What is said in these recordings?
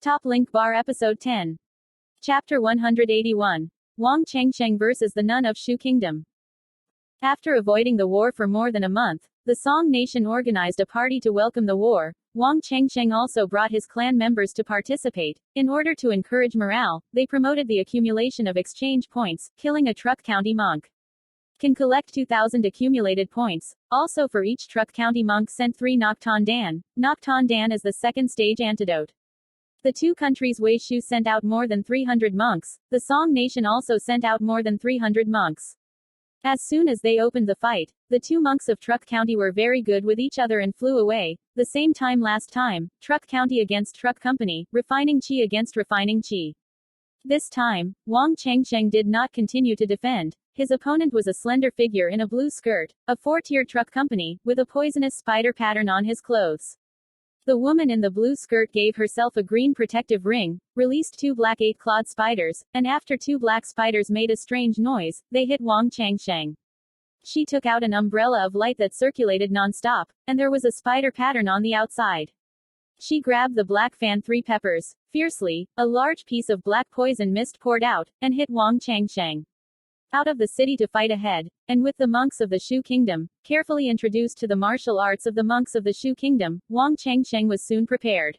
Top link bar episode 10. Chapter 181. Vuong Truong versus the Nun of Shu Kingdom. After avoiding the war for more than a month, the Song nation organized a party to welcome the war. Vuong Truong also brought his clan members to participate. In order to encourage morale, they promoted the accumulation of exchange points, killing a Truc County monk can collect 2,000 accumulated points. Also, for each Truc County monk sent 3 Nocton Dan. Nocton Dan is the second stage antidote. The two countries Wei Shu sent out more than 300 monks. The Song nation also sent out more than 300 monks. As soon as they opened the fight, the two monks of Truc County were very good with each other and flew away. The same time last time, Truc County against Truc Company, Refining Chi against Refining Chi. This time, Vuong Truong did not continue to defend. His opponent was a slender figure in a blue skirt, a 4-tier Truc Company, with a poisonous spider pattern on his clothes. The woman in the blue skirt gave herself a green protective ring, released 2 black 8-clawed spiders, and after 2 black spiders made a strange noise, they hit Vuong Truong. She took out an umbrella of light that circulated non-stop, and there was a spider pattern on the outside. She grabbed the black fan 3 peppers. Fiercely, a large piece of black poison mist poured out, and hit Vuong Truong. Out of the city to fight ahead, and with the monks of the Shu Kingdom, carefully introduced to the martial arts of the monks of the Shu Kingdom, Vuong Truong was soon prepared.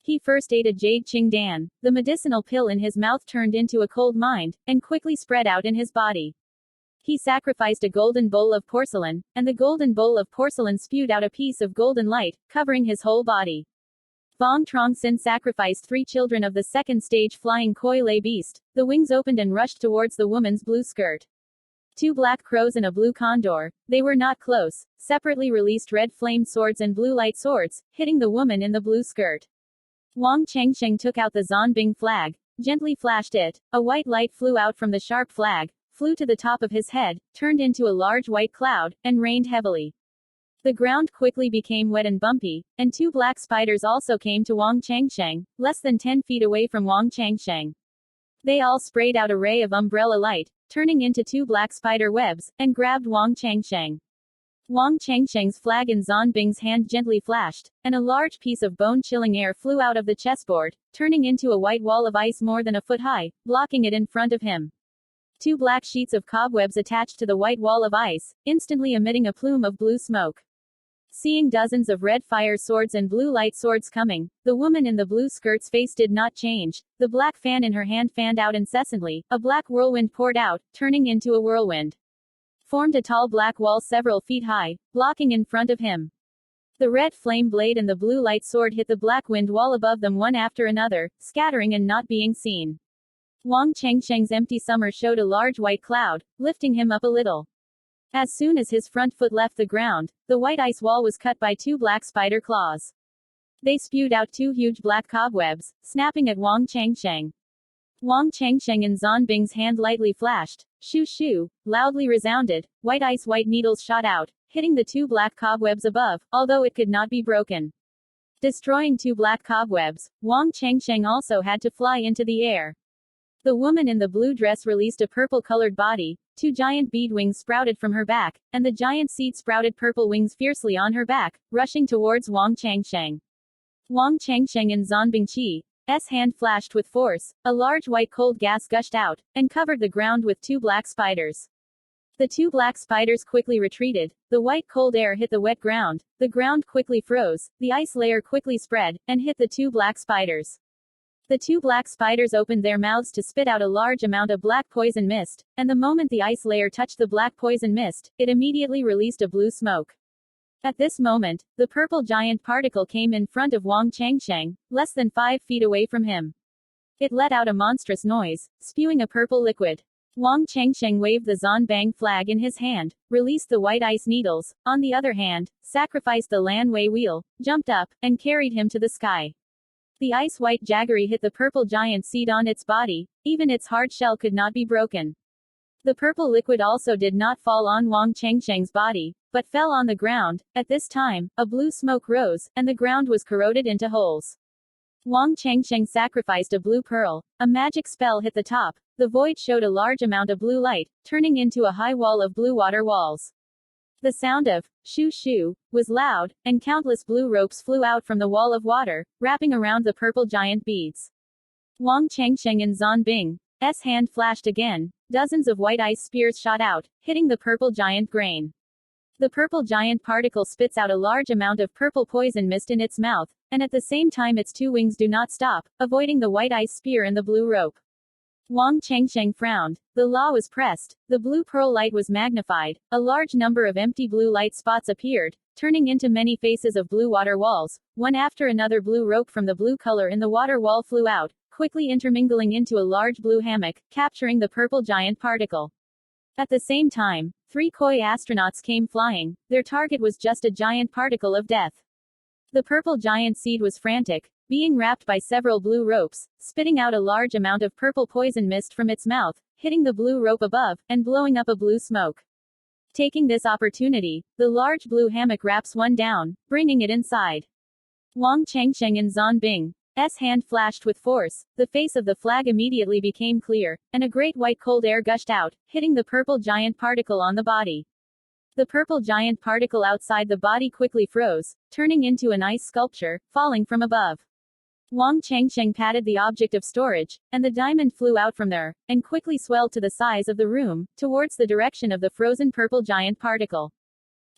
He first ate a jade Qing Dan. The medicinal pill in his mouth turned into a cold mind, and quickly spread out in his body. He sacrificed a golden bowl of porcelain, and the golden bowl of porcelain spewed out a piece of golden light, covering his whole body. Vuong Truong Sinh sacrificed 3 children of the second stage flying koi lay beast. The wings opened and rushed towards the woman's blue skirt. 2 black crows and a blue condor. They were not close. Separately released red flamed swords and blue light swords, hitting the woman in the blue skirt. Vuong Truong took out the Zonbing flag, gently flashed it. A white light flew out from the sharp flag, flew to the top of his head, turned into a large white cloud, and rained heavily. The ground quickly became wet and bumpy, and 2 black spiders also came to Vuong Truong, less than 10 feet away from Vuong Truong. They all sprayed out a ray of umbrella light, turning into 2 black spider webs, and grabbed Vuong Truong. Vuong Truong's flag in Zonbing's hand gently flashed, and a large piece of bone-chilling air flew out of the chessboard, turning into a white wall of ice more than a foot high, blocking it in front of him. 2 black sheets of cobwebs attached to the white wall of ice, instantly emitting a plume of blue smoke. Seeing dozens of red fire swords and blue light swords coming, the woman in the blue skirt's face did not change. The black fan in her hand fanned out incessantly. A black whirlwind poured out, turning into a whirlwind. Formed a tall black wall several feet high, blocking in front of him. The red flame blade and the blue light sword hit the black wind wall above them one after another, scattering and not being seen. Vuong Truong's empty summer showed a large white cloud, lifting him up a little. As soon as his front foot left the ground, the white ice wall was cut by 2 black spider claws. They spewed out 2 huge black cobwebs, snapping at Vuong Truong. Vuong Truong in Zonbing's hand lightly flashed. Shoo shoo, loudly resounded. White needles shot out, hitting the 2 black cobwebs above, although it could not be broken. Destroying 2 black cobwebs, Vuong Truong also had to fly into the air. The woman in the blue dress released a purple-colored body. 2 giant bead wings sprouted from her back, and the giant seed sprouted purple wings fiercely on her back, rushing towards Vuong Truong. Vuong Truong in Zonbing Chi's hand flashed with force. A large white cold gas gushed out, and covered the ground with 2 black spiders. The 2 black spiders quickly retreated. The white cold air hit the wet ground. The ground quickly froze. The ice layer quickly spread, and hit the 2 black spiders. The 2 black spiders opened their mouths to spit out a large amount of black poison mist, and the moment the ice layer touched the black poison mist, it immediately released a blue smoke. At this moment, the purple giant particle came in front of Vuong Truong, less than 5 feet away from him. It let out a monstrous noise, spewing a purple liquid. Vuong Truong waved the Zonbang flag in his hand, released the white ice needles, on the other hand, sacrificed the Lan Wei wheel, jumped up, and carried him to the sky. The ice-white jaggery hit the purple giant seed on its body. Even its hard shell could not be broken. The purple liquid also did not fall on Vuong Truong's body, but fell on the ground. At this time, a blue smoke rose, and the ground was corroded into holes. Vuong Truong sacrificed a blue pearl. A magic spell hit the top. The void showed a large amount of blue light, turning into a high wall of blue water walls. The sound of shoo shoo was loud, and countless blue ropes flew out from the wall of water, wrapping around the purple giant beads. Vuong Changsheng and Zan Bing's hand flashed again. Dozens of white ice spears shot out, hitting the purple giant grain. The purple giant particle spits out a large amount of purple poison mist in its mouth, and at the same time its two wings do not stop, avoiding the white ice spear and the blue rope. Vuong Changsheng frowned. The law was pressed. The blue pearl light was magnified. A large number of empty blue light spots appeared, turning into many faces of blue water walls. One after another blue rope from the blue color in the water wall flew out, quickly intermingling into a large blue hammock, capturing the purple giant particle. At the same time, 3 koi astronauts came flying. Their target was just a giant particle of death. The purple giant seed was frantic, being wrapped by several blue ropes, spitting out a large amount of purple poison mist from its mouth, hitting the blue rope above, and blowing up a blue smoke. Taking this opportunity, the large blue hammock wraps one down, bringing it inside. Vuong Changsheng and Zan Bing's hand flashed with force. The face of the flag immediately became clear, and a great white cold air gushed out, hitting the purple giant particle on the body. The purple giant particle outside the body quickly froze, turning into an ice sculpture, falling from above. Vuong Changsheng patted the object of storage, and the diamond flew out from there, and quickly swelled to the size of the room, towards the direction of the frozen purple giant particle.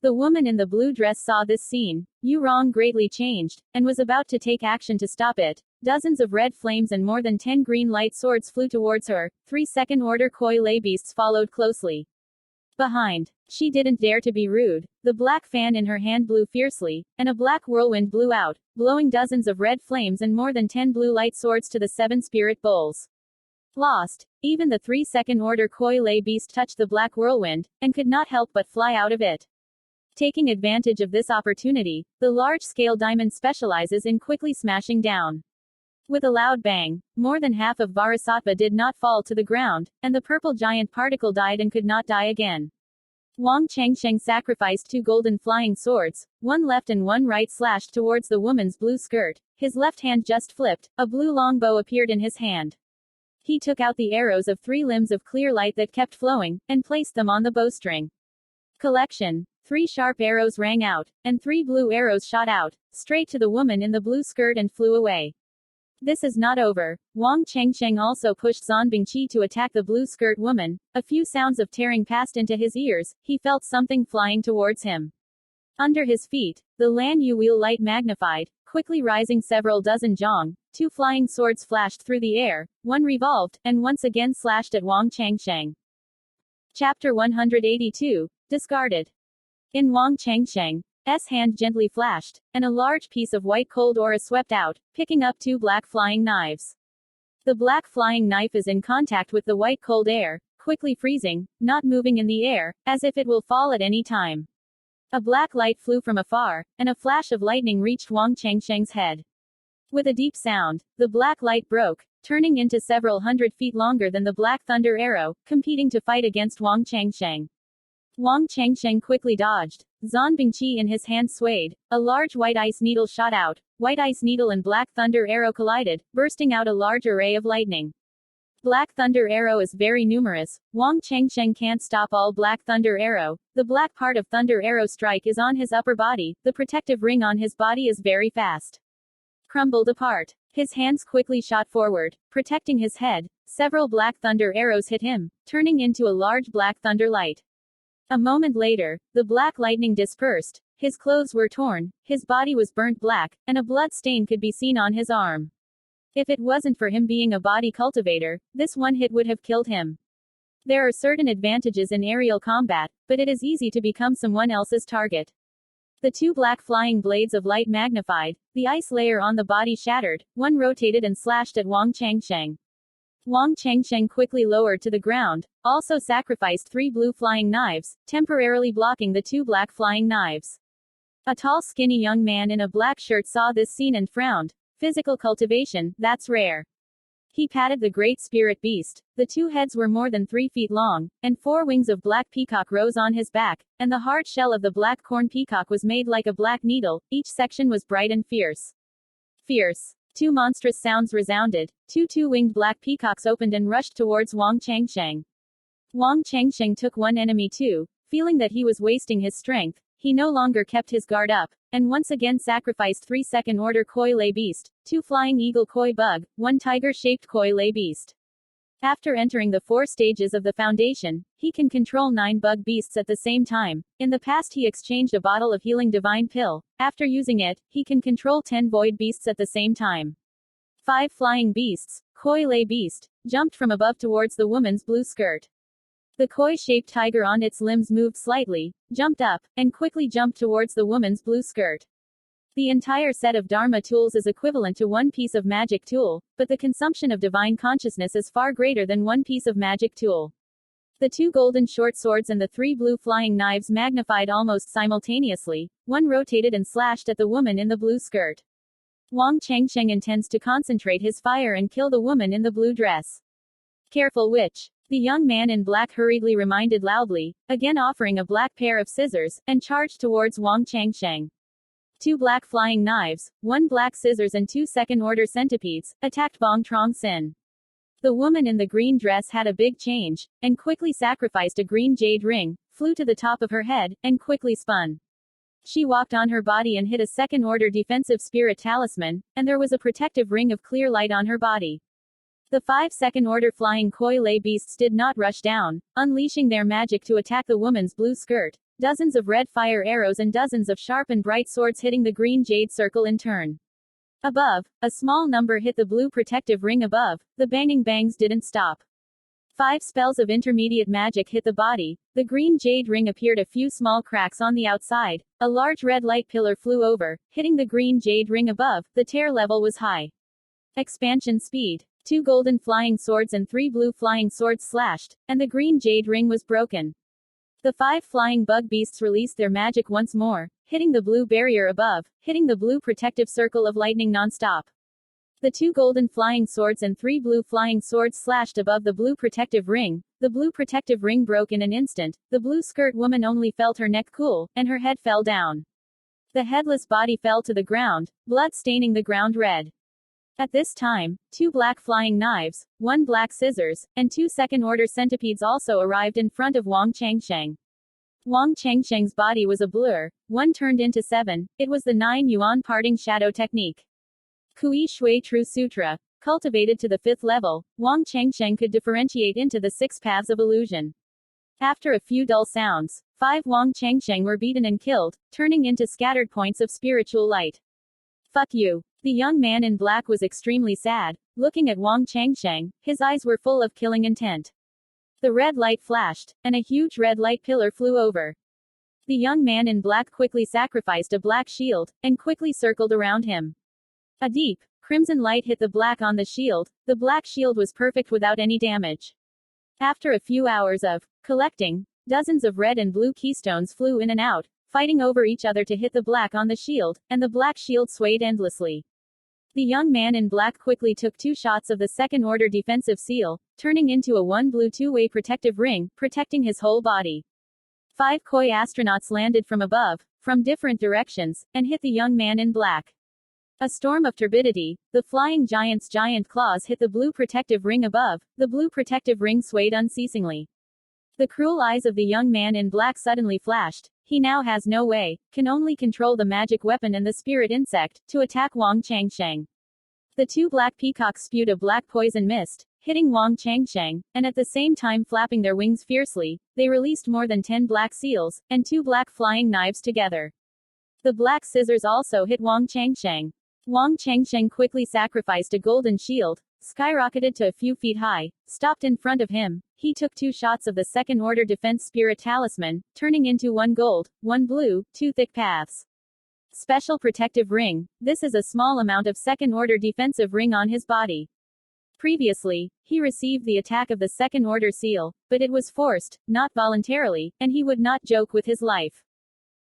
The woman in the blue dress saw this scene. Yu Rong greatly changed, and was about to take action to stop it. Dozens of red flames and more than 10 green light swords flew towards her. 3 second-order koi lay beasts followed closely behind. She didn't dare to be rude. The black fan in her hand blew fiercely, and a black whirlwind blew out, blowing dozens of red flames and more than 10 blue light swords to the 7 spirit bowls. Lost. Even the 3 second-order koi lay beast touched the black whirlwind, and could not help but fly out of it. Taking advantage of this opportunity, the large-scale diamond specializes in quickly smashing down. With a loud bang, more than half of Varasattva did not fall to the ground, and the purple giant particle died and could not die again. Vuong Changsheng sacrificed 2 golden flying swords, one left and one right, slashed towards the woman's blue skirt. His left hand just flipped, a blue longbow appeared in his hand. He took out the arrows of 3 limbs of clear light that kept flowing, and placed them on the bowstring. Collection. 3 sharp arrows rang out, and 3 blue arrows shot out, straight to the woman in the blue skirt and flew away. This is not over. Vuong Changsheng also pushed Zan Bingqi to attack the blue skirt woman. A few sounds of tearing passed into his ears. He felt something flying towards him. Under his feet, the Lan Yu wheel light magnified, quickly rising several dozen zhong. 2 flying swords flashed through the air, one revolved, and once again slashed at Vuong Changsheng. Chapter 182. Discarded. In Vuong Changsheng's hand gently flashed, and a large piece of white cold aura swept out, picking up 2 black flying knives. The black flying knife is in contact with the white cold air, quickly freezing, not moving in the air, as if it will fall at any time. A black light flew from afar, and a flash of lightning reached Vuong Changsheng's head. With a deep sound, the black light broke, turning into several hundred feet longer than the black thunder arrow, competing to fight against Vuong Changsheng. Vuong Changsheng quickly dodged. Zan Bingqi in his hand swayed. A large white ice needle shot out. White ice needle and black thunder arrow collided, bursting out a large array of lightning. Black thunder arrow is very numerous. Vuong Changsheng can't stop all black thunder arrow. The black part of thunder arrow strike is on his upper body. The protective ring on his body is very fast. Crumbled apart. His hands quickly shot forward, protecting his head. Several black thunder arrows hit him, turning into a large black thunder light. A moment later, the black lightning dispersed. His clothes were torn, his body was burnt black, and a blood stain could be seen on his arm. If it wasn't for him being a body cultivator, this one hit would have killed him. There are certain advantages in aerial combat, but it is easy to become someone else's target. The 2 black flying blades of light magnified, the ice layer on the body shattered, one rotated and slashed at Vuong Changsheng. Vuong Changsheng quickly lowered to the ground, also sacrificed 3 blue flying knives, temporarily blocking the 2 black flying knives. A tall skinny young man in a black shirt saw this scene and frowned. Physical cultivation, that's rare. He patted the great spirit beast. The 2 heads were more than 3 feet long, and 4 wings of black peacock rose on his back, and the hard shell of the black corn peacock was made like a black needle. Each section was bright and fierce. Fierce. 2 monstrous sounds resounded. 2 two-winged black peacocks opened and rushed towards Vuong Changsheng. Vuong Changsheng took one enemy too. Feeling that he was wasting his strength, he no longer kept his guard up, and once again sacrificed 3 second-order koi lay beast, 2 flying eagle koi bug, 1 tiger-shaped koi lay beast. After entering the 4 stages of the foundation, he can control 9 bug beasts at the same time. In the past he exchanged a bottle of healing divine pill. After using it, he can control 10 void beasts at the same time. 5 flying beasts, koi lay beast, jumped from above towards the woman's blue skirt. The koi-shaped tiger on its limbs moved slightly, jumped up, and quickly jumped towards the woman's blue skirt. The entire set of Dharma tools is equivalent to 1 piece of magic tool, but the consumption of divine consciousness is far greater than 1 piece of magic tool. The 2 golden short swords and the 3 blue flying knives magnified almost simultaneously, one rotated and slashed at the woman in the blue skirt. Vuong Truong Sinh intends to concentrate his fire and kill the woman in the blue dress. Careful witch! The young man in black hurriedly reminded loudly, again offering a black pair of scissors, and charged towards Vuong Truong Sinh. 2 black flying knives, 1 black scissors and 2 second-order centipedes, attacked Vuong Truong Sinh. The woman in the green dress had a big change, and quickly sacrificed a green jade ring, flew to the top of her head, and quickly spun. She walked on her body and hit a second-order defensive spirit talisman, and there was a protective ring of clear light on her body. The 5 second-order flying koi lay beasts did not rush down, unleashing their magic to attack the woman's blue skirt. Dozens of red fire arrows and dozens of sharp and bright swords hitting the green jade circle in turn. Above, a small number hit the blue protective ring above. The banging bangs didn't stop. 5 spells of intermediate magic hit the body. The green jade ring appeared a few small cracks on the outside. A large red light pillar flew over, hitting the green jade ring above. The tear level was high. Expansion speed. 2 golden flying swords and 3 blue flying swords slashed, and the green jade ring was broken. The 5 flying bug beasts released their magic once more, hitting the blue barrier above, hitting the blue protective circle of lightning non-stop. The 2 golden flying swords and 3 blue flying swords slashed above the blue protective ring. The blue protective ring broke in an instant. The blue skirt woman only felt her neck cool, and her head fell down. The headless body fell to the ground, blood staining the ground red. At this time, 2 black flying knives, 1 black scissors, and 2 second-order centipedes also arrived in front of Vuong Truong Sinh. Vuong Truong Sing's body was a blur, 1 turned into 7, it was the 9 yuan parting shadow technique. Kui Shui True Sutra. Cultivated to the 5th level, Vuong Truong Sinh could differentiate into the 6 paths of illusion. After a few dull sounds, 5 Vuong Truong Sinh were beaten and killed, turning into scattered points of spiritual light. Fuck you. The young man in black was extremely sad, looking at Vuong Truong Sinh, his eyes were full of killing intent. The red light flashed, and a huge red light pillar flew over. The young man in black quickly sacrificed a black shield, and quickly circled around him. A deep, crimson light hit the black on the shield. The black shield was perfect without any damage. After a few hours of collecting, dozens of red and blue keystones flew in and out, fighting over each other to hit the black on the shield, and the black shield swayed endlessly. The young man in black quickly took 2 shots of the second-order defensive seal, turning into a 1 blue 2-way protective ring, protecting his whole body. 5 koi astronauts landed from above, from different directions, and hit the young man in black. A storm of turbidity, the flying giant's giant claws hit the blue protective ring above. The blue protective ring swayed unceasingly. The cruel eyes of the young man in black suddenly flashed. He now has no way, can only control the magic weapon and the spirit insect, to attack Vuong Truong Sinh. The 2 black peacocks spewed a black poison mist, hitting Vuong Truong Sinh, and at the same time flapping their wings fiercely. They released more than 10 black seals, and 2 black flying knives together. The black scissors also hit Vuong Truong Sinh. Vuong Truong Sinh quickly sacrificed a golden shield, skyrocketed to a few feet high, stopped in front of him. He took 2 shots of the second-order defense spirit talisman, turning into 1 gold, 1 blue, 2 thick paths. Special protective ring. This is a small amount of second-order defensive ring on his body. Previously, he received the attack of the second-order seal, but it was forced, not voluntarily, and he would not joke with his life.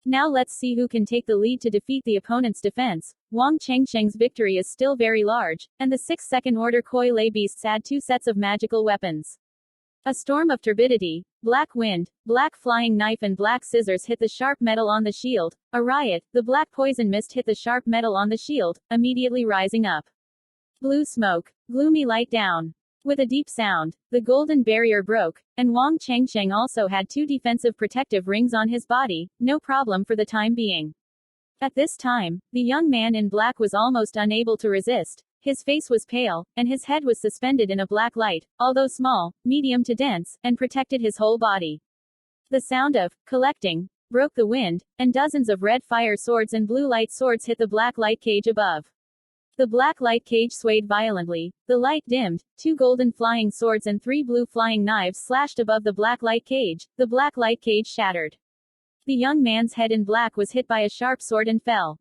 Now let's see who can take the lead to defeat the opponent's defense. Vuong Truong Sing's victory is still very large, and the 6 second-order koi lay beasts add 2 sets of magical weapons. A storm of turbidity, black wind, black flying knife and black scissors hit the sharp metal on the shield. A riot, the black poison mist hit the sharp metal on the shield, immediately rising up. Blue smoke, gloomy light down. With a deep sound, the golden barrier broke, and Vuong Chengsheng also had 2 defensive protective rings on his body, no problem for the time being. At this time, the young man in black was almost unable to resist. His face was pale, and his head was suspended in a black light, although small, medium to dense, and protected his whole body. The sound of collecting broke the wind, and dozens of red fire swords and blue light swords hit the black light cage above. The black light cage swayed violently, the light dimmed, 2 golden flying swords and 3 blue flying knives slashed above the black light cage, the black light cage shattered. The young man's head in black was hit by a sharp sword and fell.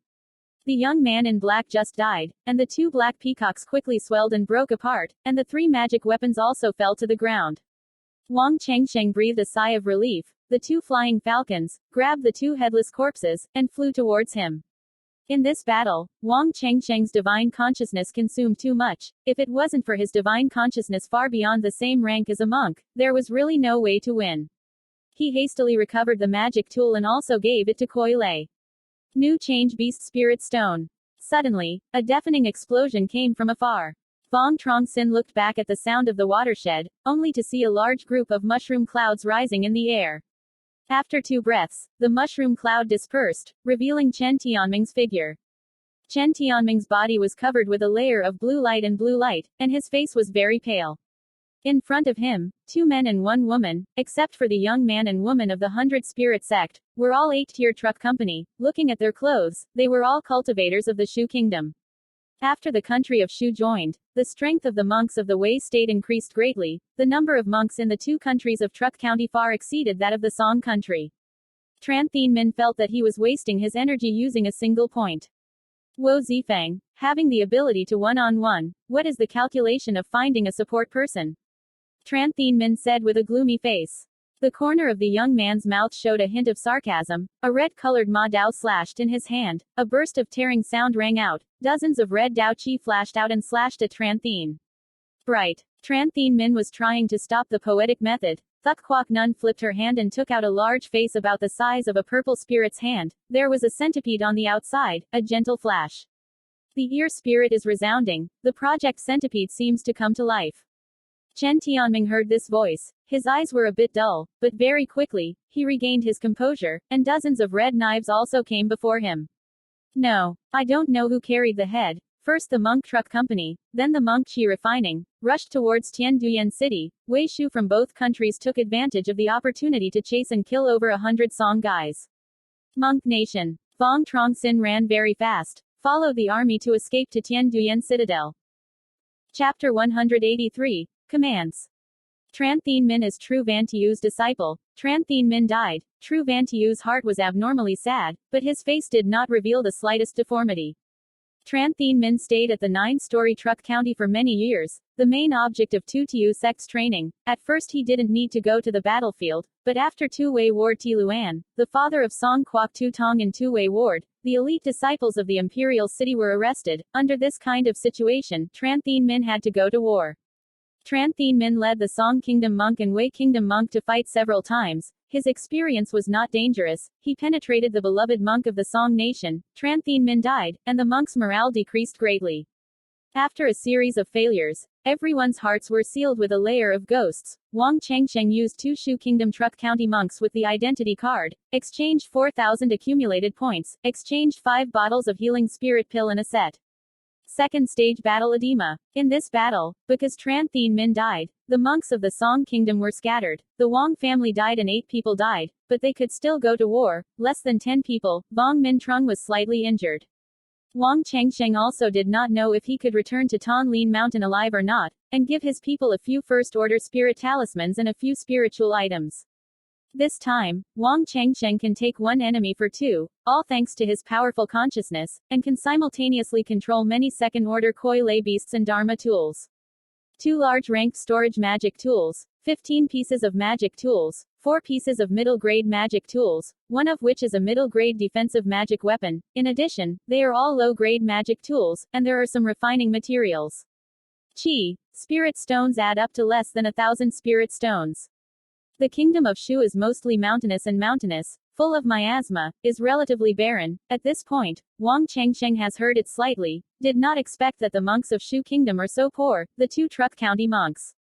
The young man in black just died, and the 2 black peacocks quickly swelled and broke apart, and the 3 magic weapons also fell to the ground. Vuong Chengsheng breathed a sigh of relief. The 2 flying falcons grabbed the 2 headless corpses, and flew towards him. In this battle, Vuong Chengsheng's divine consciousness consumed too much. If it wasn't for his divine consciousness far beyond the same rank as a monk, there was really no way to win. He hastily recovered the magic tool and also gave it to Koi Lei. New Change Beast Spirit Stone. Suddenly, a deafening explosion came from afar. Vuong Truong Sinh looked back at the sound of the watershed, only to see a large group of mushroom clouds rising in the air. After 2 breaths, the mushroom cloud dispersed, revealing Chen Tianming's figure. Chen Tianming's body was covered with a layer of blue light, and his face was very pale. In front of him, 2 men and 1 woman, except for the young man and woman of the 100 Spirit sect, were all 8th-tier Truc Company. Looking at their clothes, they were all cultivators of the Shu Kingdom. After the country of Shu joined, the strength of the monks of the Wei state increased greatly. The number of monks in the 2 countries of Truc County far exceeded that of the Song country. Tran Thien Min felt that he was wasting his energy using a single point. Wo Zifang, having the ability to one-on-one, what is the calculation of finding a support person? Tran Thien Min said with a gloomy face. The corner of the young man's mouth showed a hint of sarcasm. A red-colored Ma Dao slashed in his hand. A burst of tearing sound rang out. Dozens of red Dao Qi flashed out and slashed at Tran Thien. Bright. Tran Thien Min was trying to stop the poetic method. Thuc Quoc Nun flipped her hand and took out a large face about the size of a purple spirit's hand. There was a centipede on the outside, a gentle flash. The ear spirit is resounding. The project centipede seems to come to life. Chen Tianming heard this voice. His eyes were a bit dull, but very quickly, he regained his composure, and dozens of red knives also came before him. No, I don't know who carried the head. First the monk Truc Company, then the monk Qi Refining, rushed towards Tianduyan City. Wei Shu from both countries took advantage of the opportunity to chase and kill over 100 Song guys. Monk Nation. Vuong Truong Sinh ran very fast, followed the army to escape to Tianduyan Citadel. Chapter 183. Commands. Tran Thien Min is Tru Van Tiu's disciple. Tran Thien Min died. Tru Van Tiu's heart was abnormally sad, but his face did not reveal the slightest deformity. Tran Thien Min stayed at the 9-story Truc County for many years, the main object of Tu Tiu sect's training. At first he didn't need to go to the battlefield, but after Tu Wei Ward Ti Luan, the father of Song Quoc Tu Tong in Tu Wei Ward, the elite disciples of the imperial city were arrested. Under this kind of situation, Tran Thien Min had to go to war. Tran Thien Min led the Song Kingdom monk and Wei Kingdom monk to fight several times. His experience was not dangerous. He penetrated the beloved monk of the Song nation. Tran Thien Min died, and the monk's morale decreased greatly. After a series of failures, everyone's hearts were sealed with a layer of ghosts. Vuong Chengsheng used 2 Shu Kingdom Truc County monks with the identity card, exchanged 4,000 accumulated points, exchanged 5 bottles of healing spirit pill and a set. Second stage battle edema. In this battle, because Tran Thien Min died, the monks of the Song Kingdom were scattered. The Vuong family died and 8 people died, but they could still go to war. Less than 10 people. Vuong Min Trung was slightly injured. Vuong Chengsheng also did not know if he could return to Thanh Lien Mountain alive or not, and give his people a few first-order spirit talismans and a few spiritual items. This time, Vuong Chengsheng can take 1 enemy for 2, all thanks to his powerful consciousness, and can simultaneously control many second-order Koi Lei beasts and Dharma tools. 2 large ranked storage magic tools, 15 pieces of magic tools, 4 pieces of middle-grade magic tools, one of which is a middle-grade defensive magic weapon. In addition, they are all low-grade magic tools, and there are some refining materials. Qi. Spirit stones add up to less than 1,000 spirit stones. The kingdom of Shu is mostly mountainous, full of miasma, is relatively barren. At this point, Vuong Chengsheng has heard it slightly, did not expect that the monks of Shu Kingdom are so poor. The 2 Truc County monks.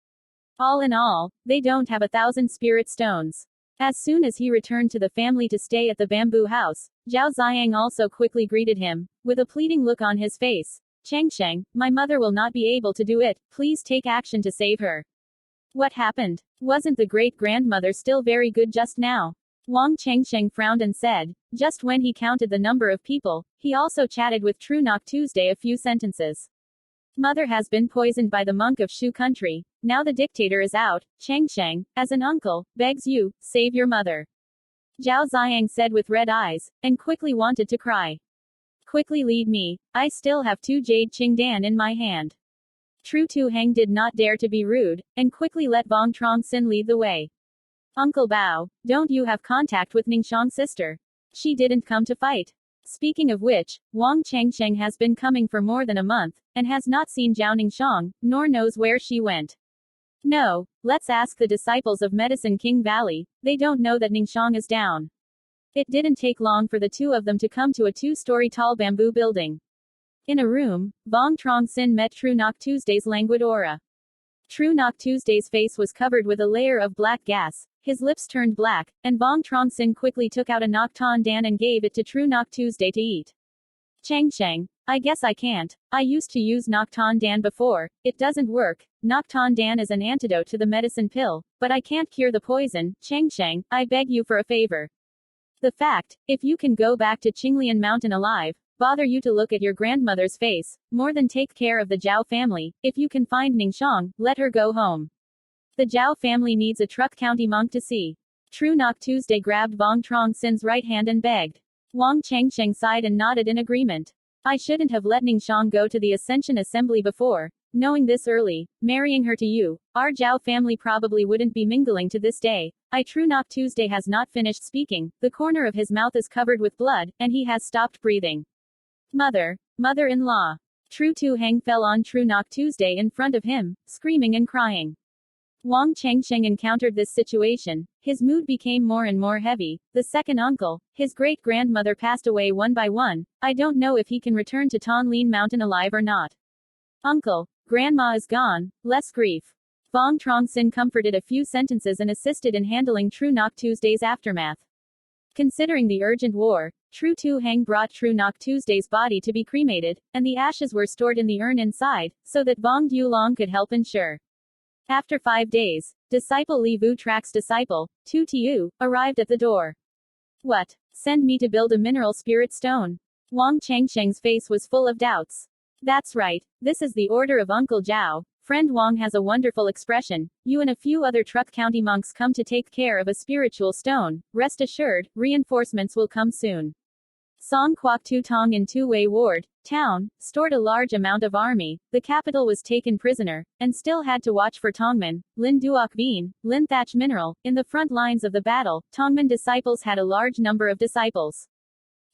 All in all, they don't have 1,000 spirit stones. As soon as he returned to the family to stay at the bamboo house, Zhao Ziyang also quickly greeted him, with a pleading look on his face. Changsheng, my mother will not be able to do it, please take action to save her. What happened? Wasn't the great-grandmother still very good just now? Wang Changsheng frowned and said, just when he counted the number of people, he also chatted with Truc Co Tuesday a few sentences. Mother has been poisoned by the monk of Shu country, now the dictator is out, Changsheng, as an uncle, begs you, save your mother. Zhao Ziyang said with red eyes, and quickly wanted to cry. Quickly lead me, I still have 2 jade Qingdan in my hand. Truc Co did not dare to be rude, and quickly let Vuong Truong Sinh lead the way. Uncle Bao, don't you have contact with Ningxiang's sister? She didn't come to fight. Speaking of which, Wang Changsheng has been coming for more than a month, and has not seen Zhao Ningxiang, nor knows where she went. No, let's ask the disciples of Medicine King Valley, they don't know that Ningxiang is down. It didn't take long for the two of them to come to a 2-story tall bamboo building. In a room, Vuong Truong Sinh met Truc Co Tuesday's languid aura. Truc Co Tuesday's face was covered with a layer of black gas, his lips turned black, and Vuong Truong Sinh quickly took out a Nok Ton Dan and gave it to Truc Co Tuesday to eat. Changsheng, I guess I can't. I used to use Nok Ton Dan before, it doesn't work. Nok Ton Dan is an antidote to the medicine pill, but I can't cure the poison. Changsheng, I beg you for a favor. The fact, if you can go back to Qinglian Mountain alive, bother you to look at your grandmother's face, more than take care of the Zhao family. If you can find Ningxiang, let her go home. The Zhao family needs a Truc County monk to see. Truc Co Tuesday grabbed Vuong Truong Sin's right hand and begged. Wang Changsheng sighed and nodded in agreement. I shouldn't have let Ningxiang go to the Ascension Assembly before. Knowing this early, marrying her to you, our Zhao family probably wouldn't be mingling to this day. Truc Co Tuesday has not finished speaking, the corner of his mouth is covered with blood, and he has stopped breathing. Mother-in-law. Truc Co fell on Truc Co Tuesday in front of him, screaming and crying. Wang Changsheng encountered this situation, his mood became more and more heavy. The second uncle, his great-grandmother passed away one by one, I don't know if he can return to Thanh Lien Mountain alive or not. Uncle, grandma is gone, less grief. Vuong Truong Sinh comforted a few sentences and assisted in handling Truc Co Tuesday's aftermath. Considering the urgent war, Truc Co brought Truc Co Tuesday's body to be cremated, and the ashes were stored in the urn inside, so that Vuong Duolong could help ensure. After 5 days, disciple Li Vu Trac's disciple, Tu Tiu, arrived at the door. What? Send me to build a mineral spirit stone? Wang Changsheng's face was full of doubts. That's right, this is the order of Uncle Zhao. Friend Wang has a wonderful expression. You and a few other Truc County monks come to take care of a spiritual stone. Rest assured, reinforcements will come soon. Song Quoc Tu Tong in Tu-Wei Ward, town, stored a large amount of army. The capital was taken prisoner, and still had to watch for Tongmen, Lin Duoc Bean, Lin Thatch Mineral. In the front lines of the battle, Tongmen disciples had a large number of disciples.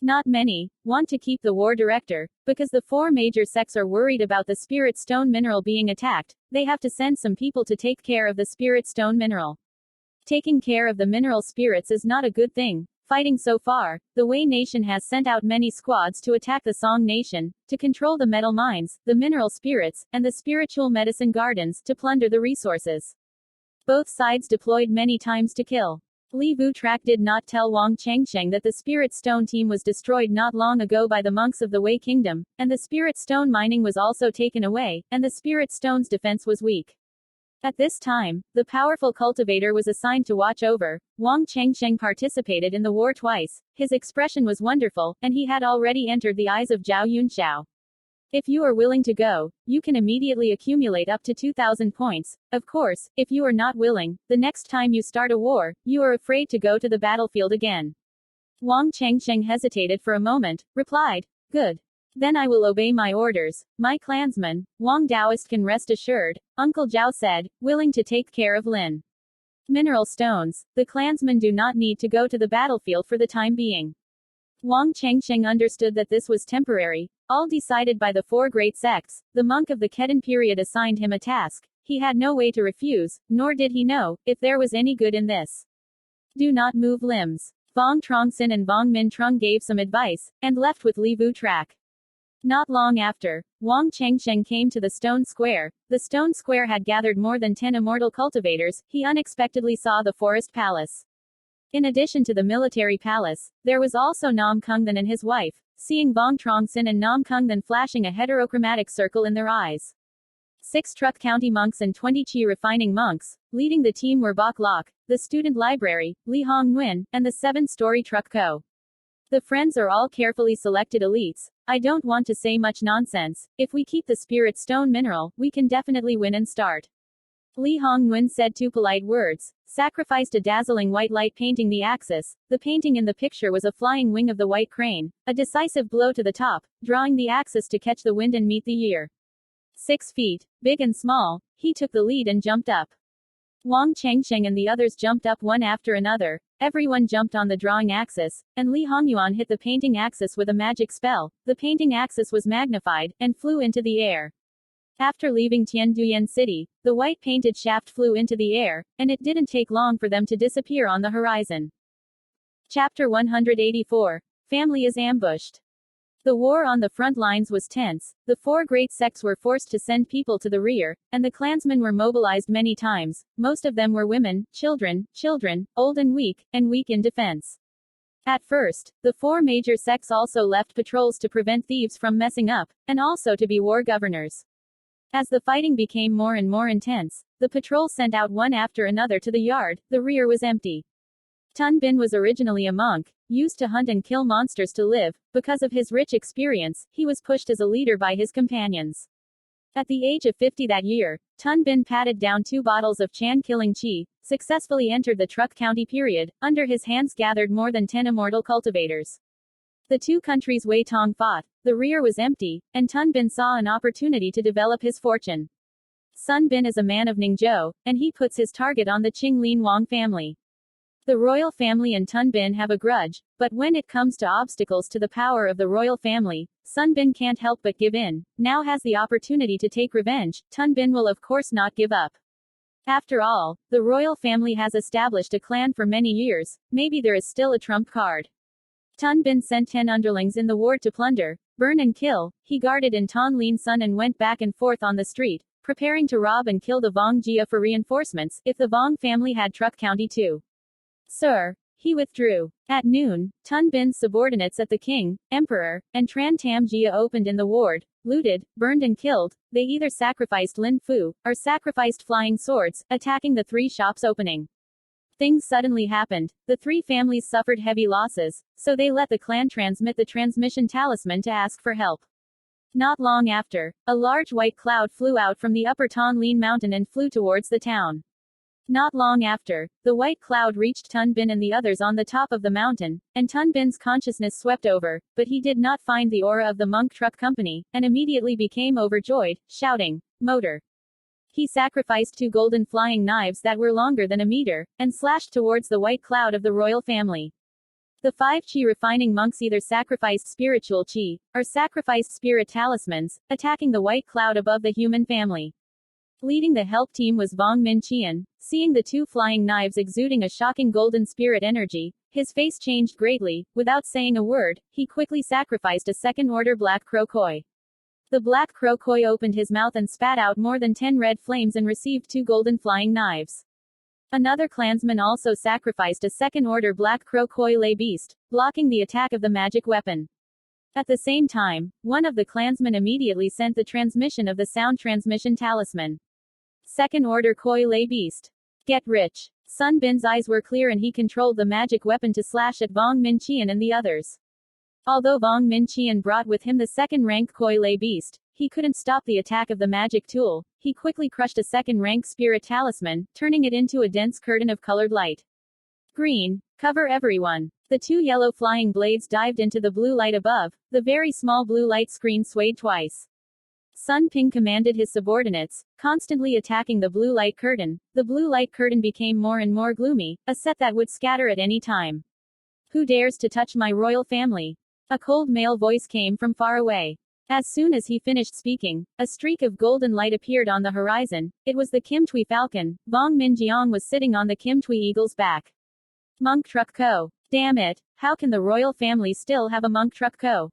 Not many want to keep the war director, because the 4 major sects are worried about the spirit stone mineral being attacked. They have to send some people to take care of the spirit stone mineral. Taking care of the mineral spirits is not a good thing. Fighting so far, the Wei nation has sent out many squads to attack the Song nation, to control the metal mines, the mineral spirits, and the spiritual medicine gardens, to plunder the resources. Both sides deployed many times to kill. Li Vu Trac did not tell Wang Changsheng that the Spirit Stone team was destroyed not long ago by the monks of the Wei Kingdom, and the Spirit Stone mining was also taken away, and the Spirit Stone's defense was weak. At this time, the powerful cultivator was assigned to watch over. Wang Changsheng participated in the war twice, his expression was wonderful, and he had already entered the eyes of Zhao Yunxiao. If you are willing to go, you can immediately accumulate up to 2,000 points. Of course, if you are not willing, the next time you start a war, you are afraid to go to the battlefield again. Wang Changsheng hesitated for a moment, replied, Good. Then I will obey my orders. My clansman, Wang Daoist can rest assured, Uncle Zhao said, willing to take care of Lin. Mineral stones, the clansmen do not need to go to the battlefield for the time being. Wang Changsheng understood that this was temporary, all decided by the 4 great sects. The monk of the Ketan period assigned him a task. He had no way to refuse, nor did he know if there was any good in this. Do not move limbs. Vuong Truong Sinh and Vuong Minh Trung gave some advice, and left with Li Vu Trac. Not long after, Vuong Truong came to the stone square. The stone square had gathered more than 10 immortal cultivators. He unexpectedly saw the forest palace. In addition to the military palace, there was also Nam Kungthan and his wife. Seeing Vuong Truong Sinh and Nam Kungthan flashing a heterochromatic circle in their eyes. 6 Truc County monks and 20 Chi refining monks. Leading the team were Bok Lok, the student library, Li Hong Nguyen, and the 7-story Truc Co. The friends are all carefully selected elites. I don't want to say much nonsense. If we keep the spirit stone mineral, we can definitely win and start. Li Hong Nguyen said 2 polite words, sacrificed a dazzling white light painting the axis. The painting in the picture was a flying wing of the white crane, a decisive blow to the top, drawing the axis to catch the wind and meet the year. 6 feet, big and small, he took the lead and jumped up. Vuong Truong and the others jumped up one after another. Everyone jumped on the drawing axis, and Li Hongyuan hit the painting axis with a magic spell. The painting axis was magnified, and flew into the air. After leaving Tianduyan City, the white painted shaft flew into the air, and it didn't take long for them to disappear on the horizon. Chapter 184. Family is ambushed. The war on the front lines was tense. The 4 great sects were forced to send people to the rear, and the clansmen were mobilized many times. Most of them were women, children, old and weak in defense. At first, the 4 major sects also left patrols to prevent thieves from messing up, and also to be war governors. As the fighting became more and more intense, the patrol sent out one after another to the yard. The rear was empty. Tun Bin was originally a monk, used to hunt and kill monsters to live. Because of his rich experience, he was pushed as a leader by his companions. At the age of 50 that year, Tun Bin patted down 2 bottles of Chan-killing Qi, successfully entered the Truc County period. Under his hands gathered more than 10 immortal cultivators. The 2 countries Wei Tong fought, the rear was empty, and Tun Bin saw an opportunity to develop his fortune. Sun Bin is a man of Ningzhou, and he puts his target on the Qing Lin Wang family. The royal family and Tun Bin have a grudge, but when it comes to obstacles to the power of the royal family, Sun Bin can't help but give in. Now has the opportunity to take revenge. Tun Bin will of course not give up. After all, the royal family has established a clan for many years. Maybe there is still a trump card. Tun Bin sent 10 underlings in the ward to plunder, burn and kill. He guarded in Thanh Lien Son and went back and forth on the street, preparing to rob and kill the Vuong Gia for reinforcements, if the Vuong family had Truc County too. Sir, he withdrew. At noon, Tun Bin's subordinates at the king, emperor, and Tran Tam Gia opened in the ward, looted, burned and killed. They either sacrificed Lin Fu, or sacrificed flying swords, attacking the 3 shops opening. Things suddenly happened. The 3 families suffered heavy losses, so they let the clan transmit the transmission talisman to ask for help. Not long after, a large white cloud flew out from the upper Thanh Lien mountain and flew towards the town. Not long after, the white cloud reached Tun Bin and the others on the top of the mountain, and Tun Bin's consciousness swept over, but he did not find the aura of the monk truck company, and immediately became overjoyed, shouting, "Motor!" He sacrificed 2 golden flying knives that were longer than a meter, and slashed towards the white cloud of the royal family. The 5 Qi refining monks either sacrificed spiritual Qi, or sacrificed spirit talismans, attacking the white cloud above the human family. Leading the help team was Vong Min Qian. Seeing the 2 flying knives exuding a shocking golden spirit energy, his face changed greatly. Without saying a word, he quickly sacrificed a second-order black crow koi. The black crow koi opened his mouth and spat out more than 10 red flames and received 2 golden flying knives. Another clansman also sacrificed a second-order black crow koi lay beast, blocking the attack of the magic weapon. At the same time, one of the clansmen immediately sent the transmission of the sound transmission talisman. Second-order koi lay beast. Get rich. Sun Bin's eyes were clear and he controlled the magic weapon to slash at Vong Min Qian and the others. Although Vong Min Qian brought with him the second-rank koi lay beast, he couldn't stop the attack of the magic tool. He quickly crushed a second-rank spirit talisman, turning it into a dense curtain of colored light. Green, cover everyone. The 2 yellow flying blades dived into the blue light above. The very small blue light screen swayed twice. Sun Ping commanded his subordinates, constantly attacking the blue light curtain. The blue light curtain became more and more gloomy, a set that would scatter at any time. Who dares to touch my royal family? A cold male voice came from far away. As soon as he finished speaking, a streak of golden light appeared on the horizon. It was the Kim Tui Falcon. Vong Min Jiang was sitting on the Kim Tui Eagle's back. Monk Truc Co. Damn it, how can the royal family still have a monk Truc Co?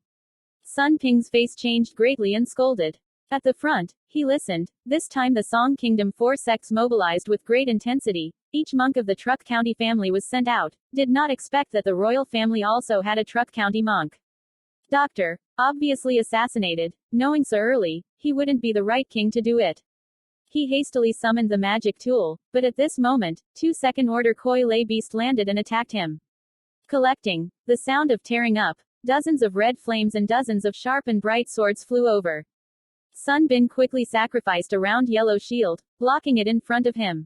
Sun Ping's face changed greatly and scolded. At the front, he listened. This time the Song Kingdom 4 sects mobilized with great intensity. Each monk of the Truc County family was sent out. Did not expect that the royal family also had a Truc County monk. Doctor, obviously assassinated. Knowing so early, he wouldn't be the right king to do it. He hastily summoned the magic tool, but at this moment, 2 second-order koi lay beast landed and attacked him. Collecting. The sound of tearing up. Dozens of red flames and dozens of sharp and bright swords flew over. Sun Bin quickly sacrificed a round yellow shield, blocking it in front of him.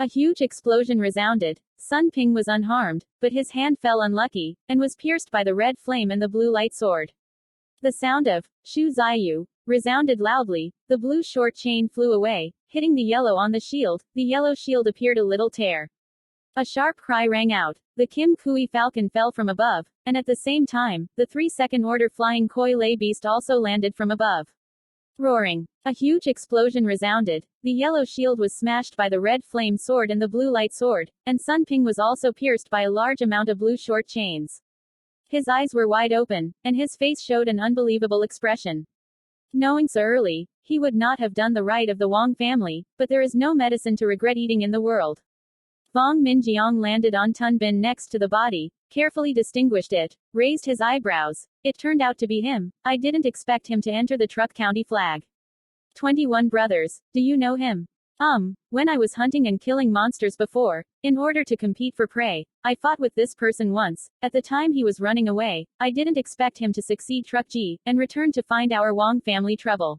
A huge explosion resounded. Sun Ping was unharmed, but his hand fell unlucky, and was pierced by the red flame and the blue light sword. The sound of Shu Ziyu resounded loudly. The blue short chain flew away, hitting the yellow on the shield. The yellow shield appeared a little tear. A sharp cry rang out. The Kim Kui falcon fell from above, and at the same time, the 3 second-order flying koi lay beast also landed from above. Roaring. A huge explosion resounded. The yellow shield was smashed by the red flame sword and the blue light sword, and Sun Ping was also pierced by a large amount of blue short chains. His eyes were wide open, and his face showed an unbelievable expression. Knowing so early, he would not have done the right of the Wang family, but there is no medicine to regret eating in the world. Vong Minjiang landed on Tun Bin next to the body, carefully distinguished it, raised his eyebrows. It turned out to be him. I didn't expect him to enter the Truc County flag. 21 brothers. Do you know him? When I was hunting and killing monsters before, in order to compete for prey, I fought with this person once. At the time he was running away, I didn't expect him to succeed Truc Ji, and return to find our Wang family trouble.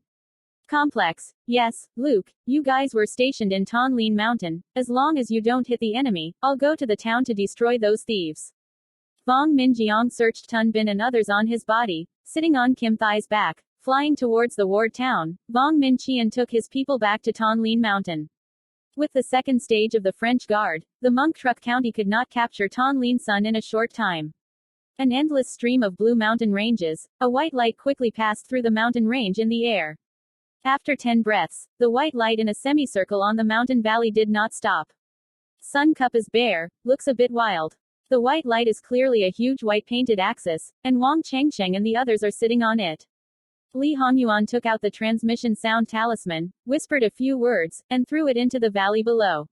Complex. Yes, Luke, you guys were stationed in Thanh Lien Mountain. As long as you don't hit the enemy, I'll go to the town to destroy those thieves. Vong Minjiang searched Tun Bin and others on his body, sitting on Kim Thai's back. Flying towards the ward town, Vong Min Qian took his people back to Thanh Lien Mountain. With the second stage of the French Guard, the monk Truc County could not capture Thanh Lien Son in a short time. An endless stream of blue mountain ranges, a white light quickly passed through the mountain range in the air. After 10 breaths, the white light in a semicircle on the mountain valley did not stop. Sun Cup is bare, looks a bit wild. The white light is clearly a huge white painted axis, and Wang Chengsheng and the others are sitting on it. Li Hongyuan took out the transmission sound talisman, whispered a few words, and threw it into the valley below.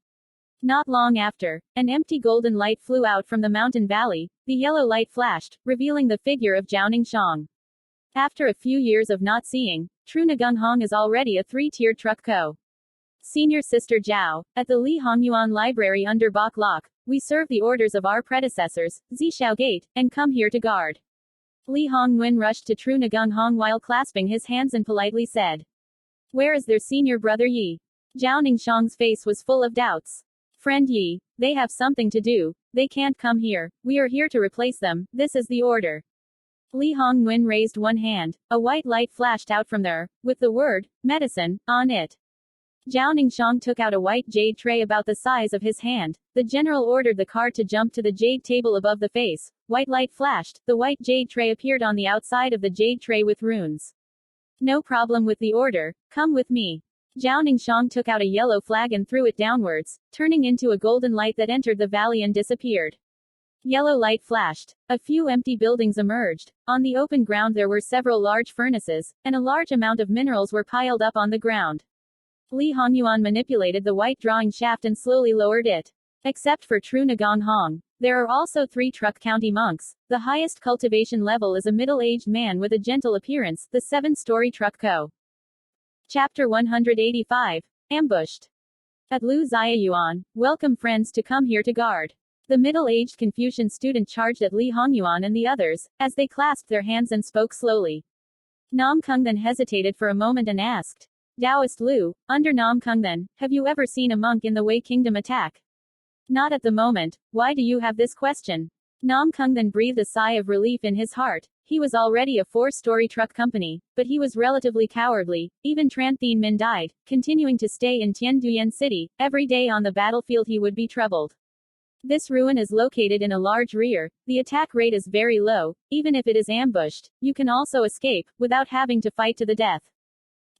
Not long after, an empty golden light flew out from the mountain valley. The yellow light flashed, revealing the figure of Zhao Ningxiang. After a few years of not seeing, Truc Hong is already a 3-tiered Truc Co. Senior Sister Zhao, at the Li Hongyuan Library under Bok Lok, we serve the orders of our predecessors, Zishao Gate, and come here to guard. Li Hongwen rushed to Truc Hong while clasping his hands and politely said, "Where is their senior brother Yi?" Zhao Ningxiang's face was full of doubts. "Friend Yi, they have something to do. They can't come here. We are here to replace them. This is the order." Li Hongwen raised one hand. A white light flashed out from there, with the word, medicine, on it. Zhao Ningxiang took out a white jade tray about the size of his hand. The general ordered the card to jump to the jade table above the face. White light flashed. The white jade tray appeared on the outside of the jade tray with runes. "No problem with the order. Come with me." Zhao Ningxiang took out a yellow flag and threw it downwards, turning into a golden light that entered the valley and disappeared. Yellow light flashed. A few empty buildings emerged. On the open ground there were several large furnaces, and a large amount of minerals were piled up on the ground. Li Hongyuan manipulated the white drawing shaft and slowly lowered it. Except for Truc Hong, there are also 3 Truc County monks. The highest cultivation level is a middle-aged man with a gentle appearance, the 7-story Truc Co. Chapter 185. Ambushed. At Lu Ziayuan, welcome friends to come here to guard. The middle-aged Confucian student charged at Li Hongyuan and the others, as they clasped their hands and spoke slowly. Nam Kung then hesitated for a moment and asked, "Taoist Lu, under Nam Kung then, have you ever seen a monk in the Wei Kingdom attack?" "Not at the moment. Why do you have this question?" Nam Kung then breathed a sigh of relief in his heart. He was already a 4-story truck company, but he was relatively cowardly. Even Tran Thien Min died, continuing to stay in Tianduyan City. Every day on the battlefield he would be troubled. This ruin is located in a large rear. The attack rate is very low. Even if it is ambushed, you can also escape, without having to fight to the death.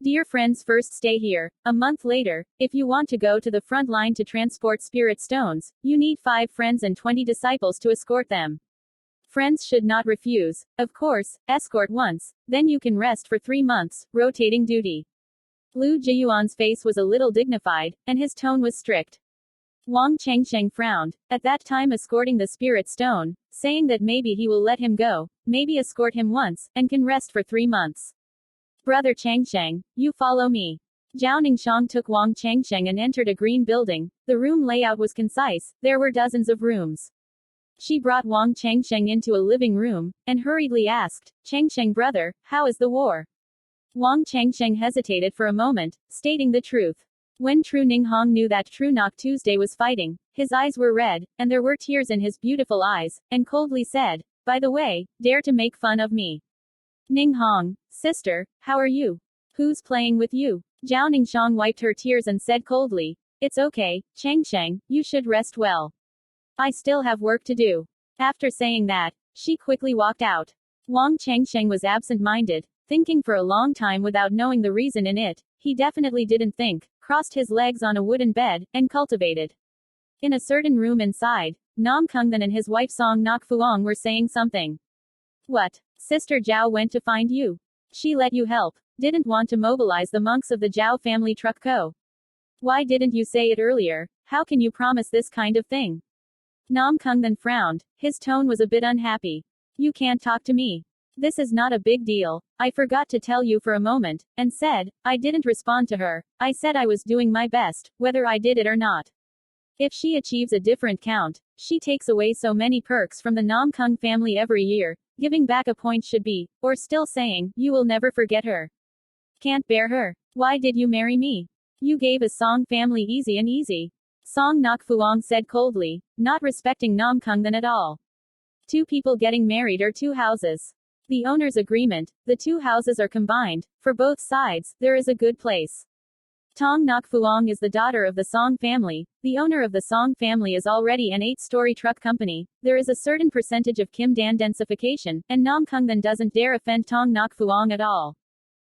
Dear friends, first stay here. A month later, if you want to go to the front line to transport spirit stones, you need 5 friends and 20 disciples to escort them. Friends should not refuse. Of course, escort once, then you can rest for 3 months, rotating duty. Lu Jiyuan's face was a little dignified, and his tone was strict. Wang Chengsheng frowned, at that time escorting the spirit stone, saying that maybe he will let him go, maybe escort him once, and can rest for 3 months. Brother Chengsheng, you follow me. Zhao Ningxiang took Wang Chengsheng and entered a green building. The room layout was concise, there were dozens of rooms. She brought Wang Chengsheng into a living room, and hurriedly asked, Chengsheng brother, how is the war? Wang Chengsheng hesitated for a moment, stating the truth. When Tru Ninghong knew that Tru Nok Tuesday was fighting, his eyes were red, and there were tears in his beautiful eyes, and coldly said, by the way, dare to make fun of me. Ninghong, sister, how are you? Who's playing with you? Zhao Ningxiang wiped her tears and said coldly, it's okay, Chengsheng, you should rest well. I still have work to do. After saying that, she quickly walked out. Wang Chengsheng was absent-minded, thinking for a long time without knowing the reason in it. He definitely didn't think, crossed his legs on a wooden bed, and cultivated. In a certain room inside, Nam Kungdan and his wife Song Nok Fuong were saying something. What? Sister Zhao went to find you. She let you help. Didn't want to mobilize the monks of the Zhao family Truc Co. Why didn't you say it earlier? How can you promise this kind of thing? Nam Kungdan frowned. His tone was a bit unhappy. You can't talk to me. This is not a big deal. I forgot to tell you for a moment, and said, I didn't respond to her. I said I was doing my best, whether I did it or not. If she achieves a different count, she takes away so many perks from the Nam Kung family every year, giving back a point should be, or still saying, you will never forget her. Can't bear her. Why did you marry me? You gave a Song family easy and easy. Song Nok Fuong said coldly, not respecting Nam Kungdan at all. 2 people getting married are 2 houses. The owner's agreement, the 2 houses are combined. For both sides, there is a good place. Tong Nok Fuong is the daughter of the Song family. The owner of the Song family is already an 8-story truck company. There is a certain percentage of Kim Dan densification, and Nam Kungdan doesn't dare offend Tong Nok Fuong at all.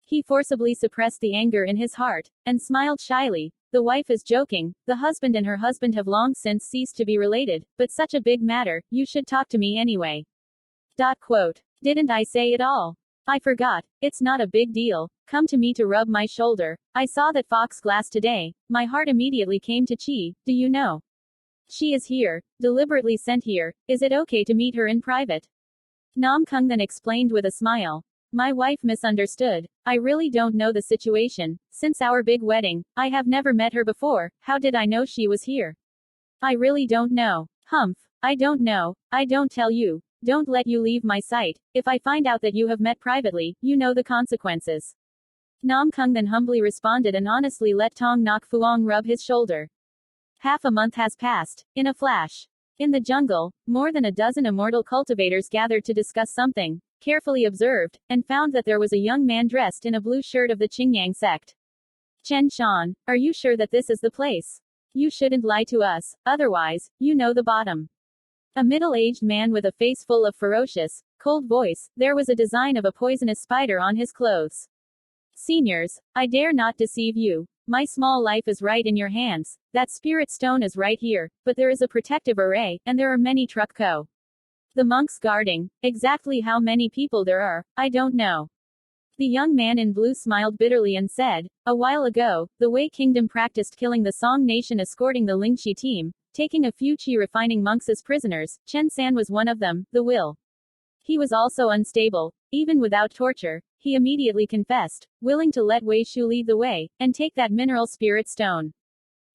He forcibly suppressed the anger in his heart, and smiled shyly. The wife is joking, the husband and her husband have long since ceased to be related, but such a big matter, you should talk to me anyway. Quote. Didn't I say it all? I forgot. It's not a big deal. Come to me to rub my shoulder. I saw that fox glass today. My heart immediately came to Chi. Do you know? She is here, deliberately sent here. Is it okay to meet her in private? Nam Kungdan explained with a smile. My wife misunderstood. I really don't know the situation. Since our big wedding, I have never met her before. How did I know she was here? I really don't know. Humph. I don't know. I don't tell you. Don't let you leave my sight. If I find out that you have met privately, you know the consequences. Nam Kungdan humbly responded and honestly let Tong Nok Fuong rub his shoulder. Half a month has passed. In a flash. In the jungle, more than a dozen immortal cultivators gathered to discuss something, carefully observed, and found that there was a young man dressed in a blue shirt of the Qingyang sect. Chen Shan, are you sure that this is the place? You shouldn't lie to us, otherwise, you know the bottom. A middle-aged man with a face full of ferocious, cold voice, there was a design of a poisonous spider on his clothes. Seniors, I dare not deceive you. My small life is right in your hands. That spirit stone is right here, but there is a protective array, and there are many Truc Co. The monks guarding. Exactly how many people there are, I don't know. The young man in blue smiled bitterly and said, a while ago, the Wei Kingdom practiced killing the Song nation escorting the Lingxi team, taking a few Qi refining monks as prisoners. Chen San was one of them, the will. He was also unstable. Even without torture, he immediately confessed, willing to let Wei Shu lead the way, and take that mineral spirit stone.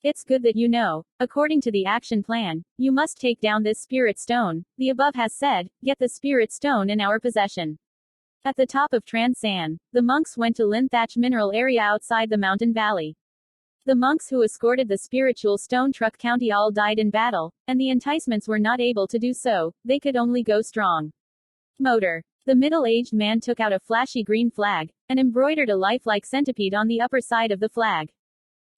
It's good that you know. According to the action plan, you must take down this spirit stone. The above has said, get the spirit stone in our possession. At the top of Tran San, the monks went to Lin Thatch mineral area outside the mountain valley. The monks who escorted the spiritual stone Truc County all died in battle, and the enticements were not able to do so, they could only go strong. Motor. The middle-aged man took out a flashy green flag, and embroidered a lifelike centipede on the upper side of the flag.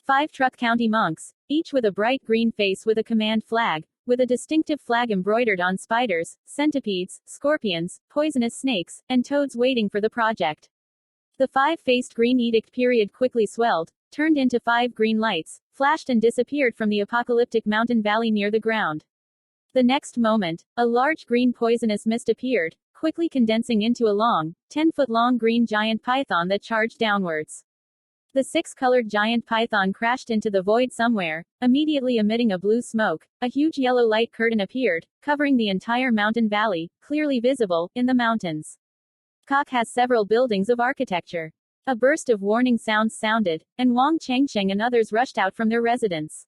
5 Truc County monks, each with a bright green face with a command flag, with a distinctive flag embroidered on spiders, centipedes, scorpions, poisonous snakes, and toads waiting for the project. The 5-faced green edict period quickly swelled, turned into 5 green lights, flashed and disappeared from the apocalyptic mountain valley near the ground. The next moment, a large green poisonous mist appeared, quickly condensing into a long, 10-foot-long green giant python that charged downwards. The six-colored giant python crashed into the void somewhere, immediately emitting a blue smoke. A huge yellow light curtain appeared, covering the entire mountain valley, clearly visible, in the mountains. Kok has several buildings of architecture. A burst of warning sounds sounded, and Vuong Chengsheng and others rushed out from their residence.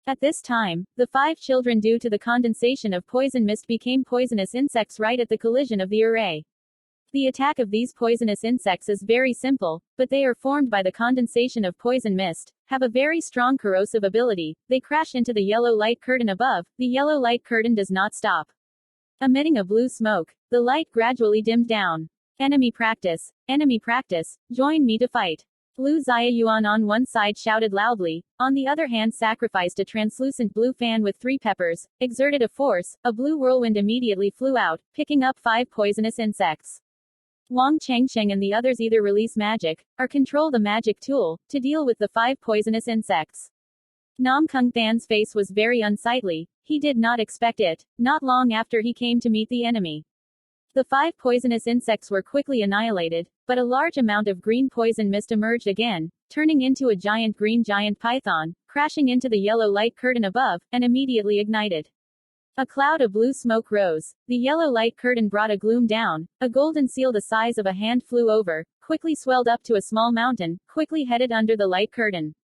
At this time, the 5 children due to the condensation of poison mist became poisonous insects right at the collision of the array. The attack of these poisonous insects is very simple, but they are formed by the condensation of poison mist, have a very strong corrosive ability, they crash into the yellow light curtain above, the yellow light curtain does not stop emitting a blue smoke, the light gradually dimmed down. Enemy practice, join me to fight. Lu Ziayuan on one side shouted loudly, on the other hand sacrificed a translucent blue fan with 3 peppers, exerted a force, a blue whirlwind immediately flew out, picking up 5 poisonous insects. Vuong Chengsheng and the others either release magic, or control the magic tool, to deal with the 5 poisonous insects. Nam Kung Than's face was very unsightly, he did not expect it, not long after he came to meet the enemy. The 5 poisonous insects were quickly annihilated, but a large amount of green poison mist emerged again, turning into a giant green giant python, crashing into the yellow light curtain above, and immediately ignited. A cloud of blue smoke rose, the yellow light curtain brought a gloom down, a golden seal the size of a hand flew over, quickly swelled up to a small mountain, quickly headed under the light curtain.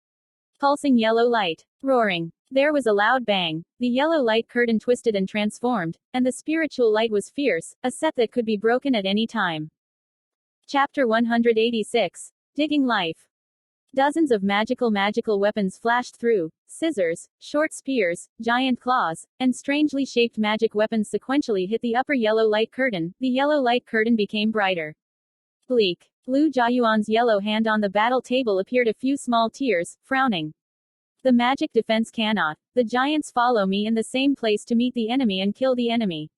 Pulsing yellow light. Roaring. There was a loud bang, the yellow light curtain twisted and transformed, and the spiritual light was fierce, a set that could be broken at any time. Chapter 186. Digging Life. Dozens of magical weapons flashed through, scissors, short spears, giant claws, and strangely shaped magic weapons sequentially hit the upper yellow light curtain, the yellow light curtain became brighter. Bleak. Lu Jiayuan's yellow hand on the battle table appeared a few small tears, frowning. The magic defense cannot. The giants follow me in the same place to meet the enemy and kill the enemy.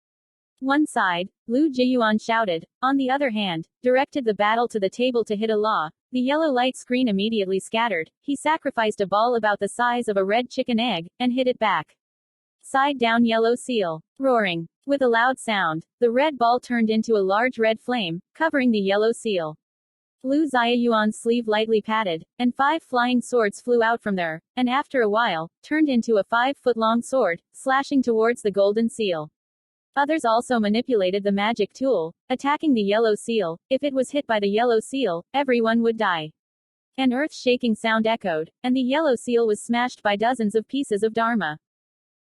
One side, Lu Jiayuan shouted, on the other hand, directed the battle to the table to hit a law. The yellow light screen immediately scattered, he sacrificed a ball about the size of a red chicken egg, and hit it back. Side down yellow seal. Roaring. With a loud sound, the red ball turned into a large red flame, covering the yellow seal. Lu Ziayuan's sleeve lightly patted, and 5 flying swords flew out from there, and after a while, turned into a 5-foot-long sword, slashing towards the golden seal. Others also manipulated the magic tool, attacking the yellow seal. If it was hit by the yellow seal, everyone would die. An earth-shaking sound echoed, and the yellow seal was smashed by dozens of pieces of dharma.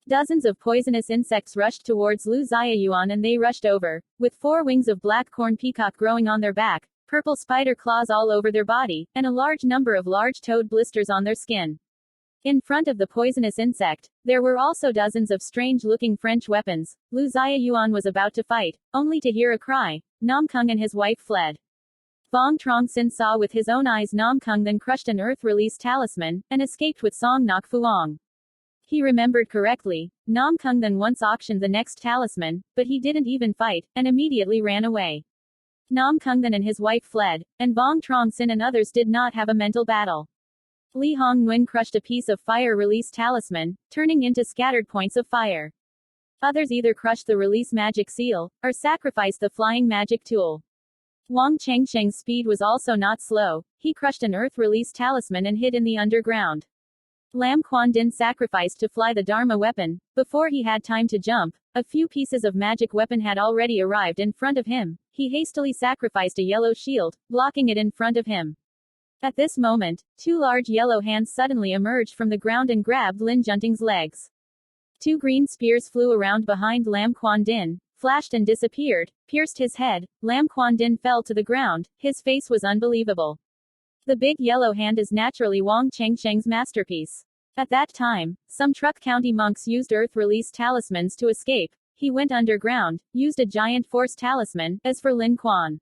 Dozens of poisonous insects rushed towards Lu Ziayuan and they rushed over, with 4 wings of black corn peacock growing on their back, purple spider claws all over their body, and a large number of large toad blisters on their skin. In front of the poisonous insect, there were also dozens of strange-looking French weapons. Lu Ziayuan was about to fight, only to hear a cry. Nam Kung and his wife fled. Vuong Truong Sinh saw with his own eyes Nam Kung then crushed an earth-release talisman, and escaped with Song Nok Fuong. He remembered correctly, Nam Kung then once auctioned the next talisman, but he didn't even fight, and immediately ran away. Nam Kung then and his wife fled, and Vuong Truong Sinh and others did not have a mental battle. Li Hong Nguyen crushed a piece of fire-release talisman, turning into scattered points of fire. Others either crushed the release magic seal, or sacrificed the flying magic tool. Vuong Chengsheng's speed was also not slow, he crushed an earth-release talisman and hid in the underground. Lam Quan Din sacrificed to fly the Dharma weapon. Before he had time to jump, a few pieces of magic weapon had already arrived in front of him. He hastily sacrificed a yellow shield, blocking it in front of him. At this moment, 2 large yellow hands suddenly emerged from the ground and grabbed Lin Junting's legs. 2 green spears flew around behind Lam Quan Din, flashed and disappeared, pierced his head. Lam Quan Din fell to the ground, his face was unbelievable. The big yellow hand is naturally Vuong Chengsheng's masterpiece. At that time, some Truc County monks used earth-release talismans to escape. He went underground, used a giant force talisman. As for Lin Quan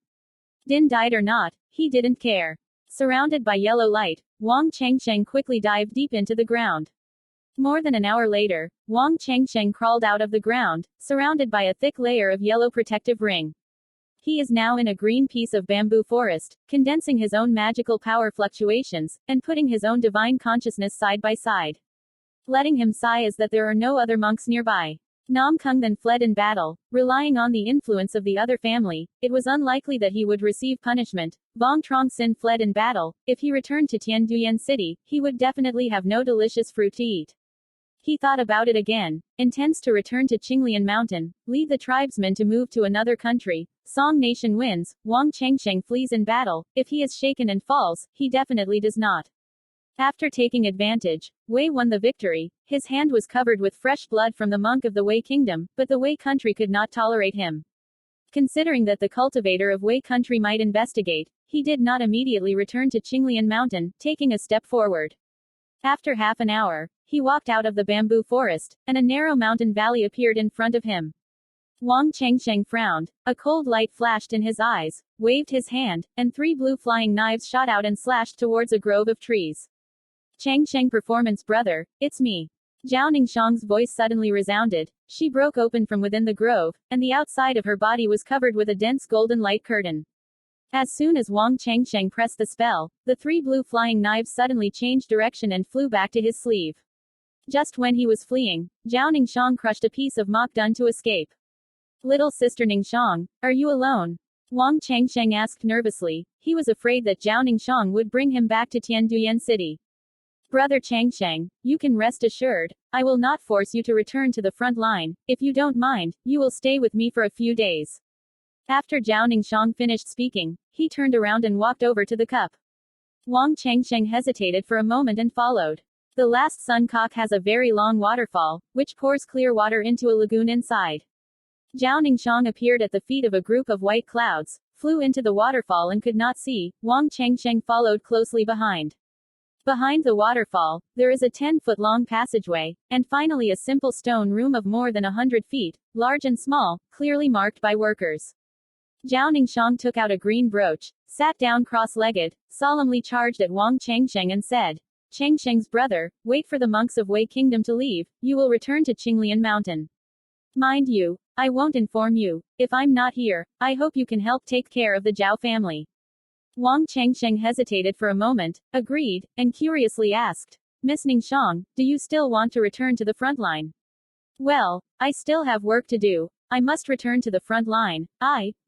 Din died or not, he didn't care. Surrounded by yellow light, Vuong Chengsheng quickly dived deep into the ground. More than an hour later, Vuong Chengsheng crawled out of the ground, surrounded by a thick layer of yellow protective ring. He is now in a green piece of bamboo forest, condensing his own magical power fluctuations, and putting his own divine consciousness side by side. Letting him sigh is that there are no other monks nearby. Nam Kung then fled in battle, relying on the influence of the other family. It was unlikely that he would receive punishment. Vuong Truong Sinh fled in battle. If he returned to Thanh Lien City, he would definitely have no delicious fruit to eat. He thought about it again, intends to return to Qinglian Mountain, lead the tribesmen to move to another country. Song Nation wins, Wang Chengsheng flees in battle. If he is shaken and falls, he definitely does not. After taking advantage, Wei won the victory. His hand was covered with fresh blood from the monk of the Wei kingdom, but the Wei country could not tolerate him. Considering that the cultivator of Wei country might investigate, he did not immediately return to Qinglian Mountain, taking a step forward. After half an hour, he walked out of the bamboo forest, and a narrow mountain valley appeared in front of him. Wang Chengsheng frowned. A cold light flashed in his eyes, waved his hand, and 3 blue flying knives shot out and slashed towards a grove of trees. Chengsheng performance brother, it's me. Zhao Ningxiang's voice suddenly resounded. She broke open from within the grove, and the outside of her body was covered with a dense golden light curtain. As soon as Wang Chengsheng pressed the spell, the 3 blue flying knives suddenly changed direction and flew back to his sleeve. Just when he was fleeing, Zhao Ningxiang crushed a piece of mock dun to escape. Little sister Ningxiang, are you alone? Wang Chengsheng asked nervously. He was afraid that Zhao Ningxiang would bring him back to Tianduyan City. Brother Chengsheng, you can rest assured, I will not force you to return to the front line. If you don't mind, you will stay with me for a few days. After Zhao Ningxiang finished speaking, he turned around and walked over to the cup. Wang Chengsheng hesitated for a moment and followed. The last sun cock has a very long waterfall, which pours clear water into a lagoon inside. Zhao Ningxiang appeared at the feet of a group of white clouds, flew into the waterfall and could not see. Wang Chengsheng followed closely behind. Behind the waterfall, there is a 10-foot-long passageway, and finally a simple stone room of more than 100 feet, large and small, clearly marked by workers. Zhao Ningxiang took out a green brooch, sat down cross-legged, solemnly charged at Wang Chengsheng and said, Chengsheng's brother, wait for the monks of Wei Kingdom to leave, you will return to Qinglian Mountain. Mind you, I won't inform you. If I'm not here, I hope you can help take care of the Zhao family. Wang Chengsheng hesitated for a moment, agreed, and curiously asked, Miss Ningxiang, do you still want to return to the front line? Well, I still have work to do. I must return to the front line.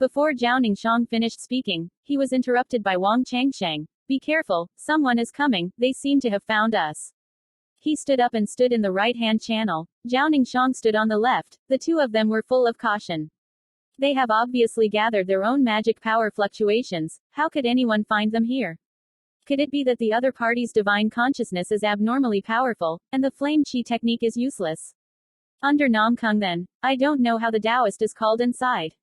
Before Zhao Ningxiang finished speaking, he was interrupted by Wang Chengsheng. Be careful, someone is coming, they seem to have found us. He stood up and stood in the right-hand channel. Zhao Ningxiang stood on the left. The two of them were full of caution. They have obviously gathered their own magic power fluctuations. How could anyone find them here? Could it be that the other party's divine consciousness is abnormally powerful, and the flame chi technique is useless? Under Nam Kung then, I don't know how the Taoist is called inside.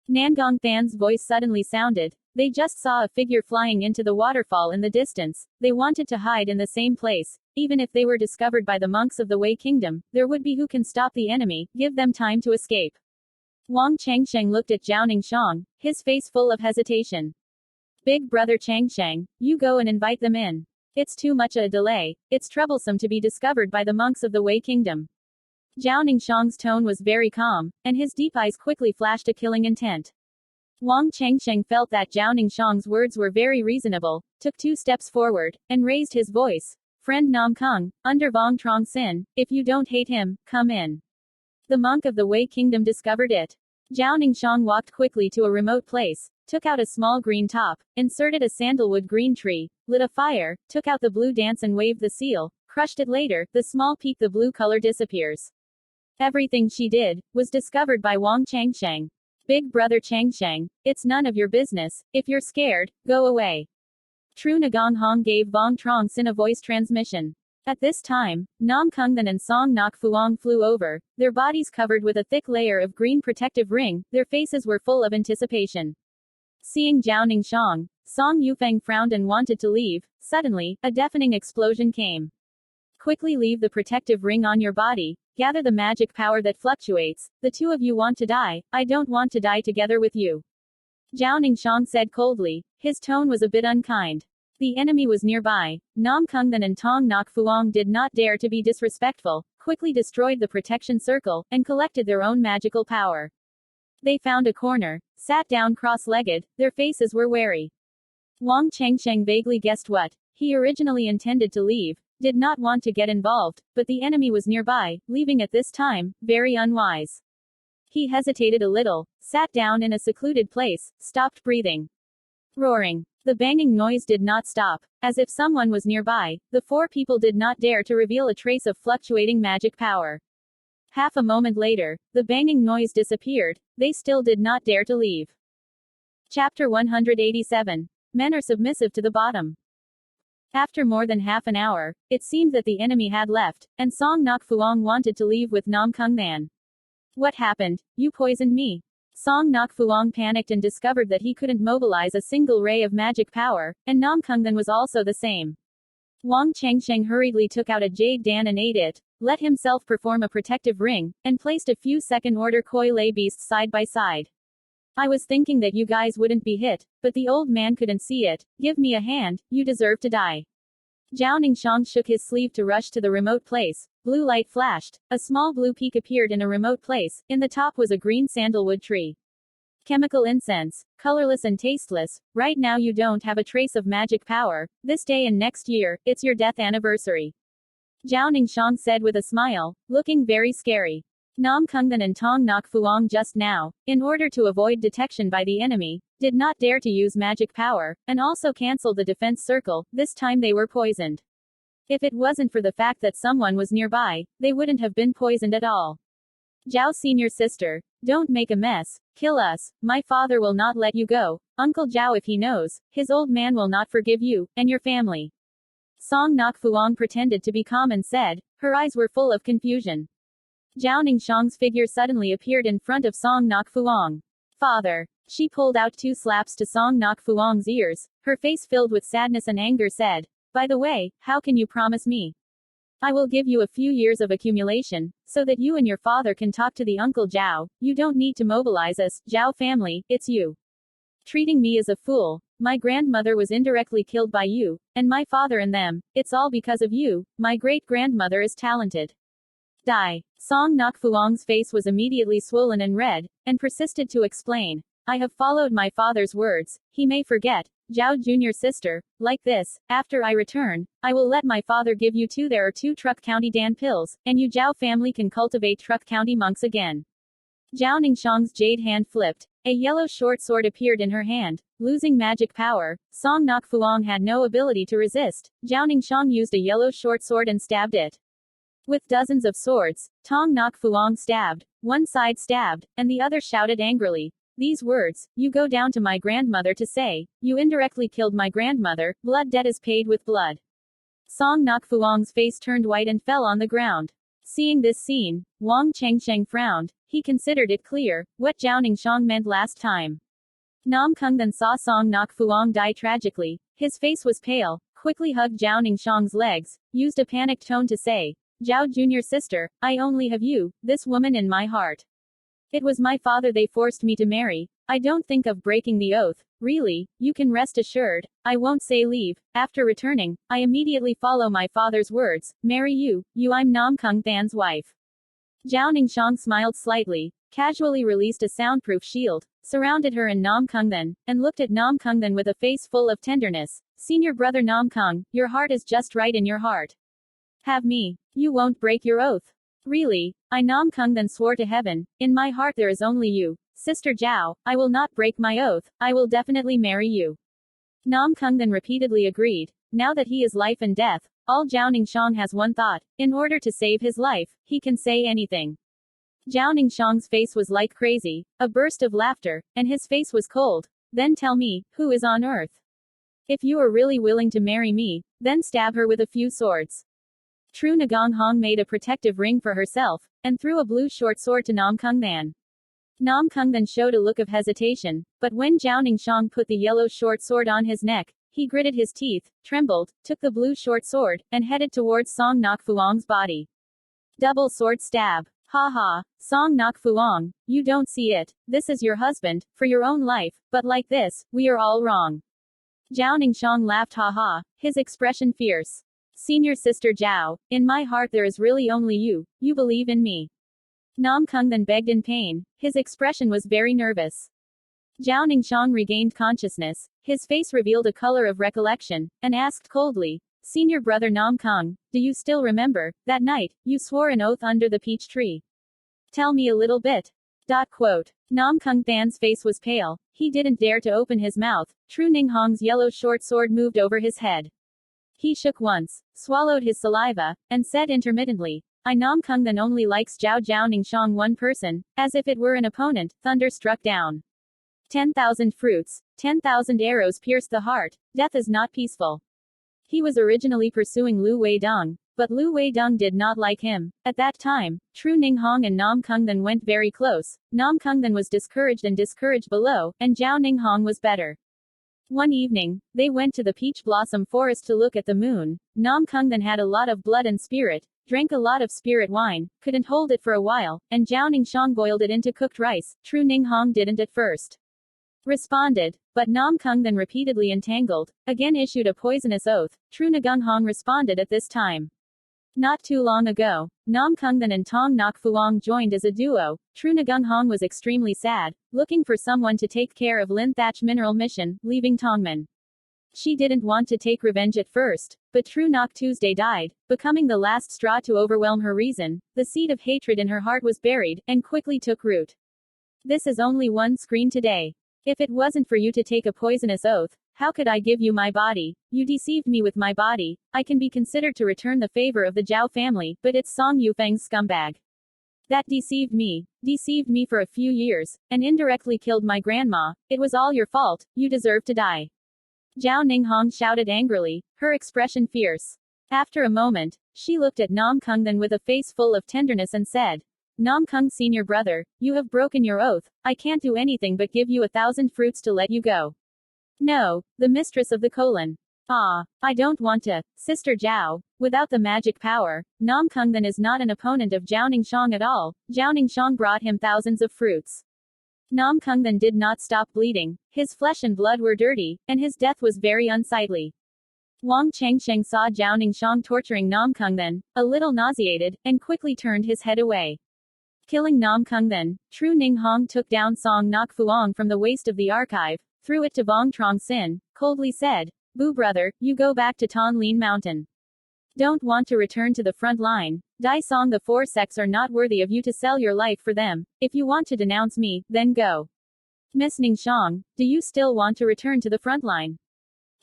Nangong Than's voice suddenly sounded. They just saw a figure flying into the waterfall in the distance. They wanted to hide in the same place. Even if they were discovered by the monks of the Wei Kingdom, there would be who can stop the enemy, give them time to escape. Wang Chengsheng looked at Zhao Ningxiang, his face full of hesitation. Big brother Chengsheng, you go and invite them in. It's too much a delay. It's troublesome to be discovered by the monks of the Wei Kingdom. Zhao Ningxiang's tone was very calm, and his deep eyes quickly flashed a killing intent. Wang Chengsheng felt that Zhao Ningxiang's words were very reasonable, took 2 steps forward, and raised his voice. Friend Nam Kung, under Vuong Truong Sinh, if you don't hate him, come in. The monk of the Wei Kingdom discovered it. Zhao Ningxiang walked quickly to a remote place, took out a small green top, inserted a sandalwood green tree, lit a fire, took out the blue dance and waved the seal, crushed it later, the small peak the blue color disappears. Everything she did, was discovered by Wang Chengsheng. Big brother Chengsheng, it's none of your business. If you're scared, go away. Tru Nagong Hong gave Vuong Truong Sinh a voice transmission. At this time, Nam Kungthan and Song Nok Phuong flew over, their bodies covered with a thick layer of green protective ring, their faces were full of anticipation. Seeing Zhao Ningxiang, Song Yufeng frowned and wanted to leave. Suddenly, a deafening explosion came. Quickly leave the protective ring on your body, gather the magic power that fluctuates. The two of you want to die, I don't want to die together with you. Zhao Ningxiang said coldly, his tone was a bit unkind. The enemy was nearby. Nam Kungthan and Tong Nok Phuong did not dare to be disrespectful, quickly destroyed the protection circle, and collected their own magical power. They found a corner, sat down cross-legged, their faces were wary. Wang Chengsheng vaguely guessed what he originally intended to leave. did not want to get involved, but the enemy was nearby, leaving at this time, very unwise. He hesitated a little, sat down in a secluded place, stopped breathing. Roaring. The banging noise did not stop. As if someone was nearby, the four people did not dare to reveal a trace of fluctuating magic power. Half a moment later, the banging noise disappeared, they still did not dare to leave. Chapter 187. Men are submissive to the bottom. After more than half an hour, it seemed that the enemy had left, and Song Nok Fuong wanted to leave with Nam Kung Nan. What happened? You poisoned me. Song Nok Fuong panicked and discovered that he couldn't mobilize a single ray of magic power, and Nam Kung Nan was also the same. Wang Chengsheng hurriedly took out a jade dan and ate it, let himself perform a protective ring, and placed a few second-order koi lay beasts side by side. I was thinking that you guys wouldn't be hit, but the old man couldn't see it. Give me a hand, you deserve to die. Zhao Ningxiang shook his sleeve to rush to the remote place. Blue light flashed. A small blue peak appeared in a remote place. In the top was a green sandalwood tree. Chemical incense, colorless and tasteless. Right now you don't have a trace of magic power. This day and next year, it's your death anniversary. Zhao Ningxiang said with a smile, looking very scary. Nam Kungdan and Tong Nok Fuong just now, in order to avoid detection by the enemy, did not dare to use magic power, and also cancelled the defense circle. This time they were poisoned. If it wasn't for the fact that someone was nearby, they wouldn't have been poisoned at all. Zhao senior sister, don't make a mess, kill us, my father will not let you go, Uncle Zhao if he knows, his old man will not forgive you, and your family. Song Nok Fuong pretended to be calm and said, her eyes were full of confusion. Zhao Ningxiang's figure suddenly appeared in front of Song Nok Fuong. Father. She pulled out 2 slaps to Song Nok Fuong's ears, her face filled with sadness and anger said, by the way, how can you promise me? I will give you a few years of accumulation, so that you and your father can talk to the Uncle Zhao. You don't need to mobilize us, Zhao family, it's you. Treating me as a fool. My grandmother was indirectly killed by you, and my father and them. It's all because of you. My great-grandmother is talented. Die. Song Nok Fuong's face was immediately swollen and red, and persisted to explain. I have followed my father's words. He may forget. Zhao junior sister, like this, after I return, I will let my father give you 2 there are 2 Truc County Dan pills, and you Zhao family can cultivate Truc County monks again. Zhao Ningxiang's jade hand flipped. A yellow short sword appeared in her hand. Losing magic power, Song Nok Fuong had no ability to resist. Zhao Ningxiang used a yellow short sword and stabbed it. With dozens of swords, Tong Nok Fuong stabbed. One side stabbed, and the other shouted angrily. These words, you go down to my grandmother to say, you indirectly killed my grandmother, blood debt is paid with blood. Song Nok Fuong's face turned white and fell on the ground. Seeing this scene, Wang Chengsheng frowned. He considered it clear, what Zhao Ningxiang meant last time. Nam Kungdan saw Song Nok Fuong die tragically. His face was pale, quickly hugged Zhao Ningxiang's legs, used a panicked tone to say, Zhao junior sister, I only have you, this woman in my heart. It was my father they forced me to marry. I don't think of breaking the oath. Really, you can rest assured. I won't say leave. After returning, I immediately follow my father's words. Marry you. I'm Nam Kung Than's wife. Zhao Ningxiang smiled slightly, casually released a soundproof shield, surrounded her and Nam Kungdan, and looked at Nam Kungdan with a face full of tenderness. Senior brother Nam Kung, your heart is just right in your heart. Have me. You won't break your oath. Really, I Nam Kungdan swore to heaven, in my heart there is only you. Sister Zhao, I will not break my oath, I will definitely marry you. Nam Kungdan repeatedly agreed. Now that he is life and death, all Zhao Ningxiang has one thought. In order to save his life, he can say anything. Zhao Ningxiang's face was like crazy, a burst of laughter, and his face was cold. Then tell me, who is on earth? If you are really willing to marry me, then stab her with a few swords. Tru Nagong Hong made a protective ring for herself, and threw a blue short sword to Nam Kungdan. Nam Kungdan showed a look of hesitation, but when Zhao Ningxiang put the yellow short sword on his neck, he gritted his teeth, trembled, took the blue short sword, and headed towards Song Nok Fuong's body. Double sword stab. Ha ha, Song Nok Fuong, you don't see it. This is your husband, for your own life, but like this, we are all wrong. Zhao Ningxiang laughed ha ha, his expression fierce. Senior sister Zhao, in my heart there is really only you. You believe in me. Nam Kungdan begged in pain. His expression was very nervous. Zhao Ningxiang regained consciousness. His face revealed a color of recollection, and asked coldly, Senior brother Nam Kung, do you still remember, that night, you swore an oath under the peach tree? Tell me a little bit. Nam Kung Than's face was pale. He didn't dare to open his mouth. Tru Ning Hong's yellow short sword moved over his head. He shook once, swallowed his saliva, and said intermittently, I Nam Kung then only likes Zhao Zhao Ningxiang one person, as if it were an opponent. Thunder struck down. 10,000 fruits, 10,000 arrows pierced the heart. Death is not peaceful. He was originally pursuing Lu Weidong, but Lu Weidong did not like him. At that time, Tru Ning Hong and Nam Kung then went very close. Nam Kung then was discouraged below, and Zhao Ning Hong was better. One evening, they went to the peach blossom forest to look at the moon. Nam Kung then had a lot of blood and spirit, drank a lot of spirit wine, couldn't hold it for a while, and Zhao Ningxiang boiled it into cooked rice. Tru Ning Hong didn't at first responded, but Nam Kung then repeatedly entangled, again issued a poisonous oath. Tru Nagung Hong responded at this time. Not too long ago, Nam Kung then and Tong Nok Fuang joined as a duo. Tru Nagung Hong was extremely sad, looking for someone to take care of Lin Thatch Mineral Mission, leaving Tongman. She didn't want to take revenge at first, but Tru Nok Tuesday died, becoming the last straw to overwhelm her reason. The seed of hatred in her heart was buried, and quickly took root. This is only one screen today. If it wasn't for you to take a poisonous oath, how could I give you my body? You deceived me with my body. I can be considered to return the favor of the Zhao family, but it's Song Yufeng's scumbag. That deceived me for a few years, and indirectly killed my grandma. It was all your fault. You deserve to die. Zhao Ninghong shouted angrily, her expression fierce. After a moment, she looked at Nam Kung then with a face full of tenderness and said, Nam Kung senior brother, you have broken your oath. I can't do anything but give you 1,000 fruits to let you go. No, the mistress of the colon. Ah, I don't want to. Sister Zhao, without the magic power, Nam Kung then is not an opponent of Zhao Ningxiang at all. Zhao Ningxiang brought him thousands of fruits. Nam Kung then did not stop bleeding. His flesh and blood were dirty, and his death was very unsightly. Wang Chengsheng saw Zhao Ningxiang torturing Nam Kung then, a little nauseated, and quickly turned his head away. Killing Nam Kung then, Tru Ning Hong took down Song Nok Fuang from the waist of the archive, threw it to Vuong Truong Sinh, coldly said, Boo brother, you go back to Thanh Lien Mountain. Don't want to return to the front line. Dai Song the four sects are not worthy of you to sell your life for them. If you want to denounce me, then go. Miss Ningxiang, do you still want to return to the front line?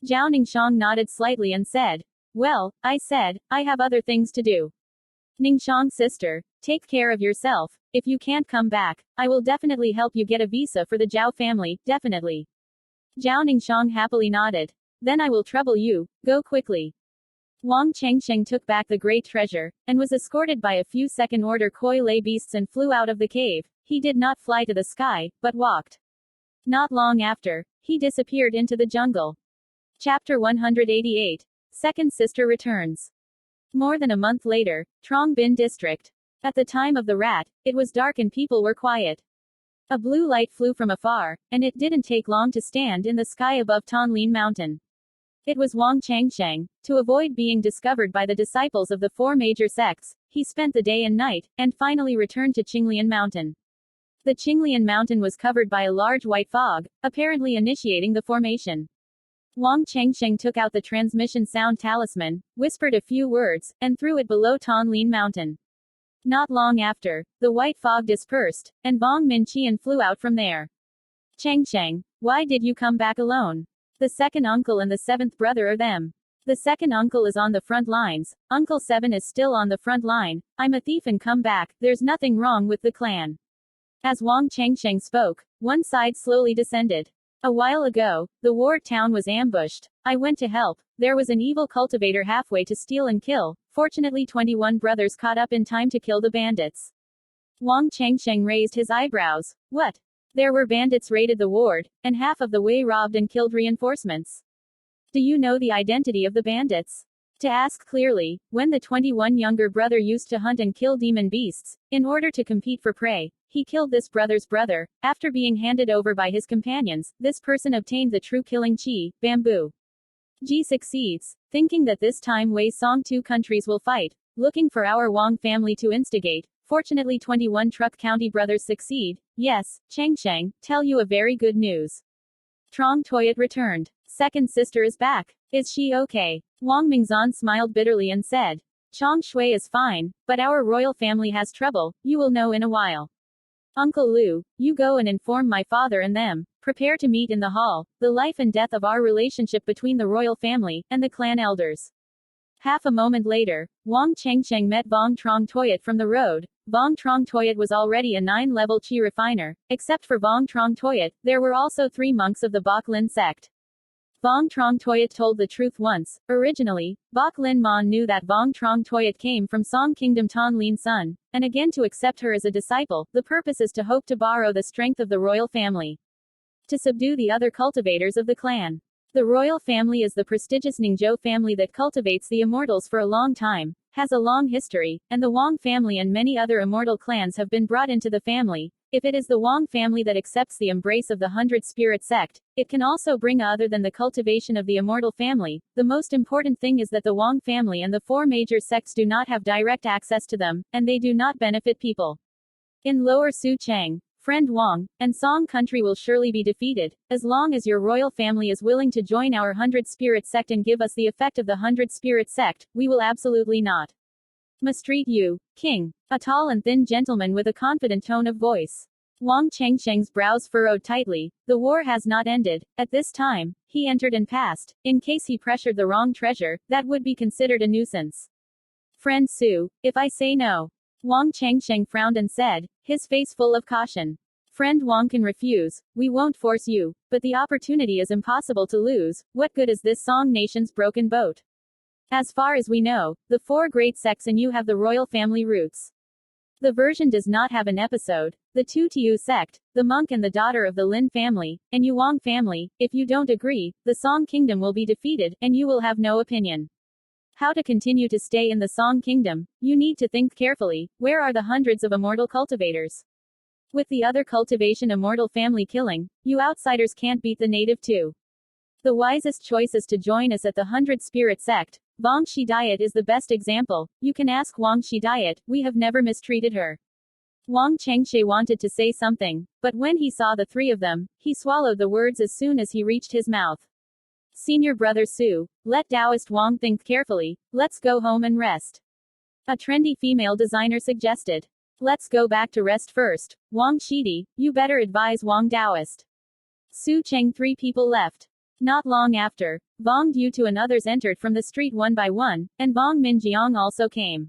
Zhao Ningxiang nodded slightly and said, well, I said, I have other things to do. Ningxiang sister, take care of yourself. If you can't come back, I will definitely help you get a visa for the Zhao family, definitely. Zhao Ningxiang happily nodded. Then I will trouble you. Go quickly. Wang Chengsheng took back the great treasure, and was escorted by a few second-order koi lay beasts and flew out of the cave. He did not fly to the sky, but walked. Not long after, he disappeared into the jungle. Chapter 188. Second Sister Returns. More than a month later, Trong Bin District. At the time of the rat, it was dark and people were quiet. A blue light flew from afar, and it didn't take long to stand in the sky above Thanh Lien Mountain. It was Wang Changsheng. To avoid being discovered by the disciples of the four major sects, he spent the day and night, and finally returned to Qinglian Mountain. The Qinglian Mountain was covered by a large white fog, apparently initiating the formation. Wang Chengsheng took out the transmission sound talisman, whispered a few words, and threw it below Thanh Lien Mountain. Not long after, the white fog dispersed, and Bong Minqian flew out from there. Chengsheng, why did you come back alone? The second uncle and the seventh brother are them. The second uncle is on the front lines. Uncle 7 is still on the front line. I'm a thief and come back. There's nothing wrong with the clan. As Wang Chengsheng spoke, one side slowly descended. A while ago, the ward town was ambushed. I went to help. There was an evil cultivator halfway to steal and kill. Fortunately 21 brothers caught up in time to kill the bandits. Wang Chengsheng raised his eyebrows. What? There were bandits raided the ward, and half of the way robbed and killed reinforcements. Do you know the identity of the bandits? To ask clearly, when the 21 younger brother used to hunt and kill demon beasts, in order to compete for prey, he killed this brother's brother. After being handed over by his companions, this person obtained the true killing chi, bamboo. Ji succeeds, thinking that this time Wei Song two countries will fight, looking for our Wang family to instigate. Fortunately 21 Truc County brothers succeed. Yes, Chengsheng, tell you a very good news. Trong Toyot returned. Second sister is back. Is she okay? Wang Mingzan smiled bitterly and said. Chong Shui is fine, but our royal family has trouble, you will know in a while. Uncle Lu, you go and inform my father and them. Prepare to meet in the hall, the life and death of our relationship between the royal family and the clan elders. Half a moment later, Wang Chengsheng met Vuong Truong Toyat from the road. Vuong Truong Toyat was already a 9-level chi refiner. Except for Vuong Truong Toyat, there were also 3 monks of the Bok Lin sect. Vuong Truong Toyat told the truth once. Originally, Bok Lin Mon knew that Vuong Truong Toyat came from Song Kingdom Thanh Lien Son, and again to accept her as a disciple, the purpose is to hope to borrow the strength of the royal family to subdue the other cultivators of the clan. The royal family is the prestigious Ningzhou family that cultivates the immortals for a long time, has a long history, and the Wang family and many other immortal clans have been brought into the family. If it is the Wang family that accepts the embrace of the 100 Spirit sect, it can also bring other than the cultivation of the immortal family. The most important thing is that the Wang family and the 4 major sects do not have direct access to them, and they do not benefit people. In Lower Su Chang, friend Wang, and Song country will surely be defeated, as long as your royal family is willing to join our 100 Spirit sect and give us the effect of the 100 Spirit sect, we will absolutely not mistreat you, king. A tall and thin gentleman with a confident tone of voice. Wang Chengsheng's brows furrowed tightly. The war has not ended. At this time, he entered and passed. In case he pressured the wrong treasure, that would be considered a nuisance. Friend Su, if I say no. Wang Chengsheng frowned and said, his face full of caution. Friend Wang can refuse, we won't force you, but the opportunity is impossible to lose. What good is this Song nation's broken boat? As far as we know, the 4 great sects and you have the royal family roots. The version does not have an episode. The 2 Tiu sect, the monk and the daughter of the Lin family, and you Wang family, if you don't agree, the Song kingdom will be defeated, and you will have no opinion. How to continue to stay in the Song kingdom, you need to think carefully. Where are the hundreds of immortal cultivators? With the other cultivation immortal family killing, you outsiders can't beat the native too. The wisest choice is to join us at the 100 Spirit sect. Vuong Shi Diet is the best example. You can ask Wang Shi Diet, we have never mistreated her. Wang Chengshe wanted to say something, but when he saw the 3 of them, he swallowed the words as soon as he reached his mouth. Senior brother Su, let Taoist Wang think carefully. Let's go home and rest. A trendy female designer suggested. Let's go back to rest first. Wang Shidi, you better advise Wang Taoist. Su Cheng. 3 people left. Not long after, Vuong Du and others entered from the street one by one, and Vuong Minjiang also came.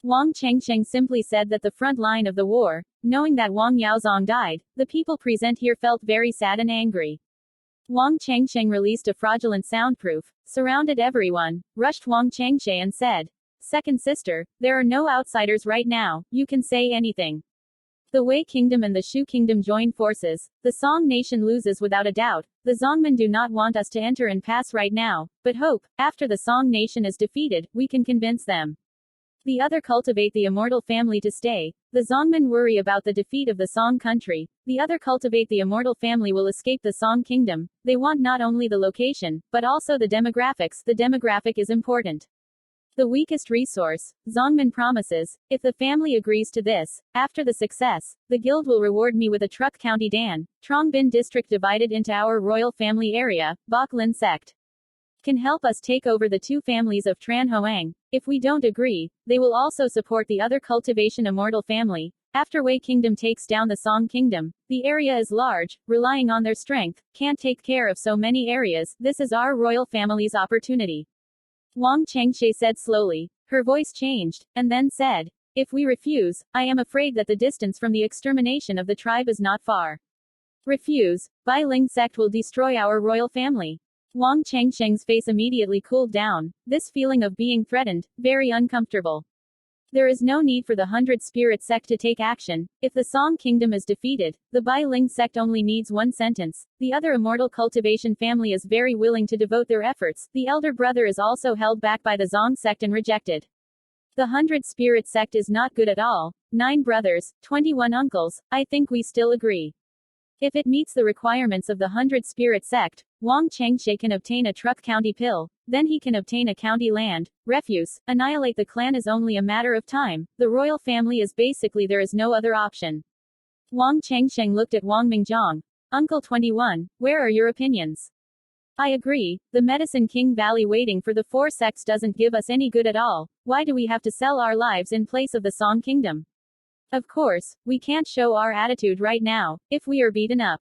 Wang Chengsheng simply said that the front line of the war, knowing that Wang Yaozong died, the people present here felt very sad and angry. Wang Chengsheng released a fraudulent soundproof, surrounded everyone, rushed Wang Chengshe and said, Second sister, there are no outsiders right now, you can say anything. The Wei Kingdom and the Shu Kingdom join forces, the Song nation loses without a doubt. The Zongmen do not want us to enter and pass right now, but hope, after the Song nation is defeated, we can convince them. The other cultivate the immortal family to stay. The Zongmen worry about the defeat of the Song country. The other cultivate the immortal family will escape the Song kingdom. They want not only the location, but also the demographics. The demographic is important. The weakest resource, Zongmen promises, if the family agrees to this, after the success, the guild will reward me with a Truc County Dan, Trong Bin district divided into our royal family area, Bok Lin sect. Can help us take over the 2 families of Tran Hoang. If we don't agree, they will also support the other cultivation immortal family. After Wei Kingdom takes down the Song Kingdom, the area is large, relying on their strength, can't take care of so many areas. This is our royal family's opportunity. Wang Chengshe said slowly. Her voice changed, and then said, if we refuse, I am afraid that the distance from the extermination of the tribe is not far. Refuse, Bai Ling sect will destroy our royal family. Wang Chengsheng's face immediately cooled down, this feeling of being threatened, very uncomfortable. There is no need for the 100 Spirit sect to take action. If the Song kingdom is defeated, the Bai Ling sect only needs one sentence. The other immortal cultivation family is very willing to devote their efforts. The elder brother is also held back by the Zong sect and rejected. The 100 Spirit sect is not good at all. 9 brothers, 21 uncles, I think we still agree. If it meets the requirements of the 100 Spirit sect, Wang Chengshe can obtain a Truc County pill, then he can obtain a county land, refuse, annihilate the clan is only a matter of time. The royal family is basically there is no other option. Wang Chengsheng looked at Wang Mingjiang. Uncle 21, where are your opinions? I agree, the Medicine King Valley waiting for the four sects doesn't give us any good at all. Why do we have to sell our lives in place of the Song Kingdom? Of course, we can't show our attitude right now, if we are beaten up.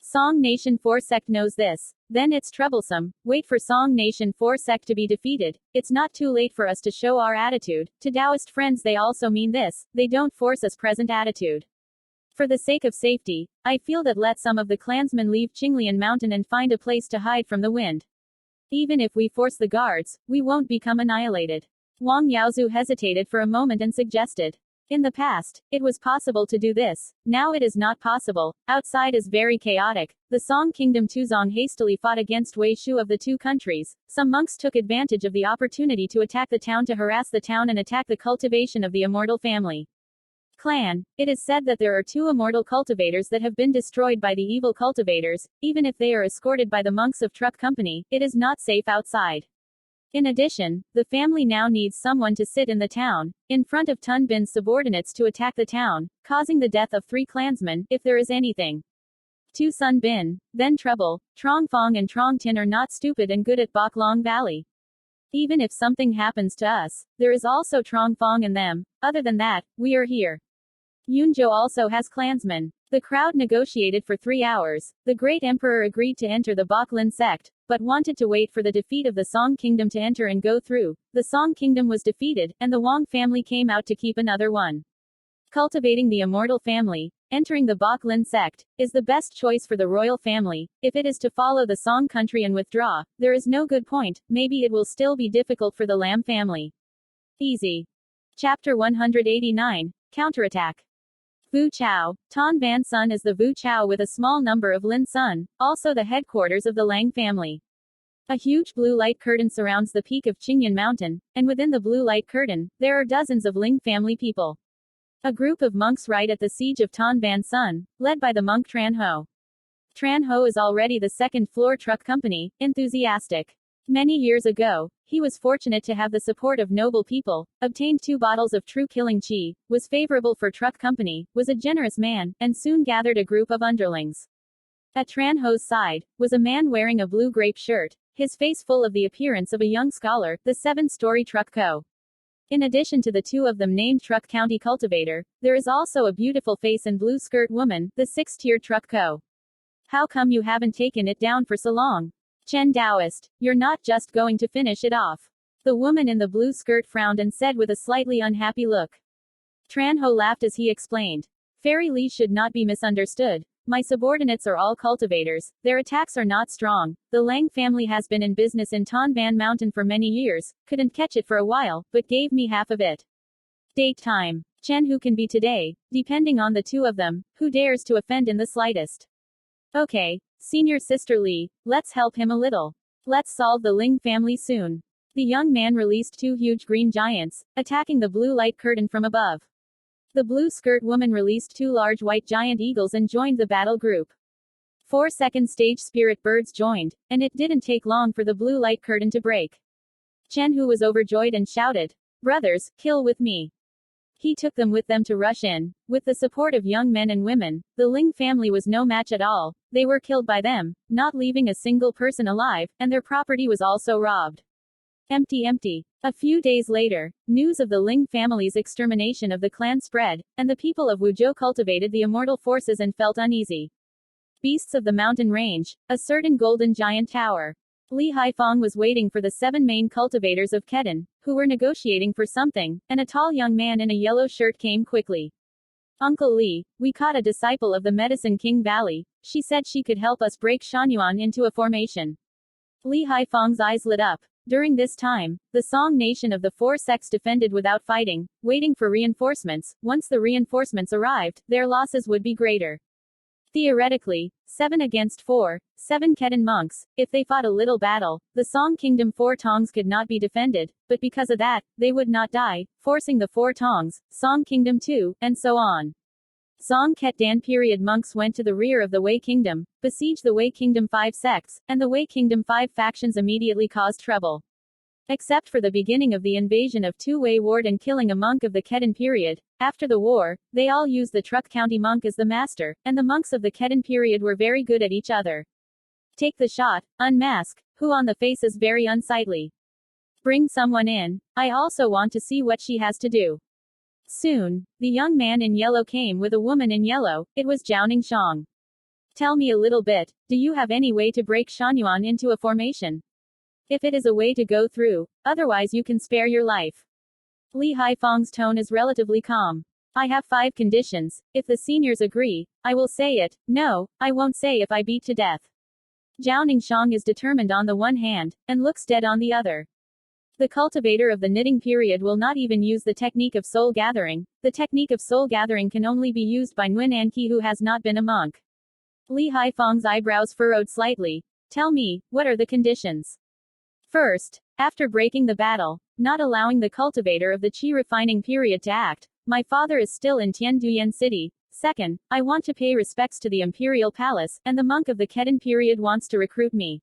Song Nation 4 sect knows this. Then it's troublesome. Wait for Song Nation 4 sect to be defeated. It's not too late for us to show our attitude. To Taoist friends they also mean this, they don't force us present attitude. For the sake of safety, I feel that let some of the clansmen leave Thanh Mountain and find a place to hide from the wind. Even if we force the guards, we won't become annihilated. Wang Yaozu hesitated for a moment and suggested. In the past, it was possible to do this. Now it is not possible. Outside is very chaotic. The Song Kingdom Tuzong hastily fought against Wei Shu of the two countries. Some monks took advantage of the opportunity to attack the town to harass the town and attack the cultivation of the immortal family. Clan. It is said that there are two immortal cultivators that have been destroyed by the evil cultivators. Even if they are escorted by the monks of Truc Company, it is not safe outside. In addition, the family now needs someone to sit in the town, in front of Tun Bin's subordinates to attack the town, causing the death of 3 clansmen, if there is anything. To Sun Bin, then trouble. Trong Fong and Trong Tin are not stupid and good at Bok Long Valley. Even if something happens to us, there is also Trong Fong and them. Other than that, we are here. Yunzhou also has clansmen. The crowd negotiated for 3 hours. The great emperor agreed to enter the Bok Lin sect, but wanted to wait for the defeat of the Song Kingdom to enter and go through. The Song Kingdom was defeated, and the Wang family came out to keep another one. Cultivating the immortal family, entering the Bok Lin sect, is the best choice for the royal family. If it is to follow the Song country and withdraw, there is no good point. Maybe it will still be difficult for the Lam family. Easy. Chapter 189. Counterattack. Vu Chao. Tan Ban Sun is the Vu Chao with a small number of Lin Sun, also the headquarters of the Lang family. A huge blue light curtain surrounds the peak of Thanh Mountain, and within the blue light curtain, there are dozens of Ling family people. A group of monks ride at the siege of Tan Ban Sun, led by the monk Tran Ho. Tran Ho is already the second-floor truck company, enthusiastic. Many years ago, he was fortunate to have the support of noble people, obtained 2 bottles of true killing qi, was favorable for truck company, was a generous man, and soon gathered a group of underlings. At Tran Ho's side, was a man wearing a blue grape shirt, his face full of the appearance of a young scholar, the 7-story Truc Co. In addition to the 2 of them named Truc County Cultivator, there is also a beautiful face and blue skirt woman, the 6th-tier Truc Co. How come you haven't taken it down for so long? Chen Taoist, you're not just going to finish it off. The woman in the blue skirt frowned and said with a slightly unhappy look. Tran Ho laughed as he explained. Fairy Li should not be misunderstood. My subordinates are all cultivators, their attacks are not strong. The Lang family has been in business in Tan Ban Mountain for many years, couldn't catch it for a while, but gave me half of it. Date time. Chen who can be today, depending on the 2 of them, who dares to offend in the slightest. Okay. Senior Sister Li, let's help him a little. Let's solve the Ling family soon. The young man released 2 huge green giants, attacking the blue light curtain from above. The blue skirt woman released 2 large white giant eagles and joined the battle group. 4 second-stage spirit birds joined, and it didn't take long for the blue light curtain to break. Chen Hu was overjoyed and shouted, "Brothers, kill with me." He took them with them to rush in. With the support of young men and women, the Ling family was no match at all. They were killed by them, not leaving a single person alive, and their property was also robbed. Empty. A few days later, news of the Ling family's extermination of the clan spread, and the people of Wuzhou cultivated the immortal forces and felt uneasy. Beasts of the mountain range, a certain golden giant tower. Li Haifeng was waiting for the 7 main cultivators of Kedan, who were negotiating for something, and a tall young man in a yellow shirt came quickly. Uncle Li, we caught a disciple of the Medicine King Valley. She said she could help us break Shanyuan into a formation. Li Haifeng's eyes lit up. During this time, the Song nation of the 4 sects defended without fighting, waiting for reinforcements. Once the reinforcements arrived, their losses would be greater. Theoretically, 7 against 4, 7 Kedan monks, if they fought a little battle, the Song Kingdom 4 Tongs could not be defended, but because of that, they would not die, forcing the 4 Tongs, Song Kingdom 2, and so on. Song Ket Dan period monks went to the rear of the Wei Kingdom, besieged the Wei Kingdom 5 sects, and the Wei Kingdom 5 factions immediately caused trouble. Except for the beginning of the invasion of 2 Wei ward and killing a monk of the Kedan period, after the war, they all used the Truc County monk as the master, and the monks of the Kedan period were very good at each other. Take the shot, unmask, who on the face is very unsightly. Bring someone in, I also want to see what she has to do. Soon, the young man in yellow came with a woman in yellow, it was Jiaoning Shang. Tell me a little bit, do you have any way to break Shanyuan into a formation? If it is a way to go through, otherwise you can spare your life. Li Haifeng's tone is relatively calm. I have 5 conditions, if the seniors agree, I will say it, no, I won't say if I beat to death. Jiaoning Shang is determined on the one hand, and looks dead on the other. The cultivator of the knitting period will not even use the technique of soul gathering. The technique of soul gathering can only be used by Nguyen Anqi who has not been a monk. Li Haifeng's eyebrows furrowed slightly. Tell me, what are the conditions? First, after breaking the battle, not allowing the cultivator of the qi refining period to act, my father is still in Tianduyan City. Second, I want to pay respects to the imperial palace, and the monk of the Kedan period wants to recruit me.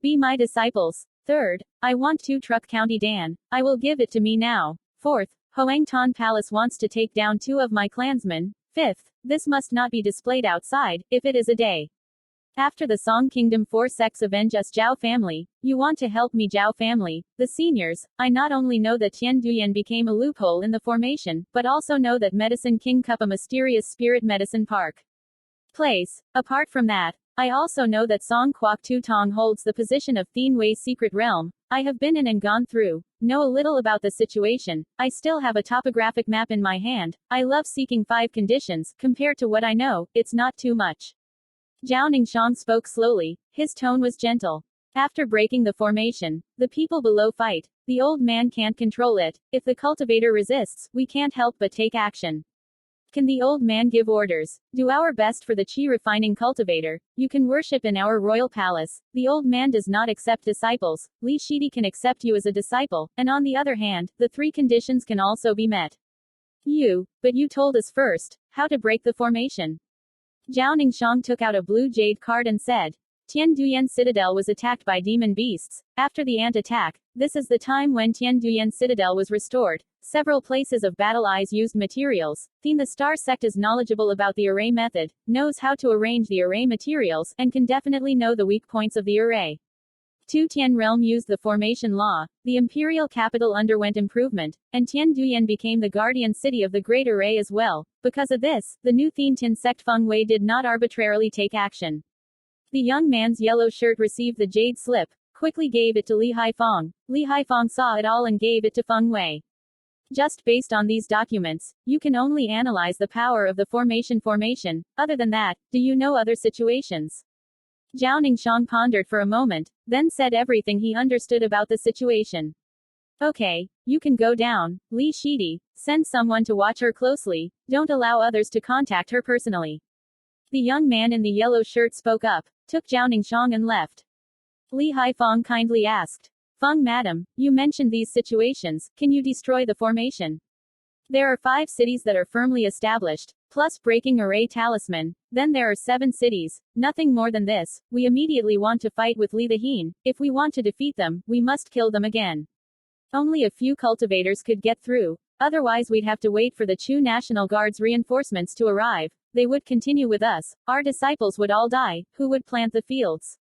Be my disciples. Third, I want to Truc County Dan. I will give it to me now. Fourth, Hoang Ton Palace wants to take down 2 of my clansmen. Fifth, this must not be displayed outside, if it is a day. After the Song Kingdom 4 sects avenge us Zhao family, you want to help me Zhao family, the seniors. I not only know that Tianduyan became a loophole in the formation, but also know that Medicine King Cup a mysterious spirit medicine park place. Apart from that, I also know that Song Kwok Tu Tong holds the position of Thien Wei's secret realm. I have been in and gone through, know a little about the situation. I still have a topographic map in my hand. I love seeking 5 conditions, compared to what I know, it's not too much. Jiaoning Shang spoke slowly, his tone was gentle. After breaking the formation, the people below fight. The old man can't control it. If the cultivator resists, we can't help but take action. Can the old man give orders? Do our best for the qi refining cultivator. You can worship in our royal palace. The old man does not accept disciples. Li Shidi can accept you as a disciple, and on the other hand, the 3 conditions can also be met. But you told us first, how to break the formation. Jiaoning Shang took out a blue jade card and said, Tianduyan Citadel was attacked by demon beasts. After the ant attack, this is the time when Tianduyan Citadel was restored. Several places of battle eyes used materials. Thien the Star Sect is knowledgeable about the array method, knows how to arrange the array materials, and can definitely know the weak points of the array. Tu Tian Realm used the formation law. The imperial capital underwent improvement, and Tianduyan became the guardian city of the Great Array as well. Because of this, the new Thien Tin sect Feng Wei did not arbitrarily take action. The young man's yellow shirt received the jade slip, quickly gave it to Li Haifeng. Li Haifeng saw it all and gave it to Feng Wei. Just based on these documents, you can only analyze the power of the formation. Other than that, do you know other situations? Jiaoning Shang pondered for a moment, then said everything he understood about the situation. Okay, you can go down, Li Shidi, send someone to watch her closely, don't allow others to contact her personally. The young man in the yellow shirt spoke up, took Jiaoning Shang and left. Li Haifeng kindly asked, Feng madam, you mentioned these situations, can you destroy the formation? There are 5 cities that are firmly established, plus breaking array talisman, then there are 7 cities, nothing more than this. We immediately want to fight with Li the Heen. If we want to defeat them, we must kill them again. Only a few cultivators could get through, otherwise we'd have to wait for the Chu National Guard's reinforcements to arrive. They would continue with us, our disciples would all die, who would plant the fields?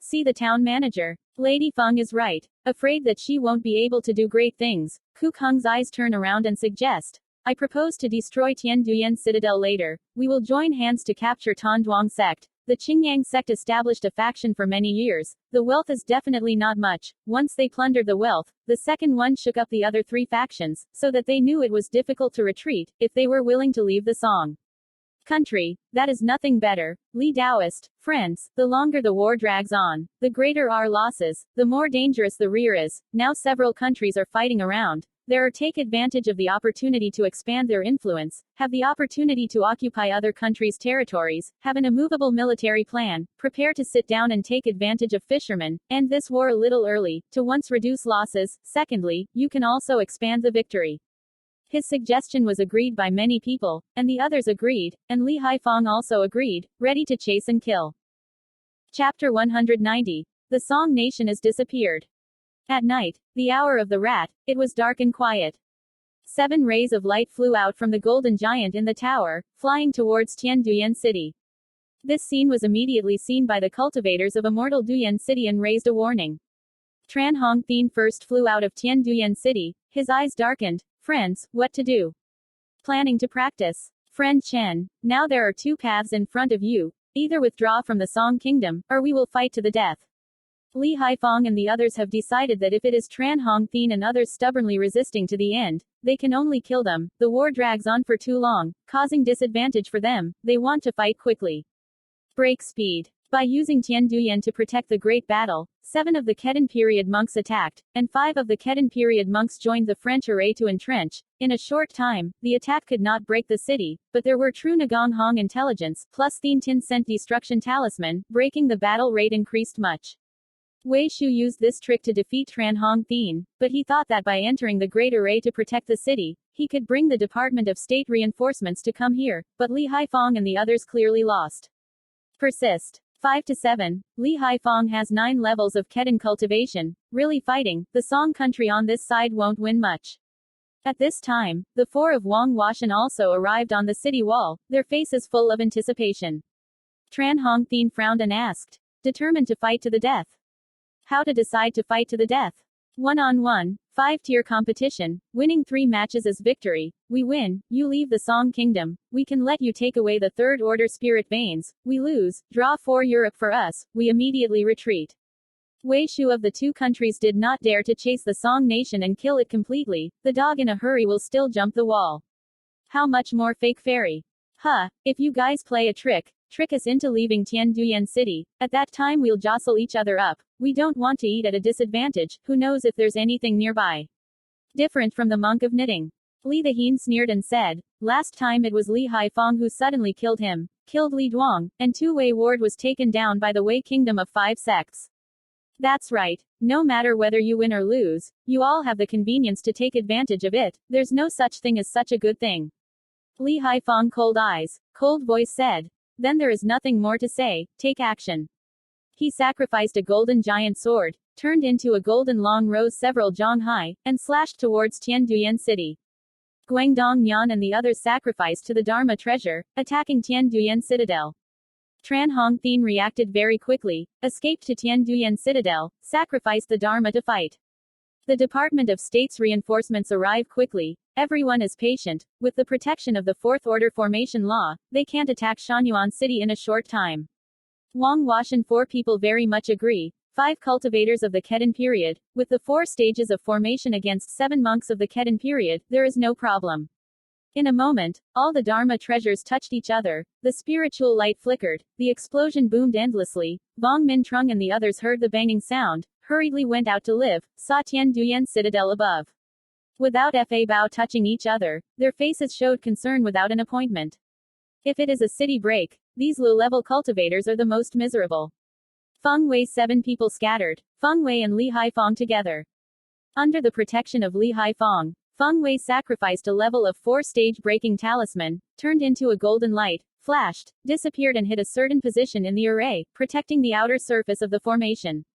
See the town manager. Lady Feng is right. Afraid that she won't be able to do great things. Ku Keng's eyes turn around and suggest, I propose to destroy Tianduyan Citadel later. We will join hands to capture Tanduang sect. The Qingyang sect established a faction for many years. The wealth is definitely not much. Once they plundered the wealth, the second one shook up the other 3 factions, so that they knew it was difficult to retreat, if they were willing to leave the Song country. That is nothing better. Li Daoist, friends, the longer the war drags on, the greater our losses, the more dangerous the rear is. Now several countries are fighting around. Take advantage of the opportunity to expand their influence, have the opportunity to occupy other countries' territories, have an immovable military plan, prepare to sit down and take advantage of fishermen, end this war a little early, to once reduce losses. Secondly, you can also expand the victory. His suggestion was agreed by many people, and the others agreed, and Li Haifeng also agreed, ready to chase and kill. Chapter 190. The Song Nation has disappeared. At night, the hour of the rat, it was dark and quiet. 7 rays of light flew out from the golden giant in the tower, flying towards Tianduyan City. This scene was immediately seen by the cultivators of immortal Duyan City and raised a warning. Tran Hong Thien first flew out of Tien Duyan City, his eyes darkened. Friends, what to do? Planning to practice. Friend Chen, now there are two paths in front of you. Either withdraw from the Song Kingdom, or we will fight to the death. Li Haifeng and the others have decided that if it is Tran Hong Thien and others stubbornly resisting to the end, they can only kill them. The war drags on for too long, causing disadvantage for them. They want to fight quickly. Break speed. By using Tien Duyan to protect the Great Battle, 7 of the Khedin period monks attacked, and 5 of the Khedin period monks joined the French array to entrench. In a short time, the attack could not break the city, but there were true Nagong Hong intelligence, plus Thien Tin sent destruction talisman, breaking the battle rate increased much. Wei Shu used this trick to defeat Tran Hong Thien, but he thought that by entering the Great Array to protect the city, he could bring the Department of State reinforcements to come here, but Li Haifeng and the others clearly lost. Persist. 5-7, Li Haifeng has 9 levels of Khedin cultivation. Really fighting, the Song country on this side won't win much. At this time, the 4 of Vuong Washan also arrived on the city wall, their faces full of anticipation. Tran Hong Thien frowned and asked, determined to fight to the death. How to decide to fight to the death? 1-on-1, 5-tier competition, winning 3 matches is victory. We win, you leave the Song Kingdom. We can let you take away the third order spirit veins. We lose, draw 4 Europe for us. We immediately retreat. Wei Shu of the 2 countries did not dare to chase the Song nation and kill it completely. The dog in a hurry will still jump the wall. How much more fake fairy? Huh, if you guys play a trick us into leaving Tien Duyan City, at that time we'll jostle each other up. We don't want to eat at a disadvantage, who knows if there's anything nearby. Different from the monk of knitting. Li the Hien sneered and said, last time it was Li Haifeng who suddenly killed him, killed Li Duong, and Tu Wei Ward was taken down by the Wei Kingdom of 5 sects. That's right, no matter whether you win or lose, you all have the convenience to take advantage of it. There's no such thing as such a good thing. Li Haifeng cold eyes, cold voice said. Then there is nothing more to say, take action. He sacrificed a golden giant sword, turned into a golden long rose several zhang high, and slashed towards Tien Duyan City. Guangdong Nyan and the others sacrificed to the Dharma treasure, attacking Tien Duyan Citadel. Tran Hong Thien reacted very quickly, escaped to Tien Duyan Citadel, sacrificed the Dharma to fight. The Department of State's reinforcements arrive quickly. Everyone is patient. With the protection of the Fourth Order Formation Law, they can't attack Shanyuan City in a short time. Vuong Washan 4 people very much agree. 5 cultivators of the Khedin period, with the 4 stages of formation against 7 monks of the Khedin period, there is no problem. In a moment, all the Dharma treasures touched each other, the spiritual light flickered, the explosion boomed endlessly. Vuong Min Trung and the others heard the banging sound, hurriedly went out to live, saw Tien Duyan Citadel above. Without Fa Bao touching each other, their faces showed concern without an appointment. If it is a city break, these low-level cultivators are the most miserable. Feng Wei's 7 people scattered, Feng Wei and Li Haifeng together. Under the protection of Li Haifeng, Feng Wei sacrificed a level of 4-stage breaking talisman, turned into a golden light, flashed, disappeared and hit a certain position in the array, protecting the outer surface of the formation.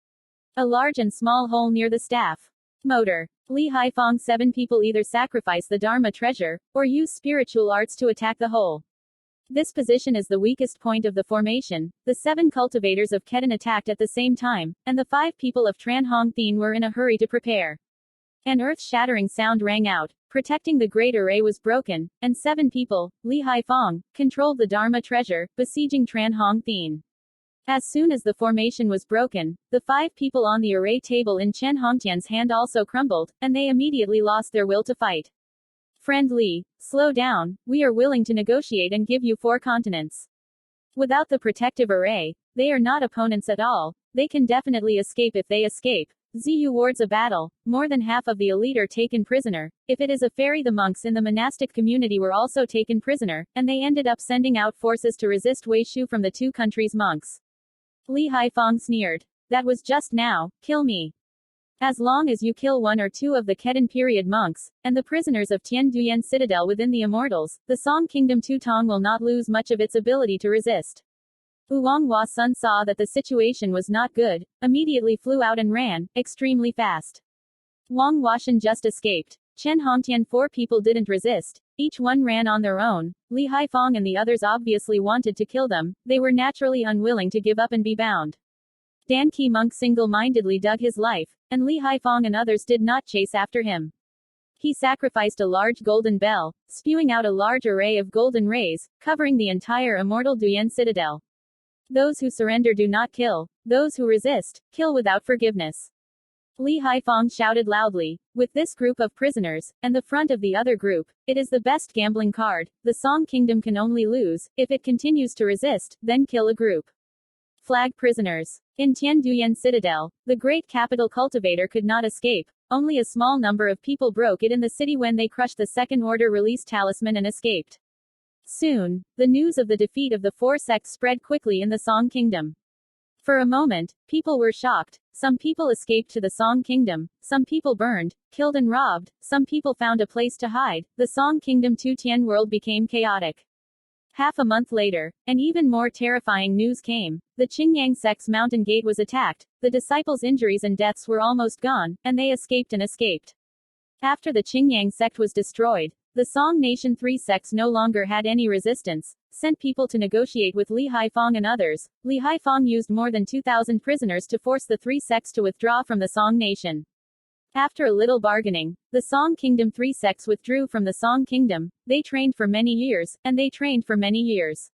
A large and small hole near the staff. Motor. Li Haifeng's 7 people either sacrifice the Dharma treasure, or use spiritual arts to attack the hole. This position is the weakest point of the formation. The 7 cultivators of Khedin attacked at the same time, and the 5 people of Tran Hong Thien were in a hurry to prepare. An earth-shattering sound rang out, protecting the great array was broken, and 7 people, Li Haifeng, controlled the Dharma treasure, besieging Tran Hong Thien. As soon as the formation was broken, the 5 people on the array table in Chen Hongtian's hand also crumbled, and they immediately lost their will to fight. Friend Li, slow down, we are willing to negotiate and give you 4 continents. Without the protective array, they are not opponents at all. They can definitely escape if they escape. Ziyu wards a battle. More than half of the elite are taken prisoner. If it is a ferry, the monks in the monastic community were also taken prisoner, and they ended up sending out forces to resist Wei Shu from the 2 countries' monks. Li Haifeng sneered. That was just now, kill me. As long as you kill 1 or 2 of the Khedin period monks, and the prisoners of Tien Duyan Citadel within the Immortals, the Song Kingdom Tutong will not lose much of its ability to resist. Vuong Hua Sun saw that the situation was not good, immediately flew out and ran, extremely fast. Vuong Washan just escaped. Chen Hongtian 4 people didn't resist, Each one ran on their own. Li Haifong and the others obviously wanted to kill them, they were naturally unwilling to give up and be bound. Dan Qi monk single-mindedly dug his life, and Li Haifong and others did not chase after him. He sacrificed a large golden bell, spewing out a large array of golden rays, covering the entire immortal Duyan citadel. Those who surrender do not kill. Those who resist, kill without forgiveness. Li Haifong shouted loudly, with this group of prisoners, and the front of the other group, it is the best gambling card. The Song Kingdom can only lose, if it continues to resist, then kill a group. Flag prisoners. In Tian Duyan Citadel, the great capital cultivator could not escape. Only a small number of people broke it in the city when they crushed the Second Order released talisman and escaped. Soon, the news of the defeat of the four sects spread quickly in the Song Kingdom. For a moment, people were shocked. Some people escaped to the Song Kingdom, some people burned, killed and robbed, some people found a place to hide. The Song Kingdom to Tian world became chaotic. Half a month later, an even more terrifying news came. The Qingyang sect's mountain gate was attacked, the disciples' injuries and deaths were almost gone, and they escaped. After the Qingyang sect was destroyed, the Song Nation 3 sects no longer had any resistance, sent people to negotiate with Li Haifong and others. Li Haifong used more than 2,000 prisoners to force the 3 sects to withdraw from the Song Nation. After a little bargaining, the Song Kingdom 3 sects withdrew from the Song Kingdom. They trained for many years, and they trained for many years.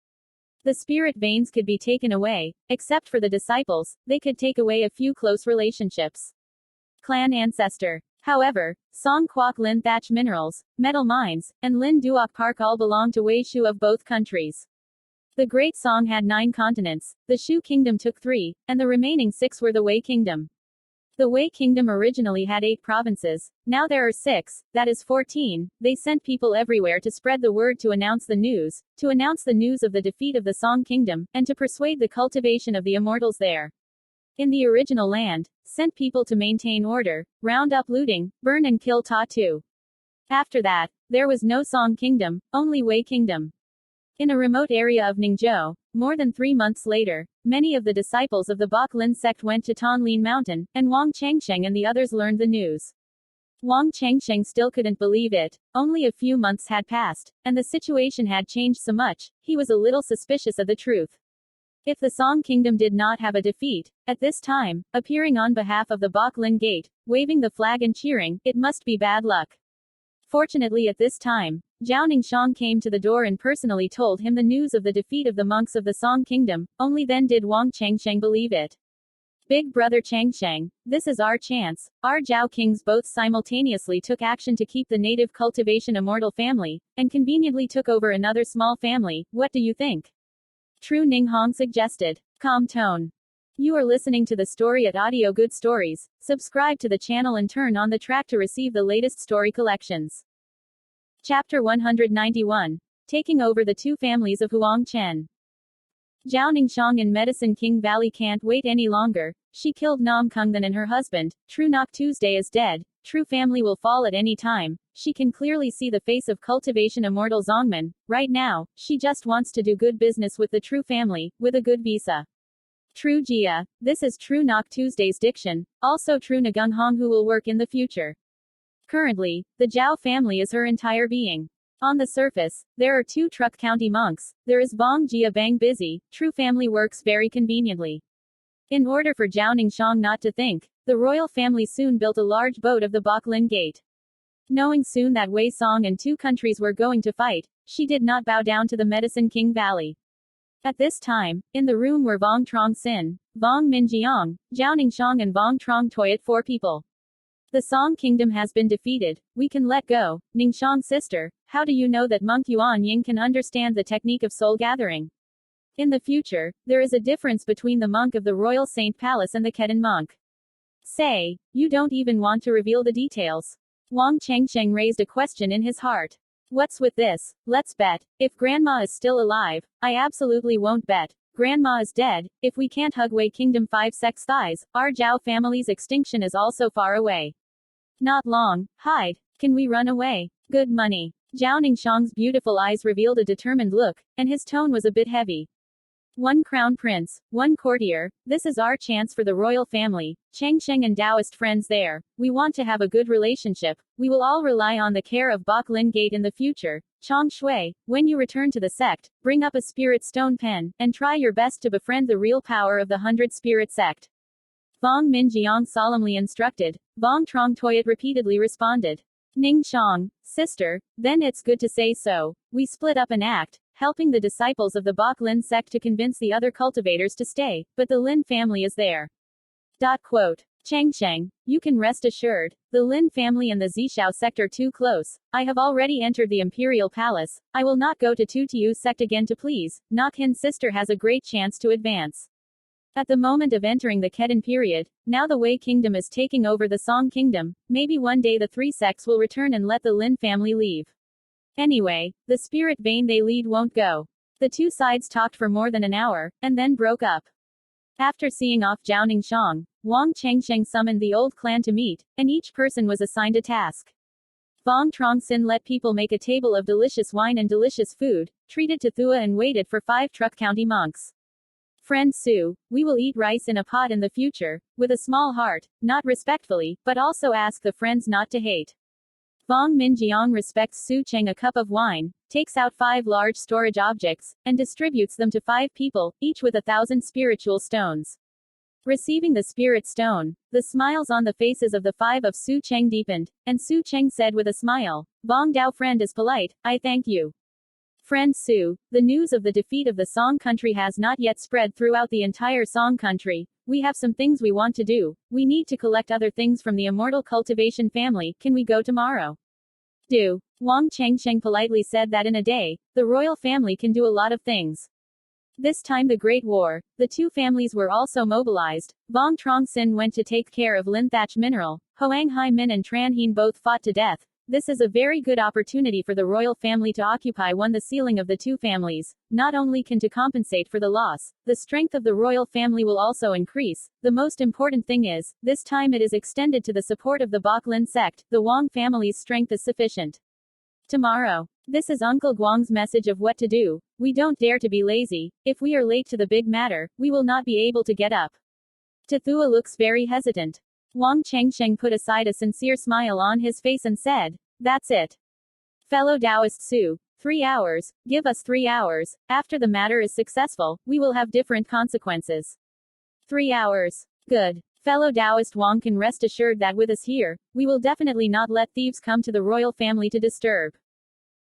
The spirit veins could be taken away, except for the disciples, they could take away a few close relationships. Clan ancestor. However, Song Quoc Lin Thatch Minerals, Metal Mines, and Lin Duoc Park all belong to Wei Shu of both countries. The Great Song had 9 continents, the Shu Kingdom took 3, and the remaining 6 were the Wei Kingdom. The Wei Kingdom originally had 8 provinces, now there are 6, that is 14. They sent people everywhere to spread the word, to announce the news of the defeat of the Song Kingdom, and to persuade the cultivation of the immortals there. In the original land, sent people to maintain order, round up looting, burn and kill Tatu. After that, there was no Song Kingdom, only Wei Kingdom. In a remote area of Ningzhou, more than 3 months later, many of the disciples of the Bok Lin sect went to Thanh Mountain, and Wang Changsheng and the others learned the news. Wang Changsheng still couldn't believe it. Only a few months had passed, and the situation had changed so much, he was a little suspicious of the truth. If the Song Kingdom did not have a defeat, at this time, appearing on behalf of the Bok Lin Gate, waving the flag and cheering, it must be bad luck. Fortunately at this time, Zhao Ningxiang came to the door and personally told him the news of the defeat of the monks of the Song Kingdom. Only then did Wang Changsheng believe it. Big brother Changsheng, this is our chance. Our Zhao kings both simultaneously took action to keep the native cultivation immortal family, and conveniently took over another small family. What do you think? Tru Ninghong suggested. Calm tone. You are listening to the story at Audio Good Stories. Subscribe to the channel and turn on the track to receive the latest story collections. Chapter 191. Taking over the 2 families of Huang Chen. Zhao Ningxiang in Medicine King Valley can't wait any longer. She killed Nam Kungdan and her husband. True Nok Tuesday is dead. True family will fall at any time. She can clearly see the face of cultivation immortal Zongman. Right now, she just wants to do good business with the True family, with a good visa. True Jia. This is True Nok Tuesday's diction. Also True Nagung Hong who will work in the future. Currently, the Zhao family is her entire being. On the surface, there are 2 Truc County monks. There is Vuong Gia Bang busy. True family works very conveniently. In order for Zhao Ningxiang not to think, the royal family soon built a large boat of the Bok Lin Gate. Knowing soon that Wei Song and 2 countries were going to fight, she did not bow down to the Medicine King Valley. At this time, in the room were Vuong Truong Sinh, Vuong Minjiang, Zhao Ningxiang and Vuong Truong Toyat 4 people. The Song Kingdom has been defeated. We can let go. Ningxiang sister, how do you know that Monk Yuan Ying can understand the technique of soul gathering? In the future, there is a difference between the monk of the Royal Saint Palace and the Kedan monk. Say, you don't even want to reveal the details. Wang Changsheng raised a question in his heart. What's with this? Let's bet. If Grandma is still alive, I absolutely won't bet. Grandma is dead. If we can't hug Wei Kingdom 5 sects thighs, our Zhao family's extinction is also far away. Not long. Hide. Can we run away? Good money. Zhao Ningxiang's beautiful eyes revealed a determined look, and his tone was a bit heavy. One crown prince, one courtier, this is our chance for the royal family, Cheng Sheng and Taoist friends there. We want to have a good relationship. We will all rely on the care of Bok Lin Gate in the future. Chong Shui, when you return to the sect, bring up a spirit stone pen, and try your best to befriend the real power of the 100 Spirit sect. Vuong Minjiang solemnly instructed. Vuong Truong Toyat repeatedly responded. Ning Shang, sister, then it's good to say so. We split up and act, helping the disciples of the Bok Lin sect to convince the other cultivators to stay, but the Lin family is there. Cheng Sheng, you can rest assured, the Lin family and the Zishao sect are too close. I have already entered the imperial palace. I will not go to Tutiu sect again to please. Nok Hin's sister has a great chance to advance. At the moment of entering the Kedan period, now the Wei kingdom is taking over the Song kingdom. Maybe one day the three sects will return and let the Lin family leave. Anyway, the spirit vein they lead won't go. The two sides talked for more than an hour, and then broke up. After seeing off Zhao Ningxiang, Wang Chengsheng summoned the old clan to meet, and each person was assigned a task. Vuong Truong Sinh let people make a table of delicious wine and delicious food, treated to Thua and waited for 5 Truc County monks. Friend Su, we will eat rice in a pot in the future, with a small heart, not respectfully, but also ask the friends not to hate. Vuong Minjiang respects Su Cheng a cup of wine, takes out 5 large storage objects, and distributes them to 5 people, each with 1,000 spiritual stones. Receiving the spirit stone, the smiles on the faces of the 5 of Su Cheng deepened, and Su Cheng said with a smile, Vuong Dao friend is polite, I thank you. Friend Su, the news of the defeat of the Song country has not yet spread throughout the entire Song country. We have some things we want to do. We need to collect other things from the immortal cultivation family. Can we go tomorrow? Do. Wang Chengsheng politely said that in a day, the royal family can do a lot of things. This time the Great War, the two families were also mobilized. Vuong Truong Sinh went to take care of Lin Thatch Mineral. Hoang Hai Min and Tran Hien both fought to death. This is a very good opportunity for the royal family to occupy the ceiling of the two families. Not only can to compensate for the loss, the strength of the royal family will also increase. The most important thing is, this time it is extended to the support of the Bok Lin sect. The Wang family's strength is sufficient. Tomorrow. This is Uncle Guang's message of what to do. We don't dare to be lazy. If we are late to the big matter, we will not be able to get up. Tathua looks very hesitant. Wang Chengsheng put aside a sincere smile on his face and said, that's it. Fellow Taoist Su, 3 hours, give us 3 hours. After the matter is successful, we will have different consequences. 3 hours. Good. Fellow Taoist Wang can rest assured that with us here, we will definitely not let thieves come to the royal family to disturb.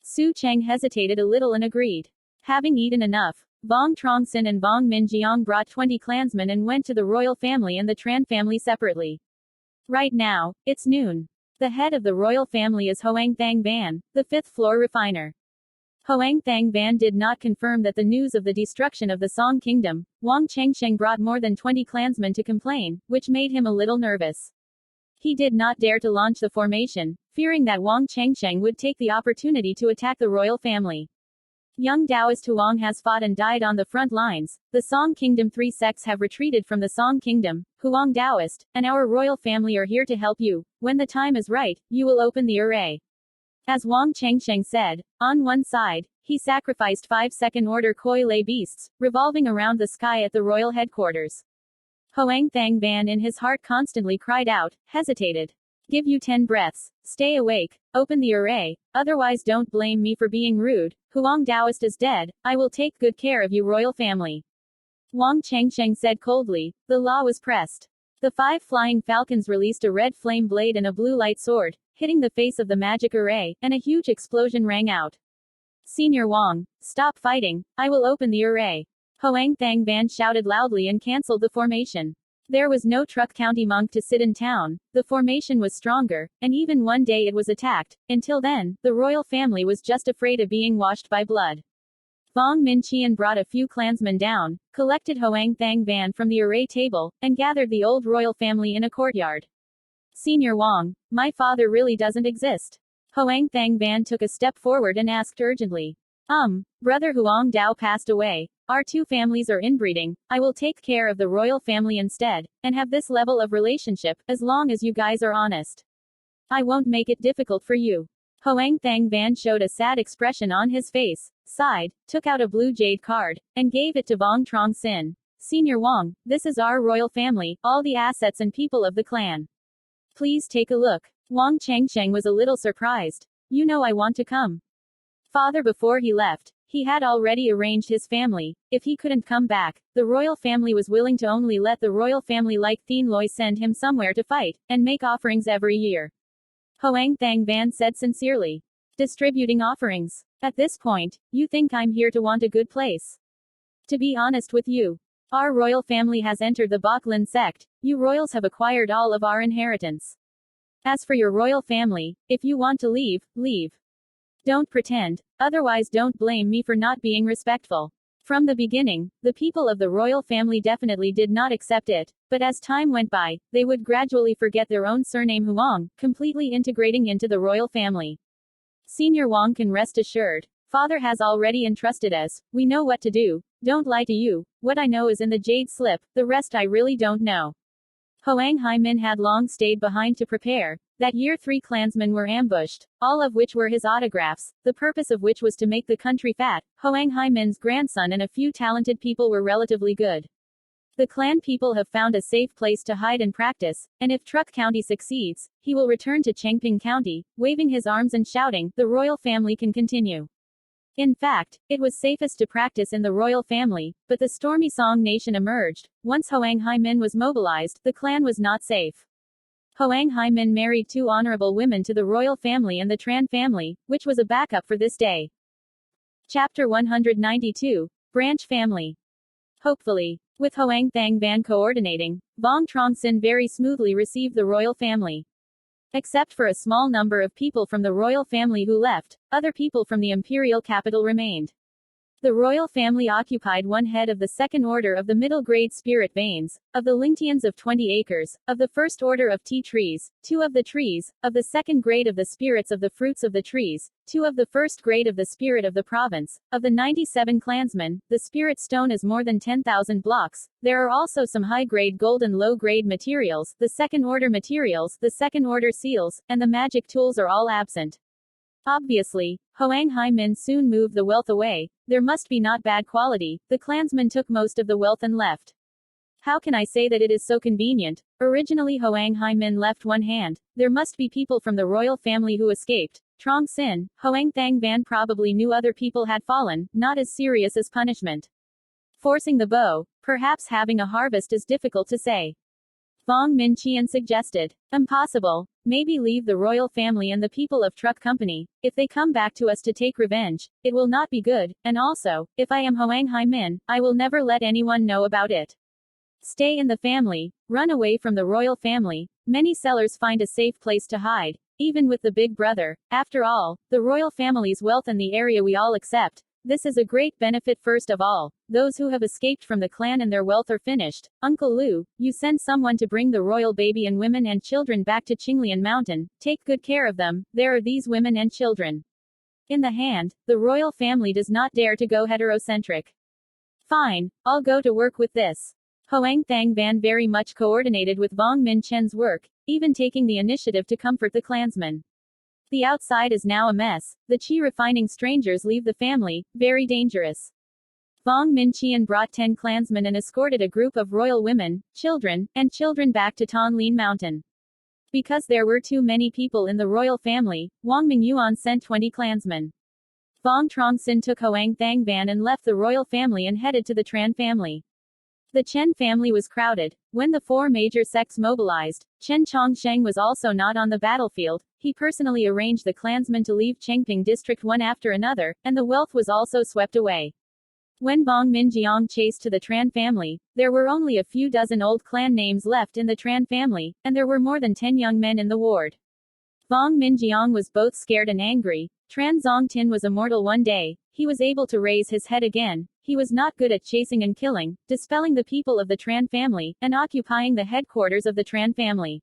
Su Cheng hesitated a little and agreed. Having eaten enough, Vuong Truong Sinh and Vuong Minjiang brought 20 clansmen and went to the royal family and the Tran family separately. Right now, it's noon. The head of the royal family is Hoang Thang Ban, the 5th floor refiner. Hoang Thang Ban did not confirm that the news of the destruction of the Song kingdom, Wang Chengsheng brought more than 20 clansmen to complain, which made him a little nervous. He did not dare to launch the formation, fearing that Wang Chengsheng would take the opportunity to attack the royal family. Young Taoist Huang has fought and died on the front lines. The Song Kingdom 3 sects have retreated from the Song Kingdom. Huang Taoist, and our royal family are here to help you. When the time is right, you will open the array. As Wang Chengsheng said, on one side, he sacrificed 5 second-order koi lay beasts, revolving around the sky at the royal headquarters. Hoang Thang Ban in his heart constantly cried out, hesitated. Give you 10 breaths. Stay awake. Open the array. Otherwise don't blame me for being rude. Huang Taoist is dead. I will take good care of you royal family. Wang Chengsheng said coldly. The law was pressed. The 5 flying falcons released a red flame blade and a blue light sword, hitting the face of the magic array, and a huge explosion rang out. Senior Wang, stop fighting. I will open the array. Hoang Thang Ban shouted loudly and cancelled the formation. There was no Truc County monk to sit in town. The formation was stronger, and even one day it was attacked. Until then, the royal family was just afraid of being washed by blood. Vuong Minqian brought a few clansmen down, collected Hoang Thang Ban from the array table, and gathered the old royal family in a courtyard. Senior Wang, my father really doesn't exist. Hoang Thang Ban took a step forward and asked urgently. Brother Huang Dao passed away. Our two families are inbreeding. I will take care of the royal family instead, and have this level of relationship, as long as you guys are honest. I won't make it difficult for you. Hoang Thang Van showed a sad expression on his face, sighed, took out a blue jade card, and gave it to Vuong Truong Sinh. Senior Wong, this is our royal family, all the assets and people of the clan. Please take a look. Wang Changsheng was a little surprised. You know I want to come. Father, before he left, he had already arranged his family. If he couldn't come back, the royal family was willing to only let the royal family like Thien Loi send him somewhere to fight, and make offerings every year. Hoang Thang Van said sincerely. Distributing offerings. At this point, you think I'm here to want a good place? To be honest with you, our royal family has entered the Baklin sect. You royals have acquired all of our inheritance. As for your royal family, if you want to leave, leave. Don't pretend, otherwise don't blame me for not being respectful. From the beginning, the people of the royal family definitely did not accept it, but as time went by, they would gradually forget their own surname Huang, completely integrating into the royal family. Senior Wang can rest assured. Father has already entrusted us, we know what to do. Don't lie to you, what I know is in the jade slip, the rest I really don't know. Hoang Hai Min had long stayed behind to prepare. That year 3 clansmen were ambushed, all of which were his autographs, the purpose of which was to make the country fat. Hoang Hai Min's grandson and a few talented people were relatively good. The clan people have found a safe place to hide and practice, and if Truc County succeeds, he will return to Chengping County, waving his arms and shouting, the royal family can continue. In fact, it was safest to practice in the royal family, but the stormy Song nation emerged. Once Hoang Hai Min was mobilized, the clan was not safe. Hoang Hai Min married 2 honorable women to the royal family and the Tran family, which was a backup for this day. Chapter 192. Branch Family. Hopefully, with Hoang Thang Van coordinating, Vuong Truong Sinh very smoothly received the royal family. Except for a small number of people from the royal family who left, other people from the imperial capital remained. The royal family occupied 1 head of the 2nd order of the middle-grade spirit veins, of the Lingtians of 20 acres, of the 1st order of tea trees, 2 of the trees, of the 2nd grade of the spirits of the fruits of the trees, 2 of the 1st grade of the spirit of the province, of the 97 clansmen. The spirit stone is more than 10,000 blocks. There are also some high-grade gold and low-grade materials, the 2nd order materials, the 2nd order seals, and the magic tools are all absent. Obviously, Hoang Hai Min soon moved the wealth away. There must be not bad quality. The clansmen took most of the wealth and left. How can I say that it is so convenient? Originally Hoang Hai Min left 1 hand. There must be people from the royal family who escaped. Truong Sinh, Hoang Thang Van probably knew other people had fallen, not as serious as punishment. Forcing the bow, perhaps having a harvest is difficult to say. Vong Min Qian suggested. Impossible. Maybe leave the royal family and the people of Truc Company. If they come back to us to take revenge, it will not be good, and also, if I am Hoang Hai Min, I will never let anyone know about it. Stay in the family, run away from the royal family. Many sellers find a safe place to hide, even with the big brother. After all, the royal family's wealth and the area we all accept. This is a great benefit. First of all, those who have escaped from the clan and their wealth are finished. Uncle Lu, you send someone to bring the royal baby and women and children back to Qinglian Mountain. Take good care of them. There are these women and children. In the hand, the royal family does not dare to go heterocentric. Fine, I'll go to work with this. Hoang Thang Van very much coordinated with Vong Min Chen's work, even taking the initiative to comfort the clansmen. The outside is now a mess. The Qi refining strangers leave the family, very dangerous. Vong Min Qian brought 10 clansmen and escorted a group of royal women, children, and children back to Thanh Lien Mountain. Because there were too many people in the royal family, Wang Mingyuan sent 20 clansmen. Vuong Truong Sinh took Hoang Thang Van and left the royal family and headed to the Tran family. The Chen family was crowded. When the 4 major sects mobilized, Chen Chongsheng was also not on the battlefield. He personally arranged the clansmen to leave Chengping district one after another, and the wealth was also swept away. When Bong Minjiang chased to the Tran family, there were only a few dozen old clan names left in the Tran family, and there were more than 10 young men in the ward. Bong Minjiang was both scared and angry. Tran Zongtin was immortal one day. He was able to raise his head again. He was not good at chasing and killing, dispelling the people of the Tran family, and occupying the headquarters of the Tran family.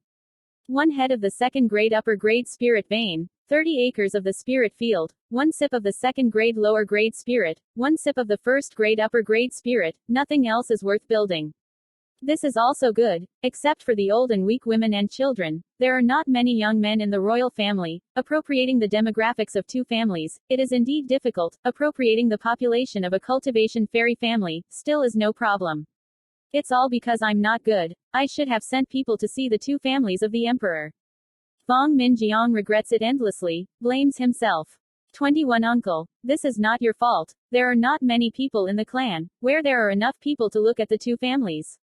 1 head of the 2nd grade upper grade spirit vein, 30 acres of the spirit field, 1 sip of the 2nd grade lower grade spirit, 1 sip of the 1st grade upper grade spirit, nothing else is worth building. This is also good, except for the old and weak women and children. There are not many young men in the royal family. Appropriating the demographics of two families, it is indeed difficult. Appropriating the population of a cultivation fairy family, still is no problem. It's all because I'm not good. I should have sent people to see the two families of the emperor. Vuong Minjiang regrets it endlessly, blames himself. 21 Uncle, this is not your fault. There are not many people in the clan, where there are enough people to look at the two families.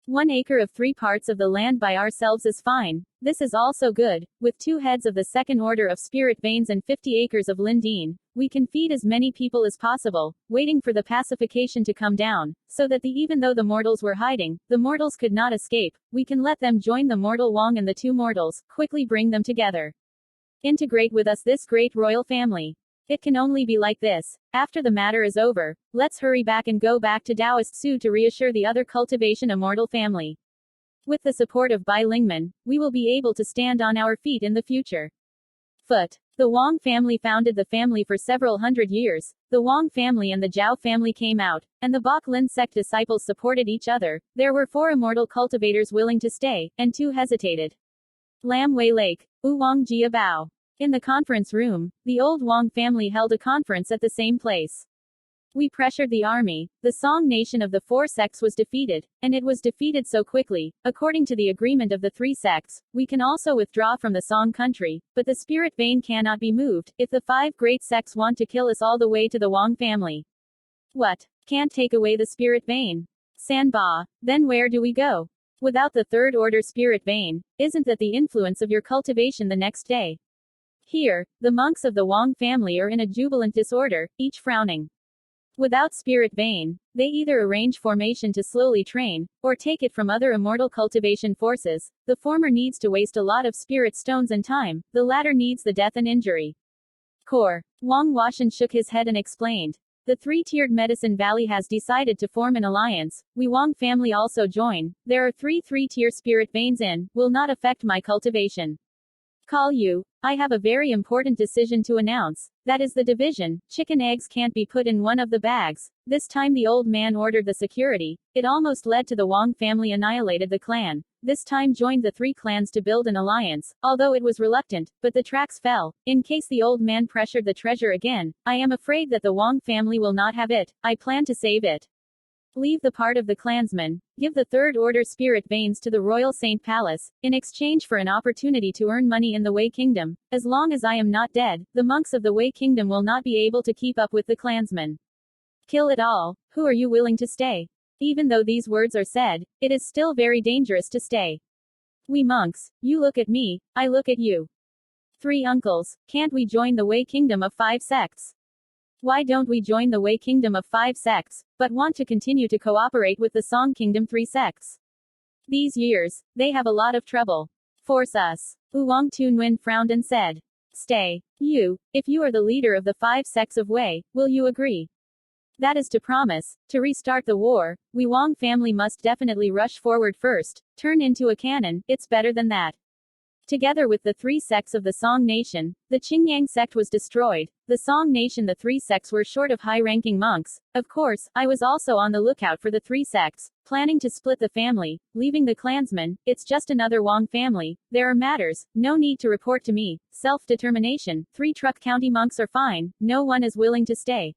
1 acre of 3 parts of the land by ourselves is fine. This is also good. With 2 heads of the second order of spirit veins and 50 acres of lindeen, we can feed as many people as possible, waiting for the pacification to come down, so that even though the mortals were hiding, the mortals could not escape. We can let them join the mortal Vuong and the 2 mortals, quickly bring them together. Integrate with us this great royal family. It can only be like this. After the matter is over, let's hurry back and go back to Taoist Su to reassure the other cultivation immortal family. With the support of Bai Lingman, we will be able to stand on our feet in the future. Foot. The Vuong family founded the family for several hundred years. The Vuong family and the Zhao family came out, and the Bok Lin sect disciples supported each other. There were 4 immortal cultivators willing to stay, and 2 hesitated. Lam Wei Lake. Vuong Gia Bao. In the conference room, the old Vuong family held a conference at the same place. We pressured the army. The Song nation of the 4 sects was defeated, and it was defeated so quickly. According to the agreement of the 3 sects, we can also withdraw from the Song country, but the spirit vein cannot be moved. If the 5 great sects want to kill us all the way to the Vuong family. What? Can't take away the spirit vein? Sanba. Then where do we go? Without the 3rd order spirit vein, isn't that the influence of your cultivation the next day? Here, the monks of the Vuong family are in a jubilant disorder, each frowning. Without spirit vein, they either arrange formation to slowly train, or take it from other immortal cultivation forces. The former needs to waste a lot of spirit stones and time, the latter needs the death and injury. Core. Vuong Washan shook his head and explained. The 3-tiered Medicine Valley has decided to form an alliance. We Vuong family also join. There are 3 3-tier spirit veins in, will not affect my cultivation. Call you. I have a very important decision to announce. That is the division. Chicken eggs can't be put in one of the bags. This time the old man ordered the security. It almost led to the Vuong family annihilated the clan. This time joined the 3 clans to build an alliance, although it was reluctant, but the tracks fell. In case the old man pressured the treasure again, I am afraid that the Vuong family will not have it. I plan to save it. Leave the part of the clansmen, give the 3rd order spirit veins to the Royal Saint Palace, in exchange for an opportunity to earn money in the Wei Kingdom. As long as I am not dead, the monks of the Wei Kingdom will not be able to keep up with the clansmen. Kill it all. Who are you willing to stay? Even though these words are said, it is still very dangerous to stay. We monks, you look at me, I look at you. 3 uncles, can't we join the Wei Kingdom of 5 sects? Why don't we join the Wei Kingdom of 5 sects, but want to continue to cooperate with the Song Kingdom 3 sects? These years, they have a lot of trouble. Force us. Vuong Tunwin frowned and said. Stay. You, if you are the leader of the 5 sects of Wei, will you agree? That is to promise. To restart the war, we Vuong family must definitely rush forward first, turn into a cannon, it's better than that. Together with the 3 sects of the Song nation, the Qingyang sect was destroyed. The Song nation, the 3 sects were short of high-ranking monks. Of course, I was also on the lookout for the 3 sects, planning to split the family, leaving the clansmen. It's just another Vuong family. There are matters, no need to report to me. Self-determination. 3 Truc County monks are fine. No one is willing to stay.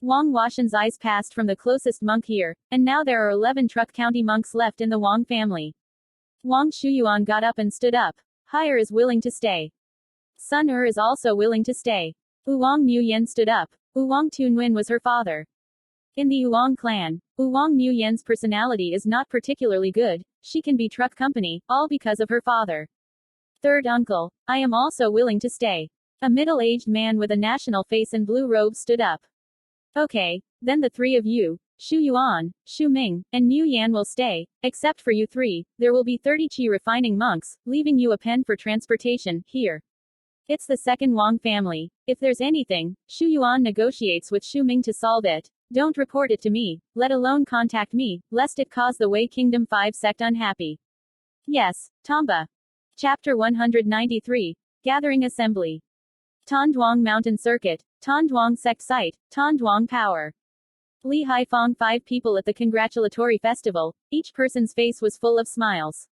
Vuong Washan's eyes passed from the closest monk here, and now there are 11 Truc County monks left in the Vuong family. Vuong Shuyuan got up and stood up. Hire is willing to stay. Sun is also willing to stay. Vuong Muyen stood up. Vuong Tunwin was her father. In the Vuong clan, Vuong Muyen's personality is not particularly good. She can be truck company, all because of her father. 3rd uncle, I am also willing to stay. A middle-aged man with a national face and blue robe stood up. Okay, then the 3 of you, Shu Yuan, Shu Ming, and Mu Yan will stay. Except for you 3, there will be 30 Qi refining monks, leaving you a pen for transportation, here. It's the 2nd Vuong family. If there's anything, Shu Yuan negotiates with Shu Ming to solve it. Don't report it to me, let alone contact me, lest it cause the Wei Kingdom 5 sect unhappy. Yes, Tamba. Chapter 193. Gathering Assembly. Tanduang Mountain Circuit. Tanduang Sect Site. Tanduang Power. Li Haifong 5 people at the congratulatory festival, each person's face was full of smiles.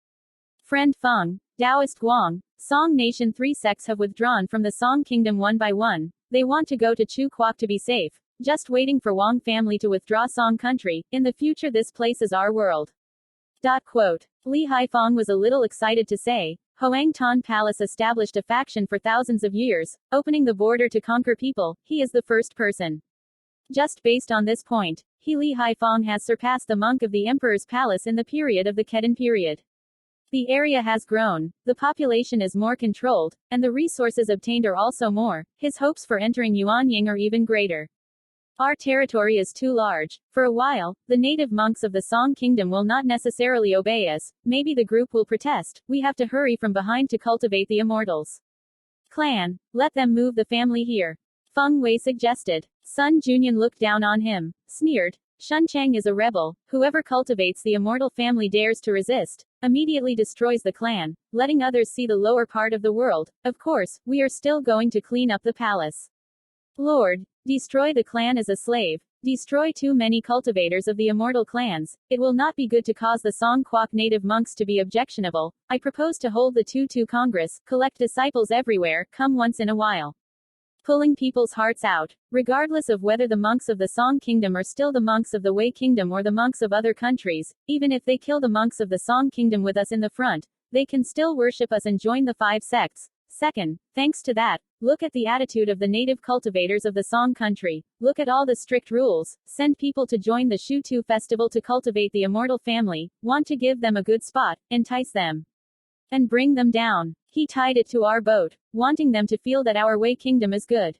Friend Feng, Taoist Guang, Song Nation 3 sects have withdrawn from the Song Kingdom one by one. They want to go to Truc Co to be safe. Just waiting for Vuong family to withdraw Song country. In the future this place is our world. Quote. Li Haifong was a little excited to say, Hoang Ton Palace established a faction for thousands of years, opening the border to conquer people. He is the first person. Just based on this point, Li Haifong has surpassed the monk of the emperor's palace in the period of the Kedan period. The area has grown, the population is more controlled, and the resources obtained are also more. His hopes for entering Yuanying are even greater. Our territory is too large. For a while, the native monks of the Song Kingdom will not necessarily obey us. Maybe the group will protest. We have to hurry from behind to cultivate the immortals. Clan, let them move the family here. Feng Wei suggested. Sun Junyan looked down on him, sneered. Shunchang is a rebel. Whoever cultivates the immortal family dares to resist, immediately destroys the clan, letting others see the lower part of the world. Of course, we are still going to clean up the palace. Lord, destroy the clan as a slave. Destroy too many cultivators of the immortal clans. It will not be good to cause the Song Quoc native monks to be objectionable. I propose to hold the Tutu Congress, collect disciples everywhere, come once in a while. Pulling people's hearts out, regardless of whether the monks of the Song Kingdom are still the monks of the Wei Kingdom or the monks of other countries, even if they kill the monks of the Song Kingdom with us in the front, they can still worship us and join the 5 sects. Second, thanks to that, look at the attitude of the native cultivators of the Song country. Look at all the strict rules. Send people to join the Shutu festival to cultivate the immortal family. Want to give them a good spot, entice them, and bring them down. He tied it to our boat, wanting them to feel that our Wei Kingdom is good.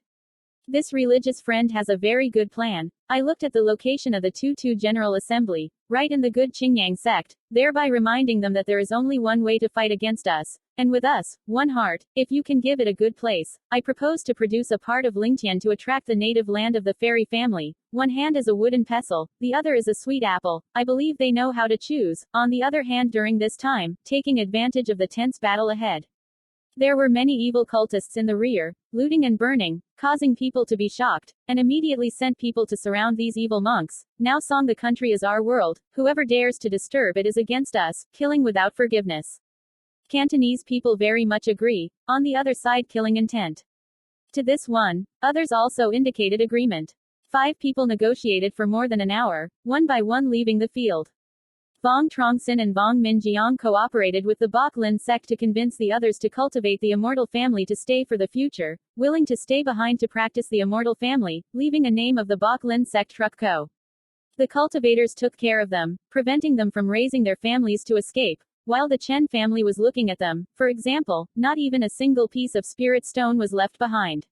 This religious friend has a very good plan. I looked at the location of the Tutu General Assembly, right in the good Qingyang sect, thereby reminding them that there is only one way to fight against us, and with us, one heart. If you can give it a good place, I propose to produce a part of Lingtian to attract the native land of the fairy family. One hand is a wooden pestle, the other is a sweet apple. I believe they know how to choose. On the other hand, during this time, taking advantage of the tense battle ahead, there were many evil cultists in the rear, looting and burning, causing people to be shocked, and immediately sent people to surround these evil monks. Now Song the country is our world, whoever dares to disturb it is against us, killing without forgiveness. Cantonese people very much agree, on the other side killing intent. To this one, others also indicated agreement. 5 people negotiated for more than an hour, one by one leaving the field. Vuong Truong Sinh and Vuong Minjiang cooperated with the Bok Lin sect to convince the others to cultivate the immortal family to stay for the future, willing to stay behind to practice the immortal family, leaving a name of the Bok Lin sect Truc Co. The cultivators took care of them, preventing them from raising their families to escape, while the Chen family was looking at them. For example, not even a single piece of spirit stone was left behind.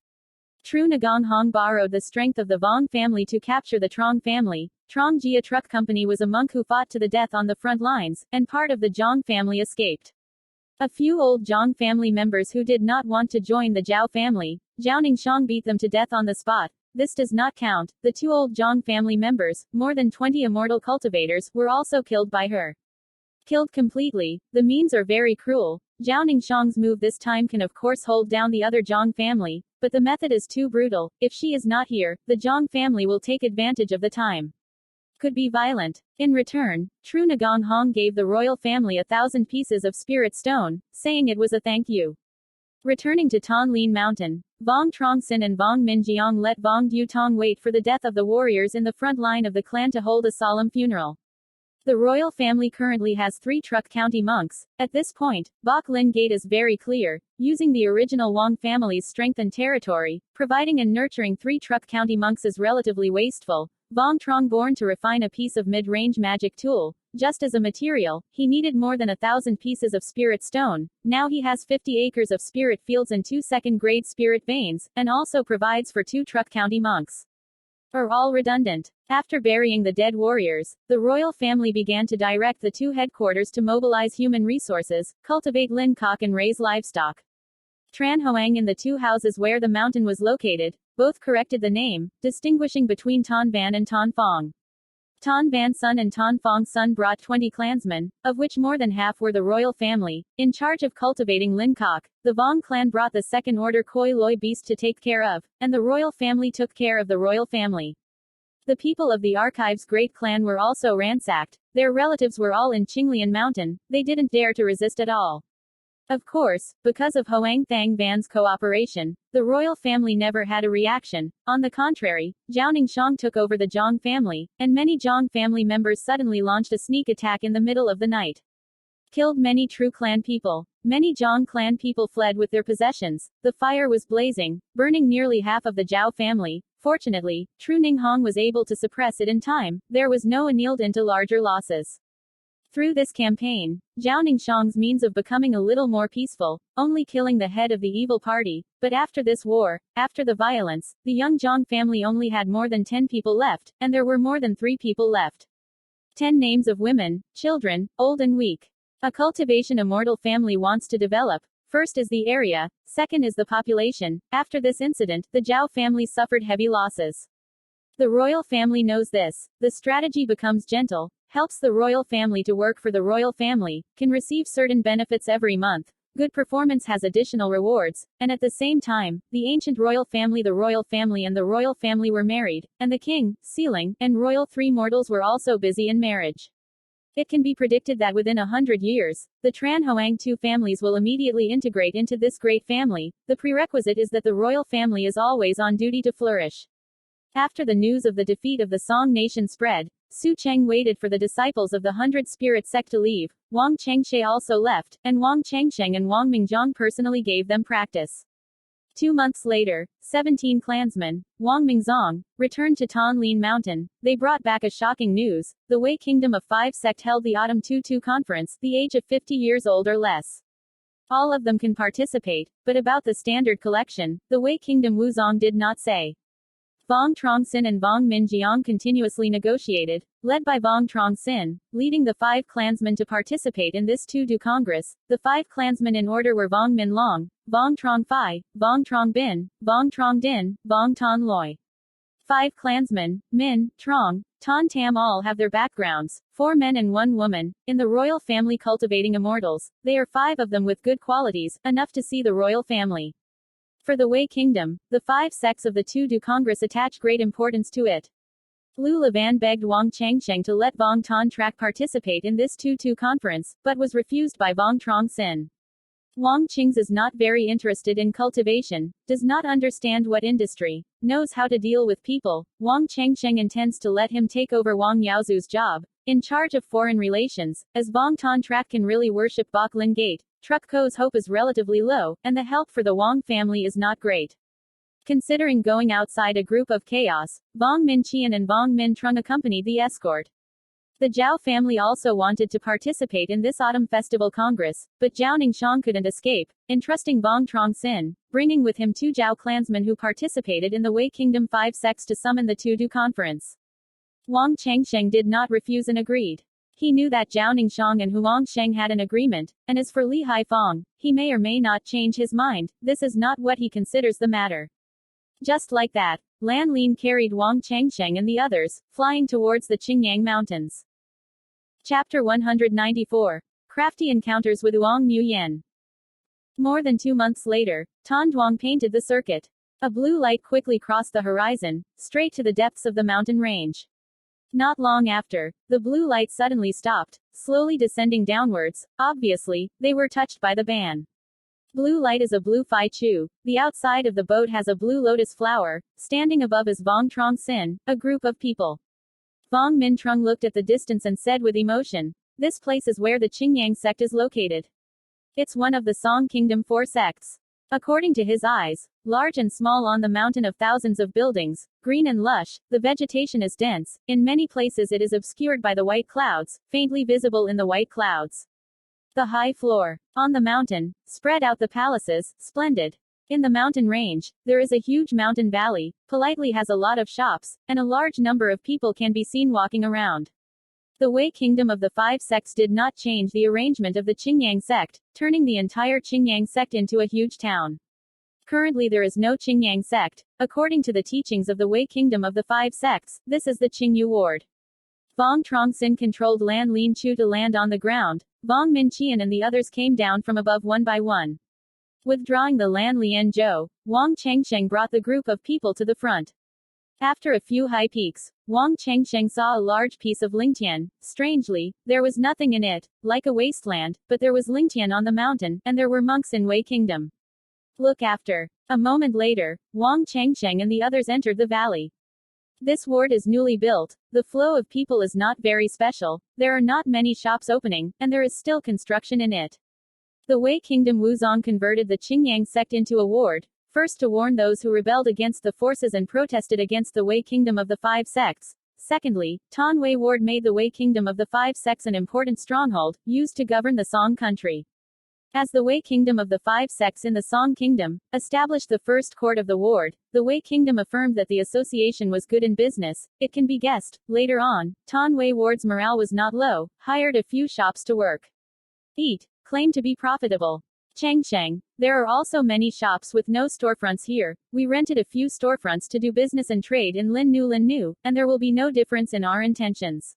Tru Nagong Hong borrowed the strength of the Vuong family to capture the Trong family. Trong Jia Truck Company was a monk who fought to the death on the front lines, and part of the Zhang family escaped. A few old Zhang family members who did not want to join the Zhao family, Zhao Ningxiang beat them to death on the spot. This does not count. The 2 old Zhang family members, more than 20 immortal cultivators, were also killed by her. Killed completely. The means are very cruel. Zhao Ningxiang's move this time can of course hold down the other Zhang family, but the method is too brutal. If she is not here, the Zhang family will take advantage of the time. Could be violent. In return, Tru Nagong Hong gave the royal family 1,000 pieces of spirit stone, saying it was a thank you. Returning to Thanh Lien Mountain, Vuong Truong Sinh and Vuong Minjiang let Vuong Du Tong wait for the death of the warriors in the front line of the clan to hold a solemn funeral. The royal family currently has 3 Truc County monks. At this point, Bok Lin Gate is very clear, using the original Vuong family's strength and territory, providing and nurturing 3 Truc County monks is relatively wasteful. Vuong Truong born to refine a piece of mid-range magic tool. Just as a material, he needed more than 1,000 pieces of spirit stone. Now he has 50 acres of spirit fields and 2 second-grade spirit veins, and also provides for 2 Truc County monks. Are all redundant. After burying the dead warriors, the royal family began to direct the 2 headquarters to mobilize human resources, cultivate lincock and raise livestock. Tran Hoang in the 2 houses where the mountain was located, both corrected the name, distinguishing between Tan Van and Tan Fong. Tan Van's son and Tan Fong's son brought 20 clansmen, of which more than half were the royal family, in charge of cultivating lincock. The Vuong clan brought the second order Koi Loi beast to take care of, and the royal family took care of the royal family. The people of the archive's great clan were also ransacked. Their relatives were all in Qinglian Mountain. They didn't dare to resist at all. Of course, because of Hoang Thang Ban's cooperation, the royal family never had a reaction. On the contrary, Jiaoning Shang took over the Zhang family, and many Zhang family members suddenly launched a sneak attack in the middle of the night. Killed many Truc clan people. Many Zhang clan people fled with their possessions. The fire was blazing, burning nearly half of the Zhao family. Fortunately, Tru Ninghong was able to suppress it in time. There was no annealed into larger losses. Through this campaign, Zhao Ningshang's means of becoming a little more peaceful, only killing the head of the evil party. But after this war, after the violence, the young Zhang family only had more than 10 people left, and there were more than 3 people left. 10 names of women, children, old and weak. A cultivation immortal family wants to develop. First is the area, second is the population. After this incident, the Zhao family suffered heavy losses. The royal family knows this. The strategy becomes gentle, helps the royal family to work for the royal family, can receive certain benefits every month. Good performance has additional rewards, and at the same time, the ancient royal family, the royal family and the royal family were married, and the king, Sealing, and royal 3 mortals were also busy in marriage. It can be predicted that within 100 years, the Tran Hoang 2 families will immediately integrate into this great family. The prerequisite is that the royal family is always on duty to flourish. After the news of the defeat of the Song nation spread, Su Cheng waited for the disciples of the 100 Spirit sect to leave. Wang Chengshe also left, and Wang Chengsheng and Wang Mingzhong personally gave them practice. 2 months later, 17 clansmen, Wang Mingzong, returned to Thanh Lien Mountain. They brought back a shocking news. The Wei Kingdom of 5 sect held the Autumn 22 conference, the age of 50 years old or less. All of them can participate, but about the standard collection, the Wei Kingdom Wuzong did not say. Vuong Truong Sinh and Vuong Min Jiang continuously negotiated, led by Vuong Truong Sinh, leading the 5 clansmen to participate in this two-do Congress. The 5 clansmen in order were Vuong Min Long, Vuong Truong Phi, Vuong Truong Bin, Vuong Truong Din, Vuong Tan Loi. 5 clansmen, Min, Truong, Tan Tam all have their backgrounds, 4 men and 1 woman, in the royal family cultivating immortals. They are 5 of them with good qualities, enough to see the royal family. For the Wei Kingdom, the 5 sects of the two-do Congress attach great importance to it. Lu Lavan begged Wang Chengsheng to let Vuong Tan Trak participate in this two-do conference, but was refused by Vuong Truong Sinh. Wang Qings is not very interested in cultivation, does not understand what industry, knows how to deal with people. Wang Chengsheng intends to let him take over Wang Yaozu's job, in charge of foreign relations, as Vuong Tan Trak can really worship Bok Lin Gate. Truc Co's hope is relatively low, and the help for the Wang family is not great. Considering going outside a group of chaos, Vuong Min Qian and Vuong Min Trung accompanied the escort. The Zhao family also wanted to participate in this autumn festival congress, but Zhao Ningshang couldn't escape, entrusting Vuong Truong Sinh, bringing with him 2 Zhao clansmen who participated in the Wei Kingdom 5 sects to summon the two-do conference. Wang Chengsheng did not refuse and agreed. He knew that Zhao Ningshang and Huang Sheng had an agreement, and as for Li Haifeng, he may or may not change his mind. This is not what he considers the matter. Just like that, Lan Lin carried Wang Chengsheng and the others, flying towards the Qingyang Mountains. Chapter 194. Crafty Encounters with Wang Muyen. More than 2 months later, Tan Duang painted the circuit. A blue light quickly crossed the horizon, straight to the depths of the mountain range. Not long after, the blue light suddenly stopped, slowly descending downwards. Obviously, they were touched by the ban. Blue light is a blue Phi Chu. The outside of the boat has a blue lotus flower. Standing above is Vuong Truong Sinh, a group of people. Vuong Min Trung looked at the distance and said with emotion, "This place is where the Qingyang sect is located. It's one of the Song Kingdom 4 sects." According to his eyes, large and small on the mountain of thousands of buildings, green and lush, the vegetation is dense. In many places it is obscured by the white clouds, faintly visible in the white clouds. The high floor. On the mountain, spread out the palaces, splendid. In the mountain range, there is a huge mountain valley, politely has a lot of shops, and a large number of people can be seen walking around. The Wei Kingdom of the 5 sects did not change the arrangement of the Qingyang sect, turning the entire Qingyang sect into a huge town. Currently there is no Qingyang sect. According to the teachings of the Wei Kingdom of the 5 sects, this is the Qingyu ward. Vuong Truong Sinh controlled Lan Lin Chu to land on the ground. Vuong Min Qian and the others came down from above one by one. Withdrawing the Lan Lien Zhou, Wang Chengsheng brought the group of people to the front. After a few high peaks, Vuong Truong saw a large piece of Lingtian. Strangely, there was nothing in it, like a wasteland, but there was Lingtian on the mountain, and there were monks in Wei Kingdom. Look after. A moment later, Vuong Truong and the others entered the valley. This ward is newly built, the flow of people is not very special, there are not many shops opening, and there is still construction in it. The Wei Kingdom Wuzong converted the Qingyang sect into a ward, first to warn those who rebelled against the forces and protested against the Wei Kingdom of the Five Sects. Secondly, Tan Wei Ward made the Wei Kingdom of the Five Sects an important stronghold, used to govern the Song country. As the Wei Kingdom of the Five Sects in the Song Kingdom established the first court of the ward, the Wei Kingdom affirmed that the association was good in business. It can be guessed, later on, Tan Wei Ward's morale was not low, hired a few shops to work. Eat, claimed to be profitable. Cheng. There are also many shops with no storefronts here. We rented a few storefronts to do business and trade in Lin Nu, and there will be no difference in our intentions.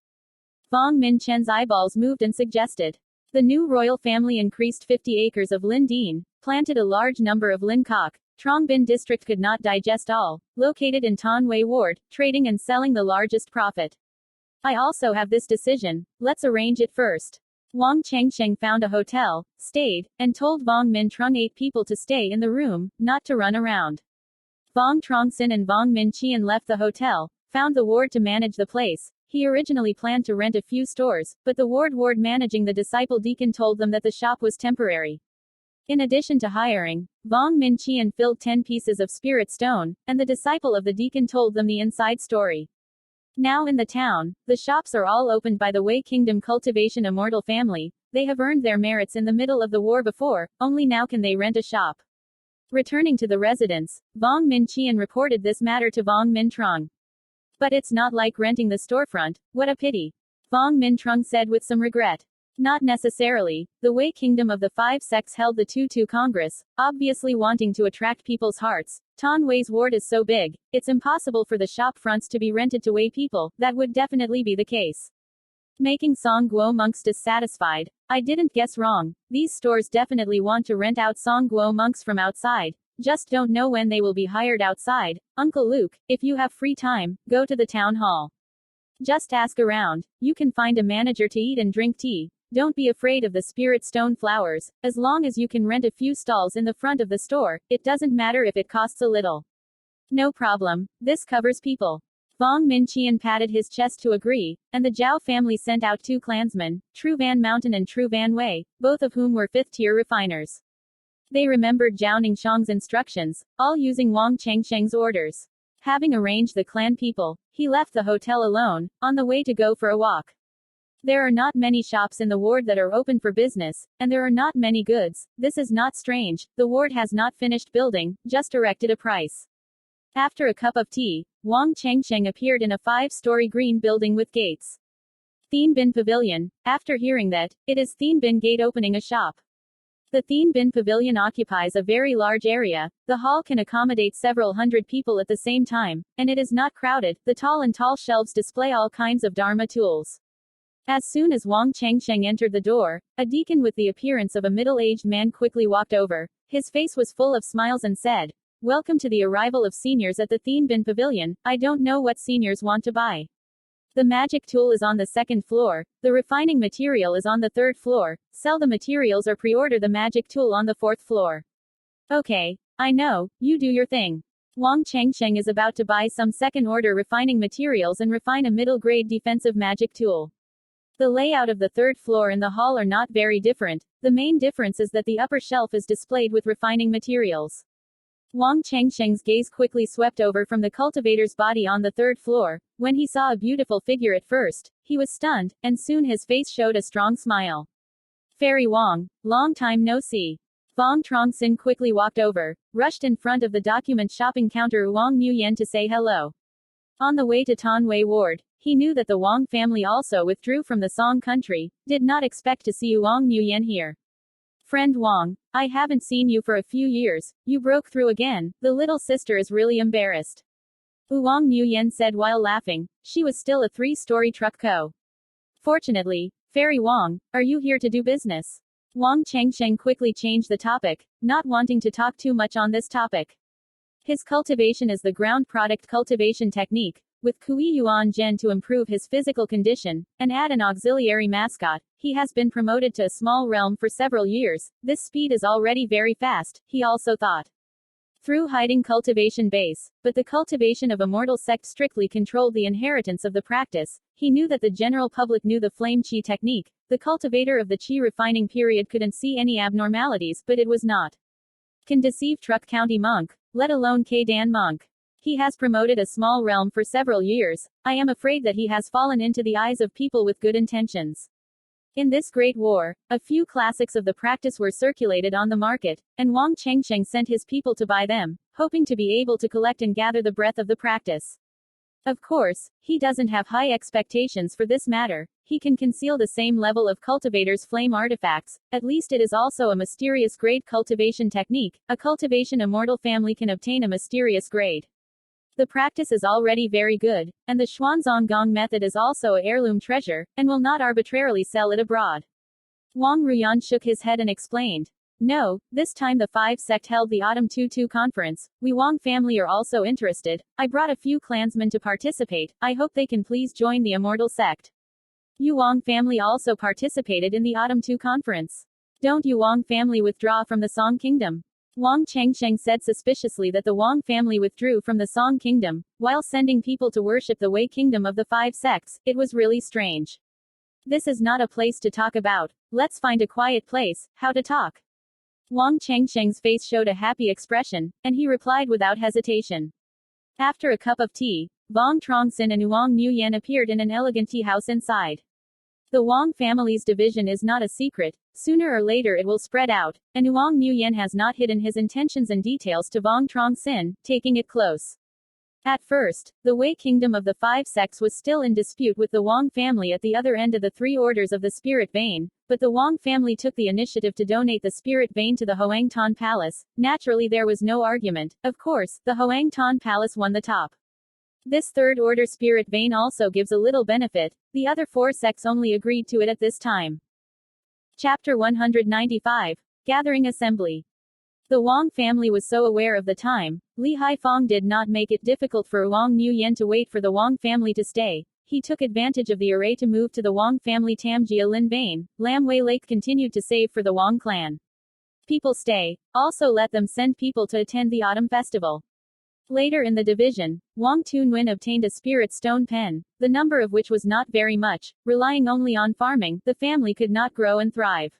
Vong Min Chen's eyeballs moved and suggested. The new royal family increased 50 acres of Lin Dien, planted a large number of Lin Kok. Trong Bin district could not digest all, located in Tan Wei Ward, trading and selling the largest profit. I also have this decision, let's arrange it first. Vuong Truong found a hotel, stayed, and told Vuong Min Truong 8 people to stay in the room, not to run around. Vuong Truong Sinh and Vuong Min Chien left the hotel, found the ward to manage the place. He originally planned to rent a few stores, but the ward managing the disciple deacon told them that the shop was temporary. In addition to hiring, Vuong Min Chien filled 10 pieces of spirit stone, and the disciple of the deacon told them the inside story. Now in the town, the shops are all opened by the Wei Kingdom cultivation immortal family. They have earned their merits in the middle of the war before, only now can they rent a shop. Returning to the residence, Vuong Min Chien reported this matter to Vuong Min Truong. But it's not like renting the storefront, what a pity. Vuong Min Truong said with some regret. Not necessarily. The Wei Kingdom of the Five Sects held the Tutu Congress, obviously wanting to attract people's hearts. Tan Wei's ward is so big, it's impossible for the shop fronts to be rented to Wei people, that would definitely be the case. Making Song Guo monks dissatisfied. I didn't guess wrong. These stores definitely want to rent out Song Guo monks from outside. Just don't know when they will be hired outside. Uncle Luke, if you have free time, go to the town hall. Just ask around. You can find a manager to eat and drink tea. Don't be afraid of the spirit stone flowers. As long as you can rent a few stalls in the front of the store, it doesn't matter if it costs a little. No problem. This covers people. Vuong Min Chien patted his chest to agree, and the Zhao family sent out 2 clansmen, Tru Van Mountain and Tru Van Wei, both of whom were 5th-tier refiners. They remembered Zhao Ningxiang's instructions, all using Vuong Truong's orders. Having arranged the clan people, he left the hotel alone, on the way to go for a walk. There are not many shops in the ward that are open for business, and there are not many goods. This is not strange, the ward has not finished building, just erected a price. After a cup of tea, Vuong Truong appeared in a 5-story green building with gates. Thien Bin Pavilion. After hearing that, it is Thien Bin Gate opening a shop. The Thien Bin Pavilion occupies a very large area. The hall can accommodate several hundred people at the same time, and it is not crowded. The tall shelves display all kinds of Dharma tools. As soon as Vuong Truong entered the door, a deacon with the appearance of a middle-aged man quickly walked over. His face was full of smiles and said, "Welcome to the arrival of seniors at the Thien Bin Pavilion. I don't know what seniors want to buy. The magic tool is on the 2nd floor, the refining material is on the 3rd floor, sell the materials or pre-order the magic tool on the 4th floor." Okay, I know, you do your thing. Vuong Truong is about to buy some 2nd-order refining materials and refine a middle-grade defensive magic tool. The layout of the 3rd floor and the hall are not very different. The main difference is that the upper shelf is displayed with refining materials. Vuong Truong's gaze quickly swept over from the cultivator's body on the 3rd floor. When he saw a beautiful figure at first, he was stunned, and soon his face showed a strong smile. "Fairy Vuong, long time no see." Vuong Truong Sinh quickly walked over, rushed in front of the document shopping counter Vuong Nguyen to say hello. On the way to Tan Wei Ward, he knew that the Vuong family also withdrew from the Song country, did not expect to see Vuong Nguyen here. "Friend Vuong, I haven't seen you for a few years, you broke through again, the little sister is really embarrassed." Vuong Nguyen said while laughing. She was still a 3-story Truc Co. "Fortunately, Fairy Vuong, are you here to do business?" Vuong Truong quickly changed the topic, not wanting to talk too much on this topic. His cultivation is the ground product cultivation technique, with Kui Yuan Zhen to improve his physical condition, and add an auxiliary mascot. He has been promoted to a small realm for several years. This speed is already very fast, he also thought. Through hiding cultivation base, but the cultivation of immortal sect strictly controlled the inheritance of the practice. He knew that the general public knew the flame qi technique. The cultivator of the qi refining period couldn't see any abnormalities, but it was not can deceive Truc County monk, let alone K-Dan monk. He has promoted a small realm for several years. I am afraid that he has fallen into the eyes of people with good intentions. In this great war, a few classics of the practice were circulated on the market, and Wang Chengsheng sent his people to buy them, hoping to be able to collect and gather the breadth of the practice. Of course, he doesn't have high expectations for this matter. He can conceal the same level of cultivator's flame artifacts. At least it is also a mysterious grade cultivation technique. A cultivation immortal family can obtain a mysterious grade. The practice is already very good, and the Xuanzonggong method is also a heirloom treasure, and will not arbitrarily sell it abroad. Wang Ruyan shook his head and explained. No, this time the 5 sect held the Autumn 22 conference. We Wang family are also interested. I brought a few clansmen to participate. I hope they can please join the immortal sect. Yu Wang family also participated in the Autumn 2 conference. Don't Yu Wang family withdraw from the Song Kingdom? Wang Chengsheng said suspiciously that the Wang family withdrew from the Song Kingdom, while sending people to worship the Wei Kingdom of the 5 sects. It was really strange. This is not a place to talk about. Let's find a quiet place. How to talk? Wang Chengsheng's face showed a happy expression, and he replied without hesitation. After a cup of tea, Vuong Truong Sinh and Vuong Nguyen appeared in an elegant tea house inside. The Wang family's division is not a secret. Sooner or later it will spread out, and Vuong Nguyen has not hidden his intentions and details to Vuong Truong Sinh, taking it close. At first, the Wei Kingdom of the 5 sects was still in dispute with the Wang family at the other end of the 3 orders of the Spirit Vein, but the Wang family took the initiative to donate the Spirit Vein to the Hoang Ton Palace. Naturally there was no argument. Of course, the Hoang Ton Palace won the top. This 3rd order Spirit Vein also gives a little benefit. The other 4 sects only agreed to it at this time. Chapter 195. Gathering Assembly. The Wang family was so aware of the time. Li Haifeng did not make it difficult for Vuong Nguyen to wait for the Wang family to stay. He took advantage of the array to move to the Wang family Tamjia Lin Bain. Lam Wei Lake continued to save for the Wang clan. People stay. Also let them send people to attend the autumn festival. Later in the division, Wang Tunwen obtained a spirit stone pen, the number of which was not very much. Relying only on farming, the family could not grow and thrive.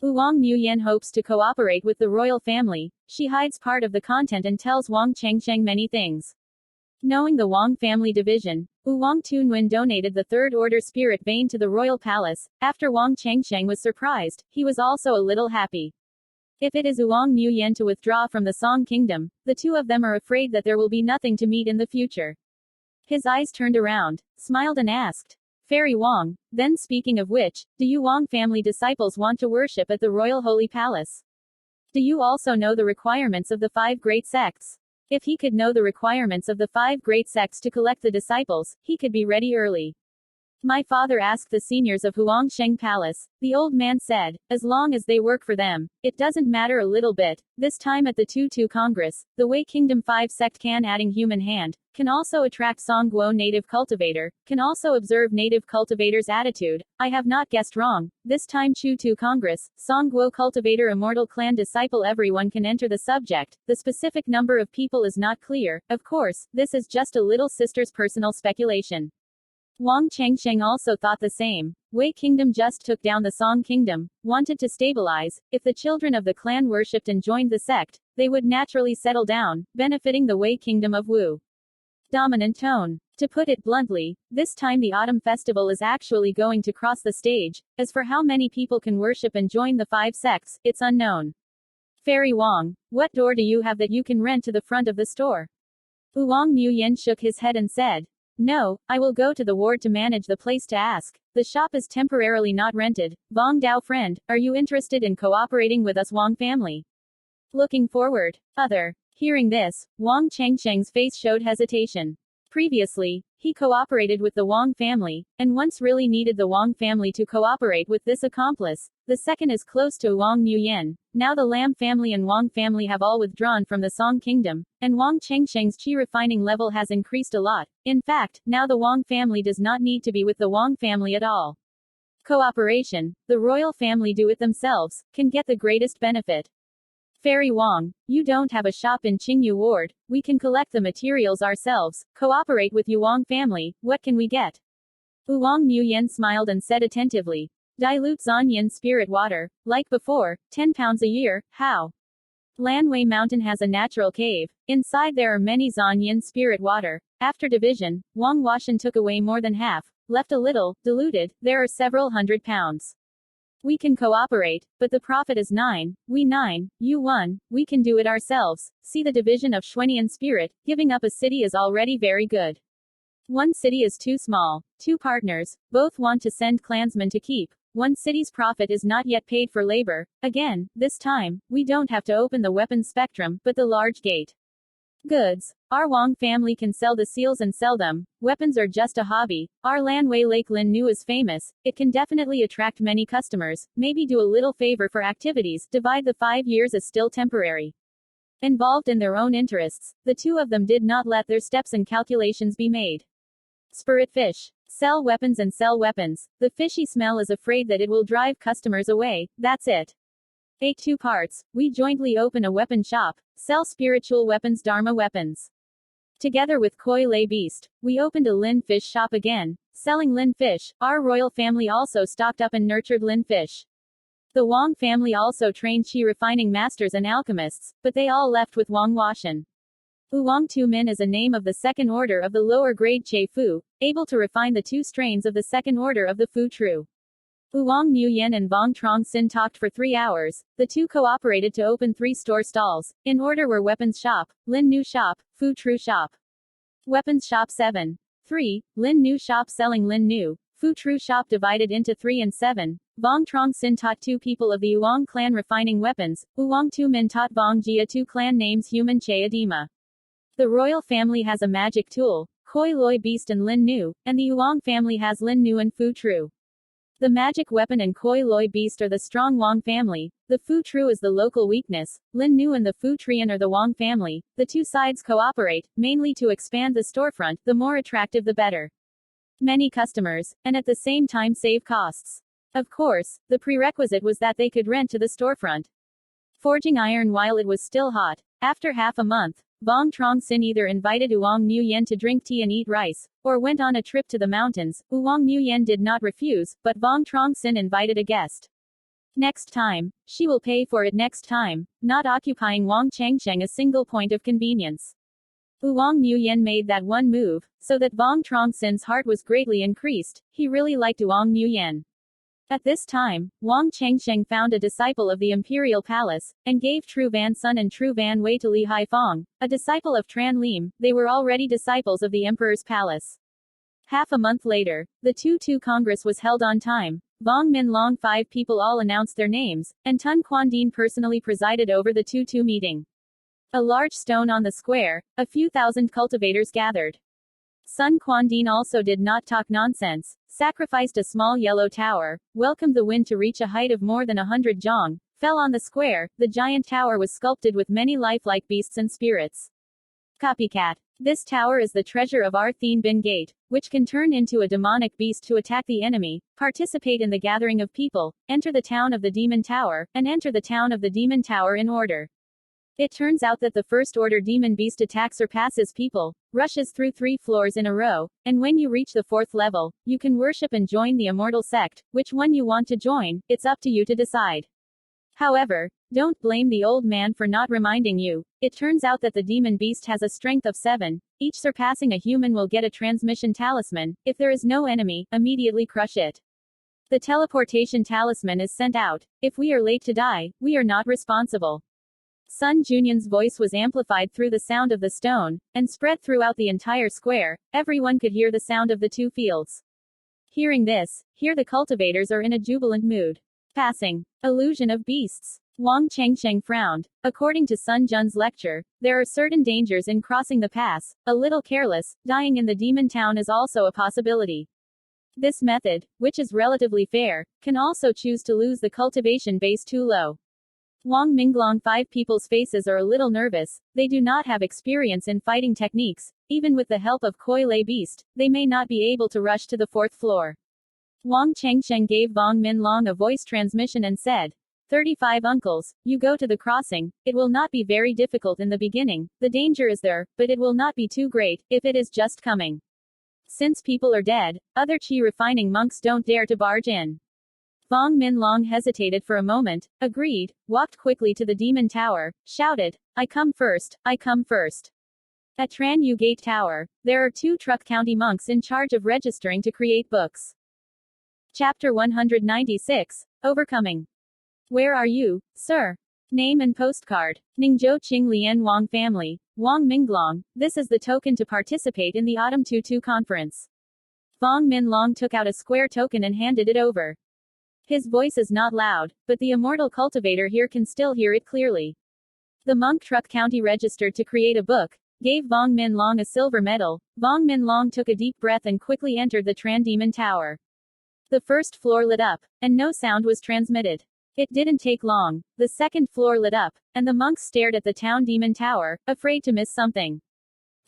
Vuong Nguyen hopes to cooperate with the royal family. She hides part of the content and tells Wang Chengsheng many things. Knowing the Wang family division, Vuong Tunwen donated the 3rd order spirit vein to the royal palace. After Wang Chengsheng was surprised, he was also a little happy. If it is Vuong Nguyen to withdraw from the Song Kingdom, the two of them are afraid that there will be nothing to meet in the future. His eyes turned around, smiled and asked, Fairy Wang, then speaking of which, do you Wang family disciples want to worship at the Royal Holy Palace? Do you also know the requirements of the 5 great sects? If he could know the requirements of the 5 great sects to collect the disciples, he could be ready early. My father asked the seniors of Huangsheng Palace. The old man said, as long as they work for them, it doesn't matter a little bit. This time at the 2-2 Congress, the Wei Kingdom 5 sect can adding human hand, can also attract Songguo native cultivator, can also observe native cultivator's attitude. I have not guessed wrong. This time 2-2 Congress, Songguo cultivator immortal clan disciple everyone can enter the subject. The specific number of people is not clear. Of course, this is just a little sister's personal speculation. Wang Chengsheng also thought the same. Wei Kingdom just took down the Song Kingdom, wanted to stabilize. If the children of the clan worshipped and joined the sect, they would naturally settle down, benefiting the Wei Kingdom of Wu. Dominant tone. To put it bluntly, this time the autumn festival is actually going to cross the stage. As for how many people can worship and join the 5 sects, it's unknown. Fairy Wang, what door do you have that you can rent to the front of the store? Vuong Nguyen shook his head and said, no, I will go to the ward to manage the place to ask. The shop is temporarily not rented. Vong Dao friend, are you interested in cooperating with us Wang family? Looking forward. Other. Hearing this, Wang Chengsheng's face showed hesitation. Previously, he cooperated with the Vuong family, and once really needed the Vuong family to cooperate with this accomplice. The second is close to Vuong Nguyen. Now the Lam family and Vuong family have all withdrawn from the Song kingdom, and Vuong Chengsheng's qi refining level has increased a lot. In fact, now the Vuong family does not need to be with the Vuong family at all. Cooperation, the royal family do it themselves, can get the greatest benefit. Fairy Vuong, you don't have a shop in Qingyu Ward, we can collect the materials ourselves, cooperate with you Vuong family, what can we get? Vuong Nguyen smiled and said attentively. Dilute Zhanyin spirit water, like before, 10 pounds a year, how? Lanwei Mountain has a natural cave. Inside there are many Zhanyin spirit water. After division, Vuong Washan took away more than half, left a little, diluted, there are several hundred pounds. We can cooperate, but the profit is 9, we 9, you 1, we can do it ourselves. See the division of Xuanian spirit, giving up a city is already very good. One city is too small. Two partners, both want to send clansmen to keep. One city's profit is not yet paid for labor. Again, this time, we don't have to open the weapons spectrum, but the large gate. Goods. Our Vuong family can sell the seals and sell them. Weapons are just a hobby. Our Lanwei Lake Lin Nu is famous. It can definitely attract many customers. Maybe do a little favor for activities. Divide the 5 years is still temporary. Involved in their own interests, the two of them did not let their steps and calculations be made. Spirit fish. Sell weapons and sell weapons. The fishy smell is afraid that it will drive customers away. That's it. 2 parts. We jointly open a weapon shop. Sell spiritual weapons Dharma weapons. Together with Koi Lay Beast, we opened a Lin fish shop again. Selling Lin fish. Our royal family also stocked up and nurtured Lin fish. The Vuong family also trained qi refining masters and alchemists, but they all left with Vuong Washan. Vuong Tu Min is a name of the second order of the lower grade Che Fu, able to refine the 2 strains of the second order of the Fu Tru. Vuong Nguyen and Vuong Truong Sinh talked for 3 hours. The two cooperated to open 3 store stalls. In order were Weapons Shop, Lin Nu Shop, Fu Tru Shop. Weapons Shop 7. 3. Lin Nu Shop selling Lin Nu, Fu Tru Shop divided into 3 and 7. Vuong Truong Sinh taught 2 people of the Vuong clan refining weapons. Vuong Tu Min taught Vuong Gia 2 clan names Human Che Adima. The royal family has a magic tool, Koi Loi Beast and Lin Nu, and the Vuong family has Lin Nu and Fu Tru. The magic weapon and Koi Loi Beast are the strong Vuong family, the Fu Tru is the local weakness, Lin Nu and the Fu Trian are the Vuong family. The two sides cooperate, mainly to expand the storefront, the more attractive the better. Many customers, and at the same time save costs. Of course, the prerequisite was that they could rent to the storefront. Forging iron while it was still hot. After half a month, Vuong Truong Sinh either invited Vuong Nguyen to drink tea and eat rice, or went on a trip to the mountains. Vuong Nguyen did not refuse, but Vuong Truong Sinh invited a guest. Next time, she will pay for it next time, not occupying Vuong Chengsheng a single point of convenience. Vuong Nguyen made that one move, so that Vuong Truong Sinh's heart was greatly increased. He really liked Vuong Nguyen. At this time, Vuong Chengsheng found a disciple of the imperial palace, and gave Tru Van Sun and Tru Van Wei to Li Haifong, a disciple of Tran Lim. They were already disciples of the emperor's palace. Half a month later, the Tu Congress was held on time. Vuong Min Long 5 people all announced their names, and Tun Quan Dien personally presided over the Tu meeting. A large stone on the square, a few thousand cultivators gathered. Sun Quan Dien also did not talk nonsense, sacrificed a small yellow tower, welcomed the wind to reach a height of more than 100 jong, fell on the square. The giant tower was sculpted with many lifelike beasts and spirits. Copycat. This tower is the treasure of our Thien Bin Gate, which can turn into a demonic beast to attack the enemy, participate in the gathering of people, enter the town of the Demon Tower, and enter the town of the Demon Tower in order. It turns out that the first order demon beast attack surpasses people, rushes through 3 floors in a row, and when you reach the 4th level, you can worship and join the immortal sect. Which one you want to join, it's up to you to decide. However, don't blame the old man for not reminding you. It turns out that the demon beast has a strength of 7. Each surpassing a human will get a transmission talisman. If there is no enemy, immediately crush it. The teleportation talisman is sent out. If we are late to die, we are not responsible. Sun Junyun's voice was amplified through the sound of the stone, and spread throughout the entire square. Everyone could hear the sound of the 2 fields. Hearing this, here the cultivators are in a jubilant mood. Passing. Illusion of beasts. Wang Chengsheng frowned. According to Sun Jun's lecture, there are certain dangers in crossing the pass. A little careless, dying in the demon town is also a possibility. This method, which is relatively fair, can also choose to lose the cultivation base too low. Wang Minglong. 5 people's faces are a little nervous. They do not have experience in fighting techniques. Even with the help of Koi Lei Beast, they may not be able to rush to the 4th floor. Wang Chengsheng gave Wang Minlong a voice transmission and said, 35 uncles, you go to the crossing. It will not be very difficult in the beginning. The danger is there, but it will not be too great, if it is just coming. Since people are dead, other qi refining monks don't dare to barge in. Wang Minlong hesitated for a moment, agreed, walked quickly to the demon tower, shouted, I come first, I come first. At Tran Yu Gate Tower, there are 2 Truc County monks in charge of registering to create books. Chapter 196, Overcoming. Where are you, sir? Name and postcard. Ningzhou Qing Lian Wang family. Wang Minglong. This is the token to participate in the Autumn Tutu conference. Wang Minlong took out a square token and handed it over. His voice is not loud, but the immortal cultivator here can still hear it clearly. The monk Truc County registered to create a book, gave Wang Minlong a silver medal. Wang Minlong took a deep breath and quickly entered the Tran Demon Tower. The 1st floor lit up, and no sound was transmitted. It didn't take long. The 2nd floor lit up, and the monks stared at the town demon tower, afraid to miss something.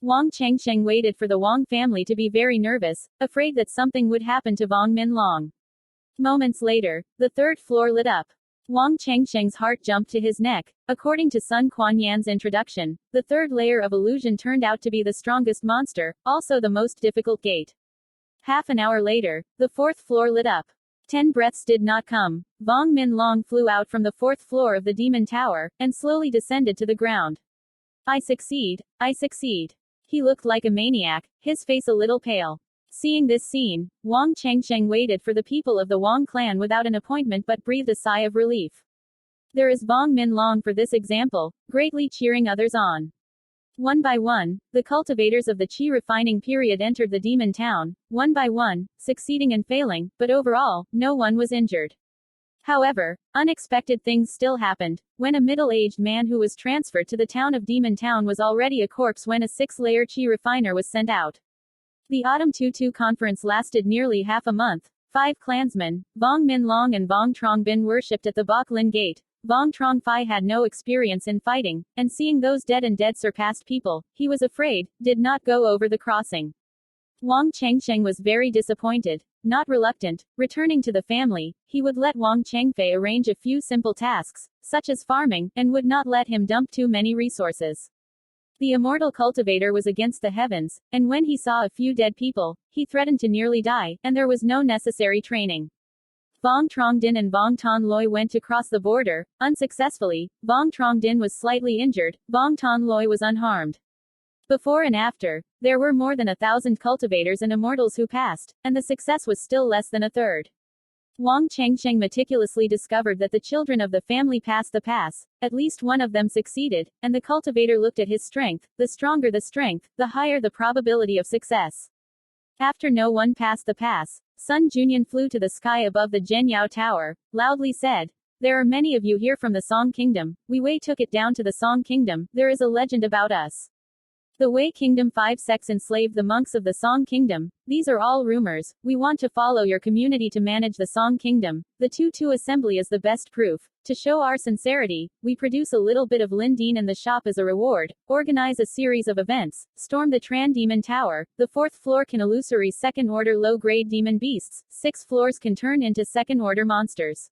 Wang Chengsheng waited for the Wang family to be very nervous, afraid that something would happen to Wang Minlong. Moments later, the 3rd floor lit up. Wang Chengsheng's heart jumped to his neck. According to Sun Quanyan's introduction, the 3rd layer of illusion turned out to be the strongest monster, also the most difficult gate. Half an hour later, the 4th floor lit up. 10 breaths did not come. Wang Minlong flew out from the 4th floor of the demon tower, and slowly descended to the ground. I succeed, I succeed. He looked like a maniac, his face a little pale. Seeing this scene, Wang Chengsheng waited for the people of the Wang clan without an appointment but breathed a sigh of relief. There is Wang Minlong for this example, greatly cheering others on. One by one, the cultivators of the qi refining period entered the demon town, one by one, succeeding and failing, but overall, no one was injured. However, unexpected things still happened. When a middle-aged man who was transferred to the town of Demon Town was already a corpse when a 6-layer qi refiner was sent out. The Autumn Tutu conference lasted nearly half a month. 5 clansmen, Vuong Minlong and Vuong Truong Bin worshipped at the Bok Lin Gate. Vuong Truong Phi had no experience in fighting, and seeing those dead and dead surpassed people, he was afraid, did not go over the crossing. Wang Chengsheng was very disappointed, not reluctant. Returning to the family, he would let Wang Chengfei arrange a few simple tasks, such as farming, and would not let him dump too many resources. The immortal cultivator was against the heavens, and when he saw a few dead people, he threatened to nearly die, and there was no necessary training. Vuong Truong Din and Vuong Ton Loi went to cross the border, unsuccessfully. Vuong Truong Din was slightly injured, Vuong Ton Loi was unharmed. Before and after, there were more than 1,000 cultivators and immortals who passed, and the success was still less than a third. Wang Chengsheng meticulously discovered that the children of the family passed the pass, at least one of them succeeded, and the cultivator looked at his strength. The stronger the strength, the higher the probability of success. After no one passed the pass, Sun Junyan flew to the sky above the Zhenyao Tower, loudly said, "There are many of you here from the Song Kingdom. We Wei took it down to the Song Kingdom. There is a legend about us. The Wei Kingdom 5 sects enslaved the monks of the Song Kingdom. These are all rumors. We want to follow your community to manage the Song Kingdom. The Tutu Assembly is the best proof. To show our sincerity, we produce a little bit of Lindeen in the shop as a reward, organize a series of events, storm the Tran Demon Tower. The 4th floor can illusory 2nd-order low-grade demon beasts. 6 floors can turn into 2nd-order monsters.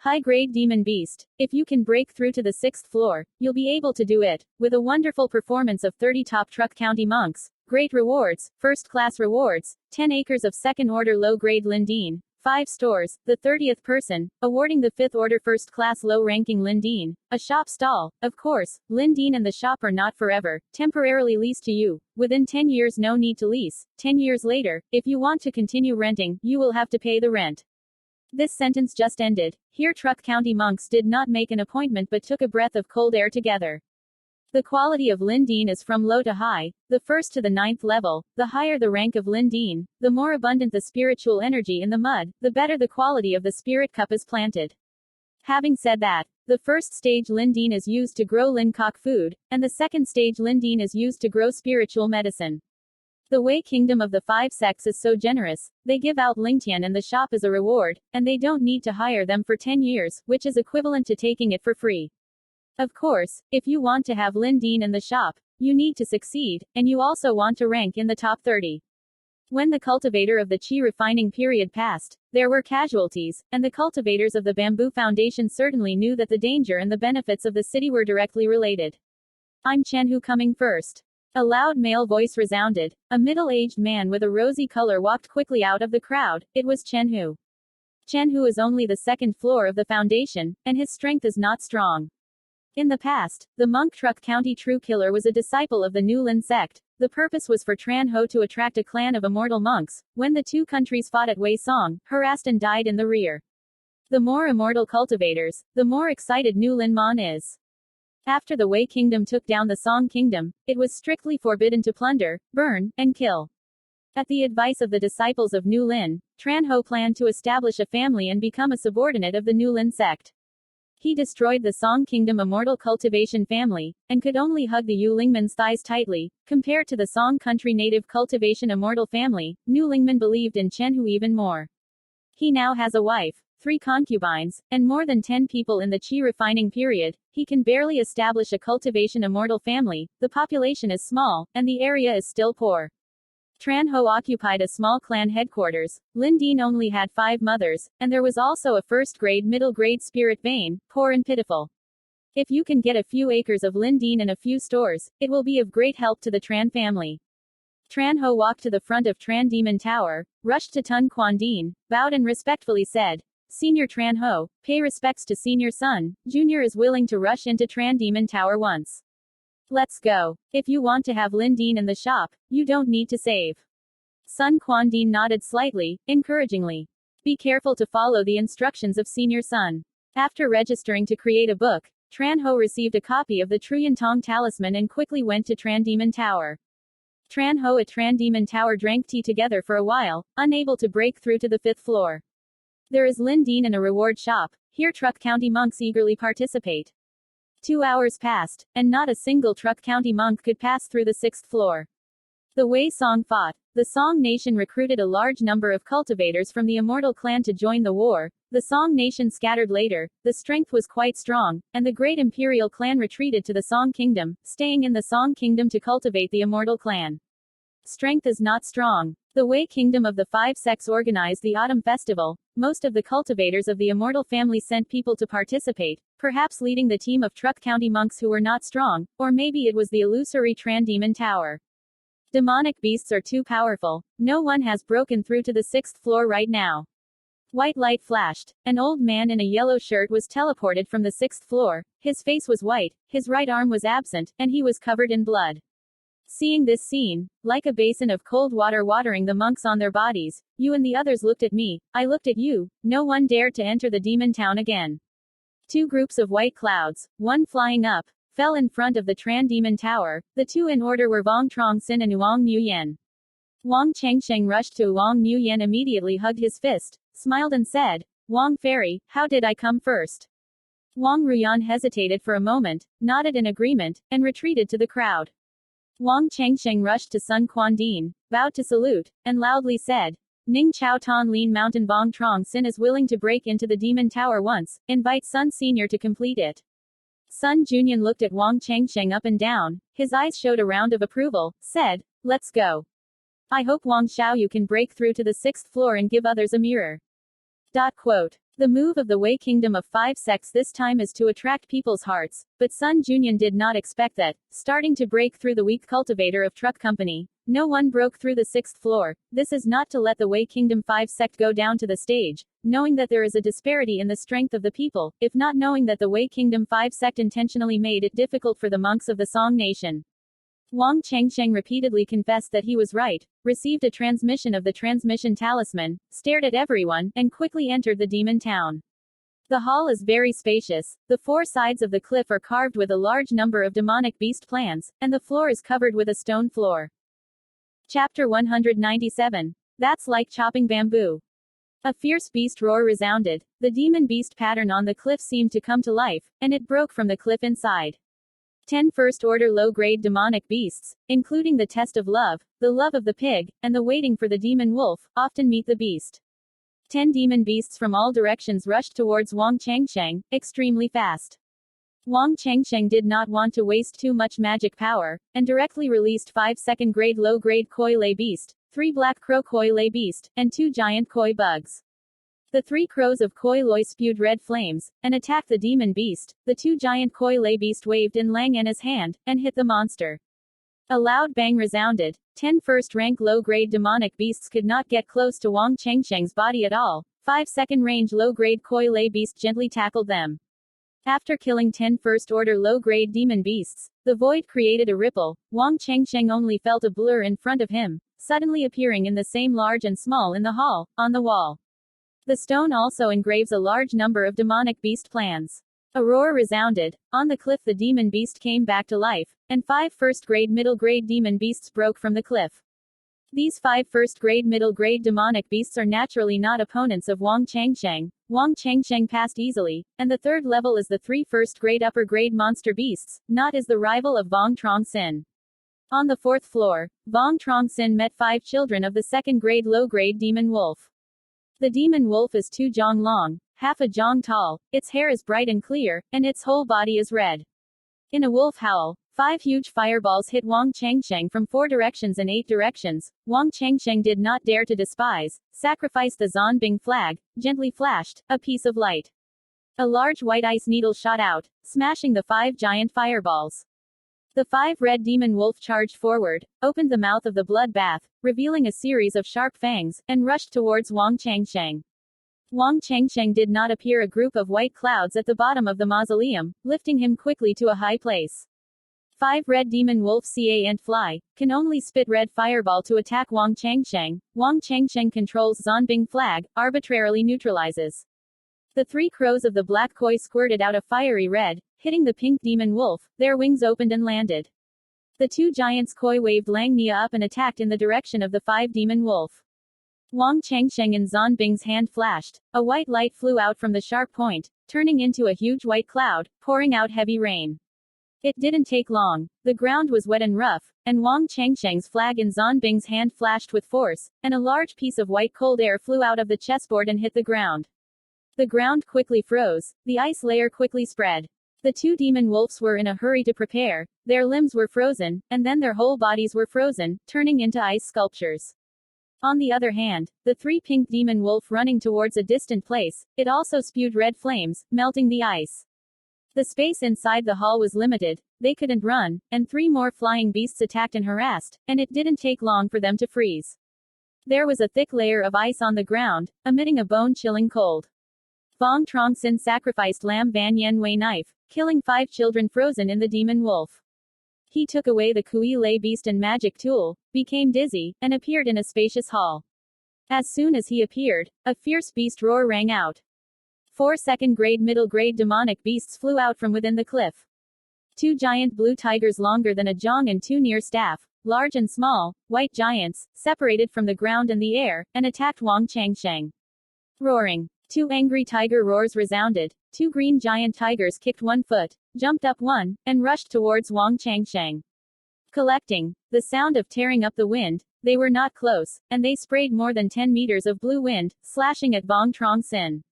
High-grade demon beast. If you can break through to the 6th floor, you'll be able to do it. With a wonderful performance of 30 top Truc County monks, great rewards, first-class rewards, 10 acres of 2nd-order low-grade Lindeen, 5 stores, the 30th person, awarding the 5th-order first-class low-ranking Lindeen, a shop stall. Of course, Lindeen and the shop are not forever, temporarily leased to you. Within 10 years no need to lease. 10 years later, if you want to continue renting, you will have to pay the rent." This sentence just ended. Here Truc County monks did not make an appointment but took a breath of cold air together. The quality of Lindeen is from low to high, the 1st to the 9th level. The higher the rank of Lindeen, the more abundant the spiritual energy in the mud, the better the quality of the spirit cup is planted. Having said that, the first stage lindeen is used to grow linkok food, and the second stage lindeen is used to grow spiritual medicine. The Wei kingdom of the 5 sects is so generous, they give out lingtian in the shop as a reward, and they don't need to hire them for 10 years, which is equivalent to taking it for free. Of course, if you want to have lindeen in the shop, you need to succeed, and you also want to rank in the top 30. When the cultivator of the qi refining period passed, there were casualties, and the cultivators of the bamboo foundation certainly knew that the danger and the benefits of the city were directly related. I'm Chen-Hu coming first. A loud male voice resounded. A middle-aged man with a rosy color walked quickly out of the crowd. It was Chen-Hu. Chen-Hu is only the second floor of the foundation, and his strength is not strong. In the past, the monk Truc County True Killer was a disciple of the New Lin sect. The purpose was for Tran Ho to attract a clan of immortal monks. When the two countries fought at Wei Song, harassed and died in the rear. The more immortal cultivators, the more excited New Lin Mon is. After the Wei kingdom took down the Song kingdom, it was strictly forbidden to plunder, burn, and kill. At the advice of the disciples of New Lin, Tran Ho planned to establish a family and become a subordinate of the New Lin sect. He destroyed the Song Kingdom immortal cultivation family, and could only hug the Yu Lingman's thighs tightly. Compared to the Song country native cultivation immortal family, New Lingman believed in Chen-Hu even more. He now has a wife, 3 concubines, and more than 10 people in the qi refining period. He can barely establish a cultivation immortal family, the population is small, and the area is still poor. Tran Ho occupied a small clan headquarters. Lindeen only had 5 mothers, and there was also a first-grade middle-grade spirit vein, poor and pitiful. If you can get a few acres of Lindeen and a few stores, it will be of great help to the Tran family. Tran Ho walked to the front of Tran Demon Tower, rushed to Tun Quan Dien, bowed and respectfully said, Senior Tran Ho, pay respects to Senior Son. Junior is willing to rush into Tran Demon Tower once. Let's go. If you want to have Lindeen in the shop, you don't need to save. Sun Quan Dien nodded slightly, encouragingly. Be careful to follow the instructions of Senior Sun. After registering to create a book, Tran Ho received a copy of the Truyan Tong Talisman and quickly went to Tran Demon Tower. Tran Ho at Tran Demon Tower drank tea together for a while, unable to break through to the 5th floor. There is Lindeen in a reward shop. Here Truc County monks eagerly participate. 2 hours passed, and not a single Truc County monk could pass through the 6th floor. The Wei Song fought. The Song nation recruited a large number of cultivators from the immortal clan to join the war. The Song nation scattered later. The strength was quite strong, and the great imperial clan retreated to the Song kingdom, staying in the Song kingdom to cultivate the immortal clan. Strength is not strong. The Wei kingdom of the 5 sects organized the autumn festival. Most of the cultivators of the immortal family sent people to participate, perhaps leading the team of Truc County monks who were not strong, or maybe it was the illusory Tran Demon Tower. Demonic beasts are too powerful. No one has broken through to the 6th floor right now. White light flashed. An old man in a yellow shirt was teleported from the 6th floor. His face was white, his right arm was absent, and he was covered in blood. Seeing this scene, like a basin of cold water watering the monks on their bodies, you and the others looked at me, I looked at you. No one dared to enter the demon town again. 2 groups of white clouds, one flying up, fell in front of the Tran Demon Tower. The 2 in order were Vuong Truong Sinh and Vuong Nguyen. Wang Chengsheng rushed to Vuong Nguyen, immediately hugged his fist, smiled and said, Wang Fairy, how did I come first? Wang Ruyan hesitated for a moment, nodded in agreement, and retreated to the crowd. Wang Chengsheng rushed to Sun Quan Dien, bowed to salute, and loudly said, Ning Chao Tan Lien Mountain Vuong Truong Sinh is willing to break into the Demon Tower once, invite Sun Senior to complete it. Sun Junyan looked at Wang Chengsheng up and down, his eyes showed a round of approval, said, let's go. I hope Wang Xiaoyu can break through to the 6th floor and give others a mirror. Quote. The move of the Wei Kingdom of 5 sects this time is to attract people's hearts, but Sun Junyan did not expect that, starting to break through the weak cultivator of Truc Company. No one broke through the 6th floor. This is not to let the Wei Kingdom 5 sect go down to the stage, knowing that there is a disparity in the strength of the people, if not knowing that the Wei Kingdom 5 sect intentionally made it difficult for the monks of the Song nation. Wang Chengsheng repeatedly confessed that he was right, received a transmission of the transmission talisman, stared at everyone, and quickly entered the demon town. The hall is very spacious. The 4 sides of the cliff are carved with a large number of demonic beast plants, and the floor is covered with a stone floor. Chapter 197. That's like chopping bamboo. A fierce beast roar resounded. The demon beast pattern on the cliff seemed to come to life, and it broke from the cliff inside. 10 first-order low-grade demonic beasts, including the test of love, the love of the pig, and the waiting for the demon wolf, often meet the beast. 10 demon beasts from all directions rushed towards Vuong Truong Sinh, extremely fast. Vuong Truong Sinh did not want to waste too much magic power, and directly released 5 second-grade low-grade koi lay beast, 3 black crow koi lay beast, and 2 giant koi bugs. The 3 crows of koi loy spewed red flames, and attacked the demon beast. The 2 giant koi lay beast waved in Lang in his hand, and hit the monster. A loud bang resounded. 10 first-rank low-grade demonic beasts could not get close to Vuong Truong Sing's body at all. 5 second-range low-grade koi lay beast gently tackled them. After killing 10 first-order low-grade demon beasts, the void created a ripple. Vuong Truong Sinh only felt a blur in front of him, suddenly appearing in the same large and small in the hall, on the wall. The stone also engraves a large number of demonic beast plans. A roar resounded. On the cliff the demon beast came back to life, and 5 first-grade middle-grade demon beasts broke from the cliff. These 5 first-grade middle-grade demonic beasts are naturally not opponents of Vuong Truong Sinh. Vuong Truong Sinh passed easily, and the third level is the 3 first-grade upper-grade monster beasts, not is the rival of Vuong Truong Sinh. On the 4th floor, Vuong Truong Sinh met 5 children of the second-grade low-grade demon wolf. The demon wolf is 2 jong long, half a jong tall, its hair is bright and clear, and its whole body is red. In a wolf howl, 5 huge fireballs hit Vuong Truong Sinh from 4 directions and 8 directions. Vuong Truong Sinh did not dare to despise, sacrifice the Zonbing flag, gently flashed, a piece of light. A large white ice needle shot out, smashing the 5 giant fireballs. The 5 red demon wolf charged forward, opened the mouth of the bloodbath, revealing a series of sharp fangs, and rushed towards Vuong Truong Sinh. Vuong Truong Sinh did not appear a group of white clouds at the bottom of the mausoleum, lifting him quickly to a high place. 5 red demon wolf ca and fly, can only spit red fireball to attack Vuong Truong Sinh. Vuong Truong Sinh controls Zonbing flag, arbitrarily neutralizes. The 3 crows of the black koi squirted out a fiery red, hitting the pink demon wolf. Their wings opened and landed. The 2 giants koi waved Lang Nia up and attacked in the direction of the 5 demon wolf. Vuong Truong Sinh in Zonbing's hand flashed. A white light flew out from the sharp point, turning into a huge white cloud, pouring out heavy rain. It didn't take long. The ground was wet and rough, and Vuong Truong Sing's flag in Zonbing's hand flashed with force, and a large piece of white cold air flew out of the chessboard and hit the ground. The ground quickly froze. The ice layer quickly spread. The 2 demon wolves were in a hurry to prepare. Their limbs were frozen, and then their whole bodies were frozen, turning into ice sculptures. On the other hand, the 3 pink demon wolf running towards a distant place, it also spewed red flames, melting the ice. The space inside the hall was limited, they couldn't run, and 3 more flying beasts attacked and harassed, and it didn't take long for them to freeze. There was a thick layer of ice on the ground, emitting a bone-chilling cold. Vuong Truong Sinh sacrificed Lam Van Yen Wei knife, killing 5 children frozen in the demon wolf. He took away the Kui Lay beast and magic tool, became dizzy, and appeared in a spacious hall. As soon as he appeared, a fierce beast roar rang out. 4 second-grade middle-grade demonic beasts flew out from within the cliff. 2 giant blue tigers longer than a jong and 2 near staff, large and small, white giants, separated from the ground and the air, and attacked Vuong Truong Sinh. Roaring. 2 angry tiger roars resounded. 2 green giant tigers kicked 1 foot, jumped up 1, and rushed towards Vuong Truong Sinh. Collecting. The sound of tearing up the wind, they were not close, and they sprayed more than 10 meters of blue wind, slashing at Vuong Truong Sinh.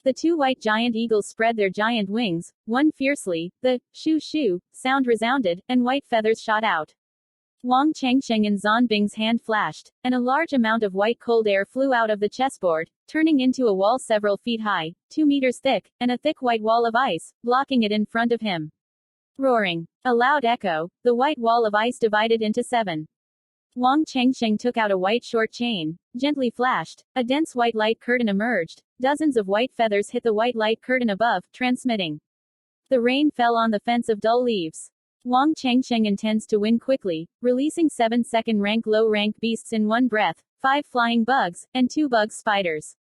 The 2 white giant eagles spread their giant wings, one fiercely, the shoo shoo sound resounded, and white feathers shot out. Vuong Truong Sinh in Zonbing's hand flashed, and a large amount of white cold air flew out of the chessboard, turning into a wall several feet high, 2 meters thick, and a thick white wall of ice, blocking it in front of him. Roaring. A loud echo, the white wall of ice divided into 7. Vuong Truong Sinh took out a white short chain, gently flashed, a dense white light curtain emerged, dozens of white feathers hit the white light curtain above, transmitting. The rain fell on the fence of dull leaves. Vuong Truong Sinh intends to win quickly, releasing 7 second-rank low-rank beasts in one breath, 5 flying bugs, and 2 bug spiders.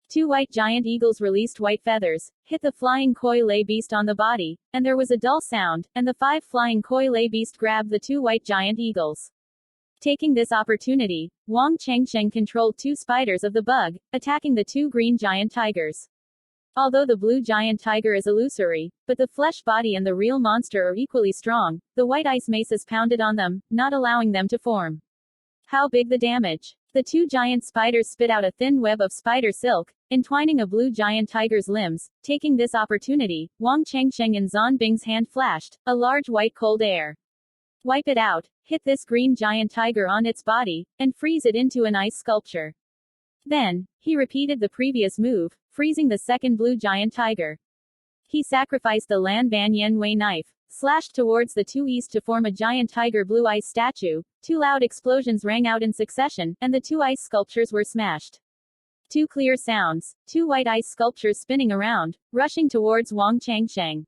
2 white giant eagles released white feathers, hit the flying koi lay beast on the body, and there was a dull sound, and the 5 flying koi lay beast grabbed the 2 white giant eagles. Taking this opportunity, Vuong Chengsheng controlled 2 spiders of the bug, attacking the 2 green giant tigers. Although the blue giant tiger is illusory, but the flesh body and the real monster are equally strong, the white ice maces pounded on them, not allowing them to form. How big the damage? The 2 giant spiders spit out a thin web of spider silk, entwining a blue giant tiger's limbs. Taking this opportunity, Vuong Chengsheng and Zan Bing's hand flashed, a large white cold air. Wipe it out, hit this green giant tiger on its body, and freeze it into an ice sculpture. Then, he repeated the previous move, freezing the second blue giant tiger. He sacrificed the Lan Ban Yen Wei knife, slashed towards the 2 east to form a giant tiger blue ice statue. 2 loud explosions rang out in succession, and the 2 ice sculptures were smashed. 2 clear sounds, 2 white ice sculptures spinning around, rushing towards Vuong Chengsheng.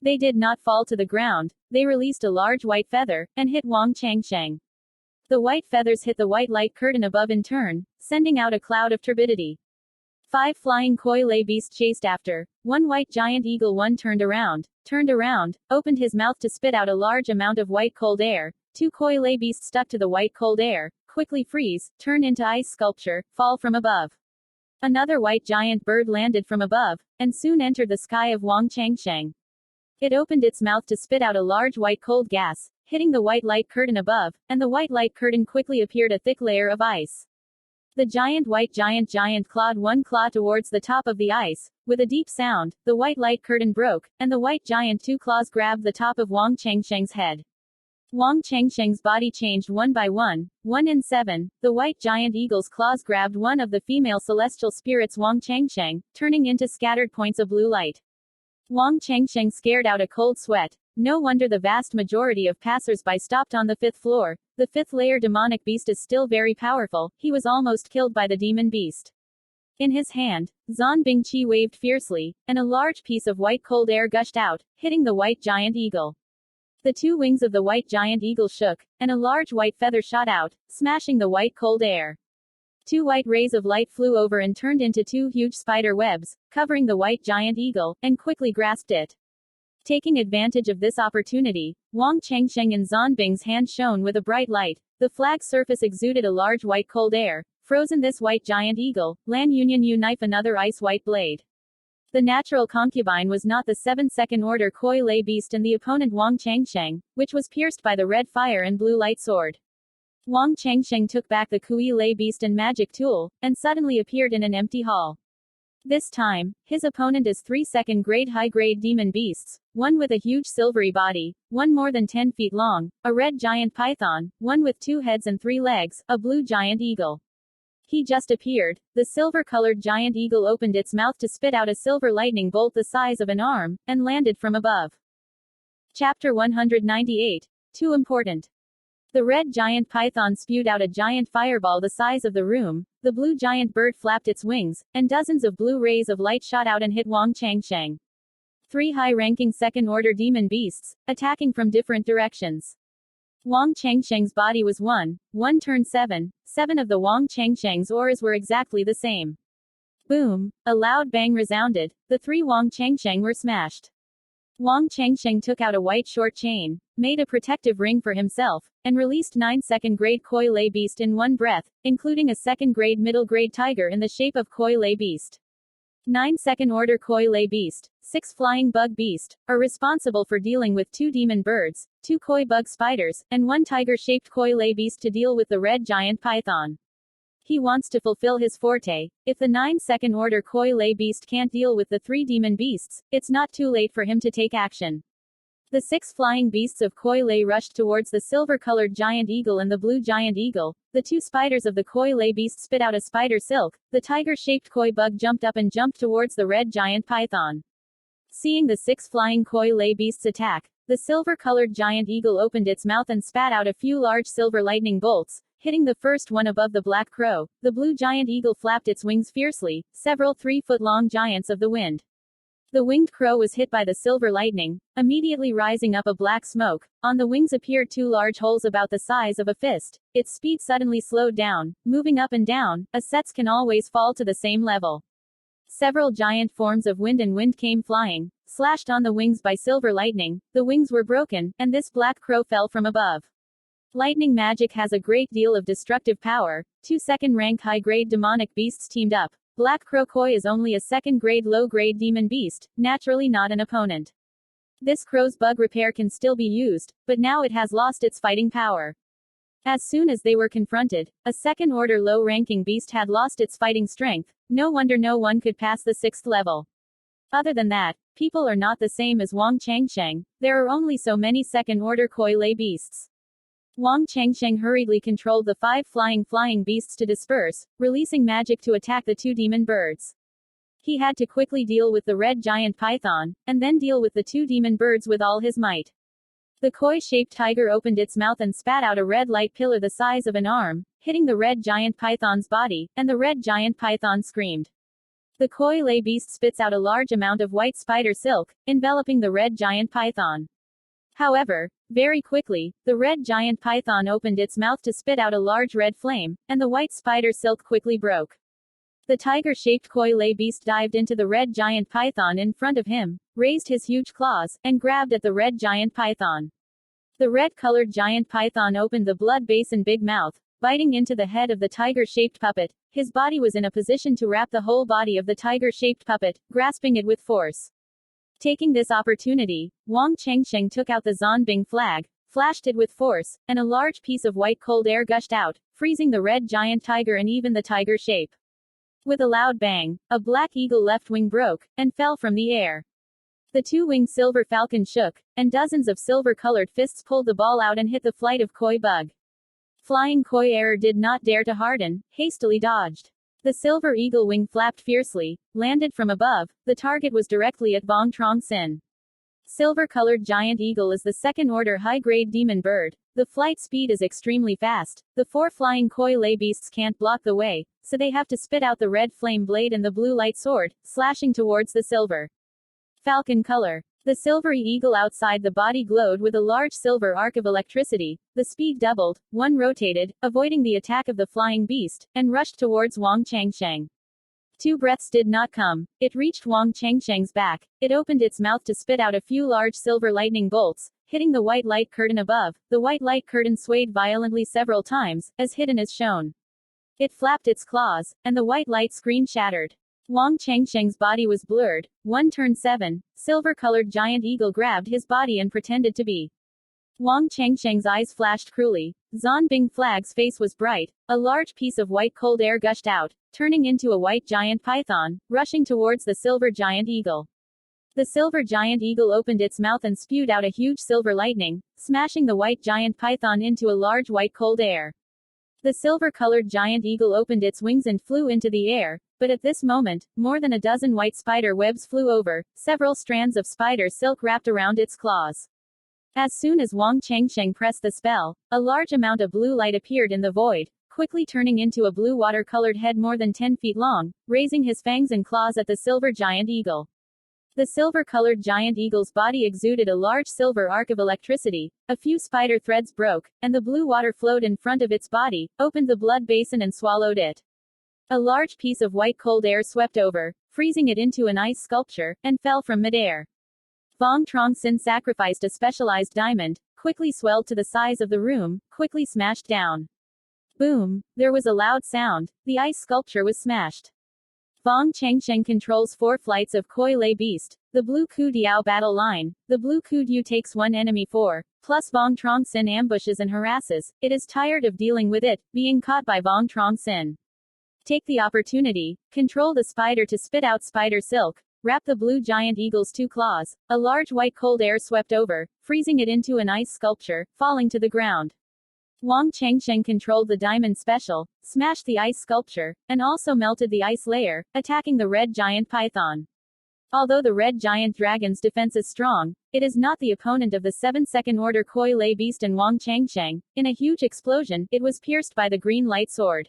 They did not fall to the ground, they released a large white feather, and hit Vuong Chengsheng. The white feathers hit the white light curtain above in turn, sending out a cloud of turbidity. 5 flying koi lay beasts chased after, 1 white giant eagle. 1 turned around, opened his mouth to spit out a large amount of white cold air. 2 koi lay beasts stuck to the white cold air, quickly freeze, turn into ice sculpture, fall from above. Another white giant bird landed from above, and soon entered the sky of Vuong Chengsheng. It opened its mouth to spit out a large white cold gas, hitting the white light curtain above, and the white light curtain quickly appeared a thick layer of ice. The giant white giant clawed 1 claw towards the top of the ice. With a deep sound, the white light curtain broke, and the white giant 2 claws grabbed the top of Vuong Chengsheng's head. Vuong Chengsheng's body changed 1 by 1, 1 in 7. The white giant eagle's claws grabbed one of the female celestial spirits Vuong Chengsheng, turning into scattered points of blue light. Vuong Chengsheng scared out a cold sweat. No wonder the vast majority of passers-by stopped on the 5th floor. The 5th layer demonic beast is still very powerful. He was almost killed by the demon beast. In his hand, Zan Bingqi waved fiercely, and a large piece of white cold air gushed out, hitting the white giant eagle. The 2 wings of the white giant eagle shook, and a large white feather shot out, smashing the white cold air. 2 white rays of light flew over and turned into 2 huge spider webs, covering the white giant eagle, and quickly grasped it. Taking advantage of this opportunity, Vuong Chengsheng and Zan Bing's hand shone with a bright light. The flag's surface exuded a large white cold air, frozen this white giant eagle. Lan Union Yu knife another ice white blade. The natural concubine was not the 7th second order koi lay beast and the opponent Vuong Chengsheng, which was pierced by the red fire and blue light sword. Vuong Chengsheng took back the kui lay beast and magic tool, and suddenly appeared in an empty hall. This time, his opponent is 3 second-grade high-grade demon beasts, 1 with a huge silvery body, 1 more than 10 feet long, a red giant python, 1 with 2 heads and 3 legs, a blue giant eagle. He just appeared. The silver-colored giant eagle opened its mouth to spit out a silver lightning bolt the size of an arm, and landed from above. Chapter 198. Too important. The red giant python spewed out a giant fireball the size of the room. The blue giant bird flapped its wings, and dozens of blue rays of light shot out and hit Vuong Chengsheng. 3 high-ranking second-order demon beasts, attacking from different directions. Vuong Chengsheng's body was 1 turned 7. 7 of the Vuong Chengsheng's auras were exactly the same. Boom! A loud bang resounded. The 3 Vuong Chengsheng were smashed. Vuong Chengsheng took out a white short chain, made a protective ring for himself, and released 9 second-grade koi lay beast in one breath, including a second-grade middle-grade tiger in the shape of koi lay beast. 9 second-order koi lay beast, 6 flying bug beast, are responsible for dealing with 2 demon birds, 2 koi bug spiders, and 1 tiger-shaped koi lay beast to deal with the red giant python. He wants to fulfill his forte. If the 9 second-order koi lay beast can't deal with the 3 demon beasts, it's not too late for him to take action. The 6 flying beasts of koi lay rushed towards the silver-colored giant eagle and the blue giant eagle. The 2 spiders of the koi lay beast spit out a spider silk. The tiger-shaped koi bug jumped up and jumped towards the red giant python. Seeing the 6 flying koi lay beasts attack, the silver-colored giant eagle opened its mouth and spat out a few large silver lightning bolts, hitting the first one above the black crow. The blue giant eagle flapped its wings fiercely, several 3-foot-long giants of the wind. The winged crow was hit by the silver lightning, immediately rising up a black smoke. On the wings appeared 2 large holes about the size of a fist. Its speed suddenly slowed down, moving up and down. Sets can always fall to the same level. Several giant forms of wind came flying, slashed on the wings by silver lightning. The wings were broken, and this black crow fell from above. Lightning magic has a great deal of destructive power. 2 second-rank high-grade demonic beasts teamed up. Black Truc Co is only a second-grade low-grade demon beast, naturally not an opponent. This crow's bug repair can still be used, but now it has lost its fighting power. As soon as they were confronted, a second-order low-ranking beast had lost its fighting strength. No wonder no one could pass the 6th level. Other than that, people are not the same as Vuong Truong Sinh. There are only so many second-order koi lay beasts. Vuong Truong Sinh hurriedly controlled the 5 flying beasts to disperse, releasing magic to attack the 2 demon birds. He had to quickly deal with the red giant python, and then deal with the 2 demon birds with all his might. The koi-shaped tiger opened its mouth and spat out a red light pillar the size of an arm, hitting the red giant python's body, and the red giant python screamed. The koi lay beast spits out a large amount of white spider silk, enveloping the red giant python. However, very quickly, the red giant python opened its mouth to spit out a large red flame, and the white spider silk quickly broke. The tiger-shaped koi lay beast dived into the red giant python in front of him, raised his huge claws, and grabbed at the red giant python. The red-colored giant python opened the blood basin big mouth, biting into the head of the tiger-shaped puppet. His body was in a position to wrap the whole body of the tiger-shaped puppet, grasping it with force. Taking this opportunity, Vuong Truong Sinh took out the Zonbing flag, flashed it with force, and a large piece of white cold air gushed out, freezing the red giant tiger and even the tiger shape. With a loud bang, a black eagle left wing broke, and fell from the air. The 2-winged silver falcon shook, and dozens of silver-colored fists pulled the ball out and hit the flight of koi bug. Flying koi error did not dare to harden, hastily dodged. The silver eagle wing flapped fiercely, landed from above. The target was directly at Vuong Truong Sinh. Silver-colored giant eagle is the second-order high-grade demon bird. The flight speed is extremely fast. The 4 flying koi lay beasts can't block the way, so they have to spit out the red flame blade and the blue light sword, slashing towards the silver falcon color. The silvery eagle outside the body glowed with a large silver arc of electricity. The speed doubled, one rotated, avoiding the attack of the flying beast, and rushed towards Vuong Truong Sinh. 2 breaths did not come. It reached Vuong Truong Sing's back. It opened its mouth to spit out a few large silver lightning bolts, hitting the white light curtain above. The white light curtain swayed violently several times, as hidden as shown. It flapped its claws, and the white light screen shattered. Vuong Truong Sing's body was blurred. 1 turn 7. Silver-colored giant eagle grabbed his body and pretended to be. Vuong Truong Sing's eyes flashed cruelly. Zonbing flag's face was bright. A large piece of white cold air gushed out, turning into a white giant python, rushing towards the silver giant eagle. The silver giant eagle opened its mouth and spewed out a huge silver lightning, smashing the white giant python into a large white cold air. The silver-colored giant eagle opened its wings and flew into the air, but at this moment, more than a dozen white spider webs flew over, several strands of spider silk wrapped around its claws. As soon as Vuong Truong Sinh pressed the spell, a large amount of blue light appeared in the void, quickly turning into a blue water-colored head more than 10 feet long, raising his fangs and claws at the silver giant eagle. The silver-colored giant eagle's body exuded a large silver arc of electricity. A few spider threads broke, and the blue water flowed in front of its body, opened the blood basin and swallowed it. A large piece of white cold air swept over, freezing it into an ice sculpture, and fell from midair. Vuong Truong Sinh sacrificed a specialized diamond, quickly swelled to the size of the room, quickly smashed down. Boom! There was a loud sound. The ice sculpture was smashed. Vuong Truong Sinh controls 4 flights of koi lay beast. The blue Ku Diao battle line. The blue Ku Diao takes 1 enemy 4, plus Vuong Truong Sinh ambushes and harasses. It is tired of dealing with it, being caught by Vuong Truong Sinh. Take the opportunity, control the spider to spit out spider silk, wrap the blue giant eagle's 2 claws. A large white cold air swept over, freezing it into an ice sculpture, falling to the ground. Vuong Truong Sinh controlled the diamond special, smashed the ice sculpture, and also melted the ice layer, attacking the red giant python. Although the red giant dragon's defense is strong, it is not the opponent of the 7 second-order koi lay beast and Vuong Truong Sinh. In a huge explosion, it was pierced by the green light sword.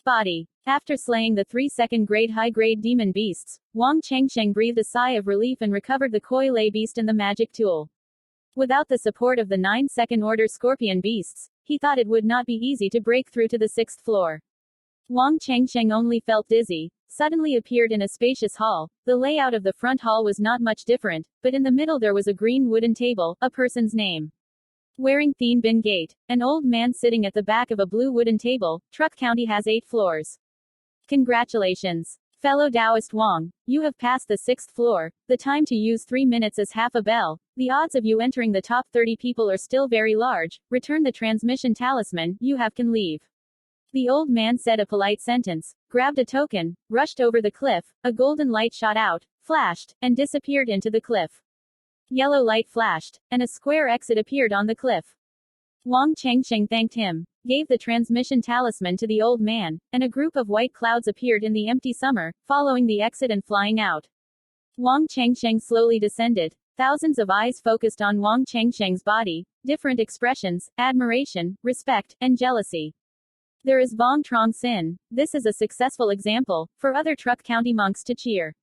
Body. After slaying the 3 second-grade high-grade demon beasts, Vuong Truong Sinh breathed a sigh of relief and recovered the koi lay beast and the magic tool. Without the support of the 9 second-order scorpion beasts, he thought it would not be easy to break through to the 6th floor. Vuong Truong Sinh only felt dizzy, suddenly appeared in a spacious hall. The layout of the front hall was not much different, but in the middle there was a green wooden table, a person's name. Wearing Thin Bin Gate, an old man sitting at the back of a blue wooden table. Truc County has 8 floors. Congratulations. Fellow Taoist Vuong, you have passed the 6th floor. The time to use 3 minutes is half a bell. The odds of you entering the top 30 people are still very large. Return the transmission talisman, you have can leave. The old man said a polite sentence, grabbed a token, rushed over the cliff. A golden light shot out, flashed, and disappeared into the cliff. Yellow light flashed, and a square exit appeared on the cliff. Vuong Chengsheng thanked him, gave the transmission talisman to the old man, and a group of white clouds appeared in the empty summer, following the exit and flying out. Vuong Chengsheng slowly descended. Thousands of eyes focused on Vuong Chengsheng's body, different expressions, admiration, respect, and jealousy. There is Vuong Truong Sinh. This is a successful example, for other Truc County monks to cheer.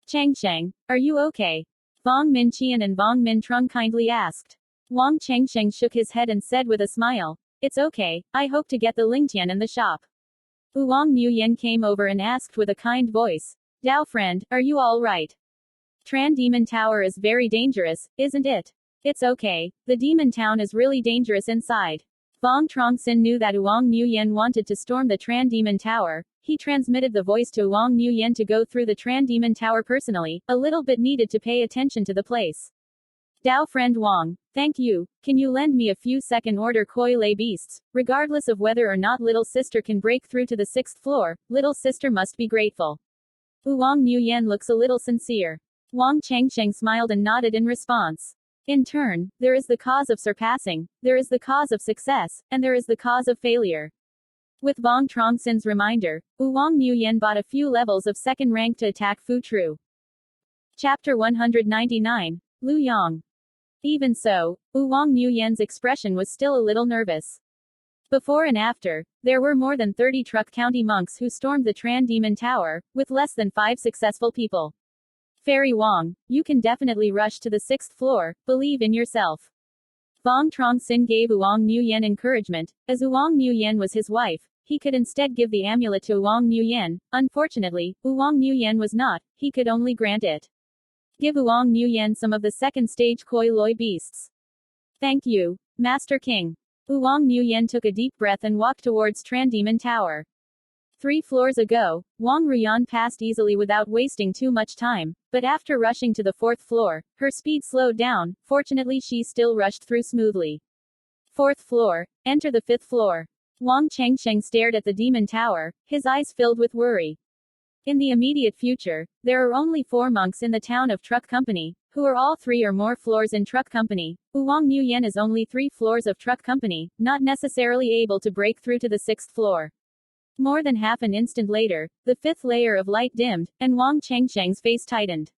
Chengsheng, are you okay? Vuong Min Qian and Vuong Min Truong kindly asked. Vuong Chengsheng shook his head and said with a smile, it's okay, I hope to get the Lingtian in the shop. Vuong Nuyen came over and asked with a kind voice, Dao friend, are you all right? Tran Demon Tower is very dangerous, isn't it? It's okay, the demon town is really dangerous inside. Vuong Truong Sinh knew that Vuong Nuyen wanted to storm the Tran Demon Tower. He transmitted the voice to Vuong Nuyen to go through the Tran Demon Tower personally, a little bit needed to pay attention to the place. Dao friend Vuong, thank you, can you lend me a few second order koi lay beasts? Regardless of whether or not little sister can break through to the 6th floor, little sister must be grateful. Vuong Nuyen looks a little sincere. Vuong Chengsheng smiled and nodded in response. In turn, there is the cause of surpassing, there is the cause of success, and there is the cause of failure. With Vuong Truong Sinh's reminder, Vuong Nuyen bought a few levels of second rank to attack Fu Tru. Chapter 199. Lu Yang. Even so, Vuong Nuyen's expression was still a little nervous. Before and after, there were more than 30 Truc County monks who stormed the Tran Demon Tower, with less than 5 successful people. Fairy Vuong, you can definitely rush to the 6th floor, believe in yourself. Vuong Truong Sinh gave Vuong Nuyen encouragement. As Vuong Nuyen was his wife, he could instead give the amulet to Vuong Nuyen. Unfortunately, Vuong Nuyen was not, he could only grant it. Give Vuong Nuyen some of the second stage koi loi beasts. Thank you, Master King. Vuong Nuyen took a deep breath and walked towards Tran Demon Tower. 3 floors ago, Vuong Ruyan passed easily without wasting too much time, but after rushing to the 4th floor, her speed slowed down. Fortunately she still rushed through smoothly. 4th floor, enter the 5th floor. Vuong Chengsheng stared at the demon tower, his eyes filled with worry. In the immediate future, there are only 4 monks in the town of Truc Company, who are all 3 or more floors in Truc Company. Vuong Nuyen is only 3 floors of Truc Company, not necessarily able to break through to the 6th floor. More than half an instant later, the 5th layer of light dimmed, and Vuong Chengsheng's face tightened.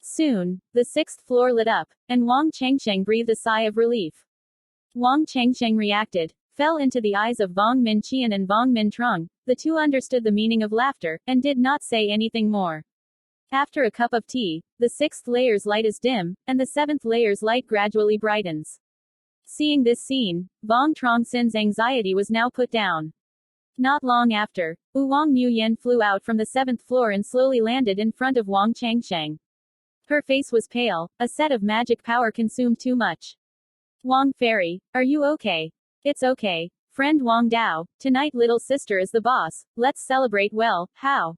Soon, the 6th floor lit up, and Vuong Chengsheng breathed a sigh of relief. Vuong Chengsheng reacted, fell into the eyes of Vuong Min Qian and Vuong Min Truong. The two understood the meaning of laughter, and did not say anything more. After a cup of tea, the 6th layer's light is dim, and the 7th layer's light gradually brightens. Seeing this scene, Vuong Truong Sinh's anxiety was now put down. Not long after, Vuong Nuyen flew out from the 7th floor and slowly landed in front of Vuong Chengsheng. Her face was pale, a set of magic power consumed too much. Vuong Fairy, are you okay? It's okay, friend Vuong Dao, tonight little sister is the boss, let's celebrate well, how?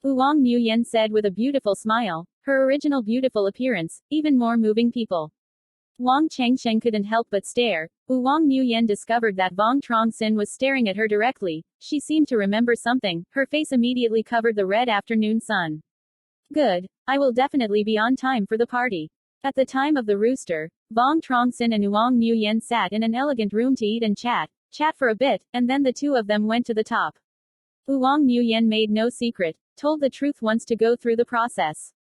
Vuong Nuyen said with a beautiful smile, her original beautiful appearance, even more moving people. Vuong Chengsheng couldn't help but stare. Vuong Nuyen discovered that Vuong Truong Sinh was staring at her directly. She seemed to remember something. Her face immediately covered the red afternoon sun. Good. I will definitely be on time for the party. At the time of the rooster, Vuong Truong Sinh and Vuong Nuyen sat in an elegant room to eat and chat for a bit, and then the two of them went to the top. Vuong Nuyen made no secret, told the truth once to go through the process.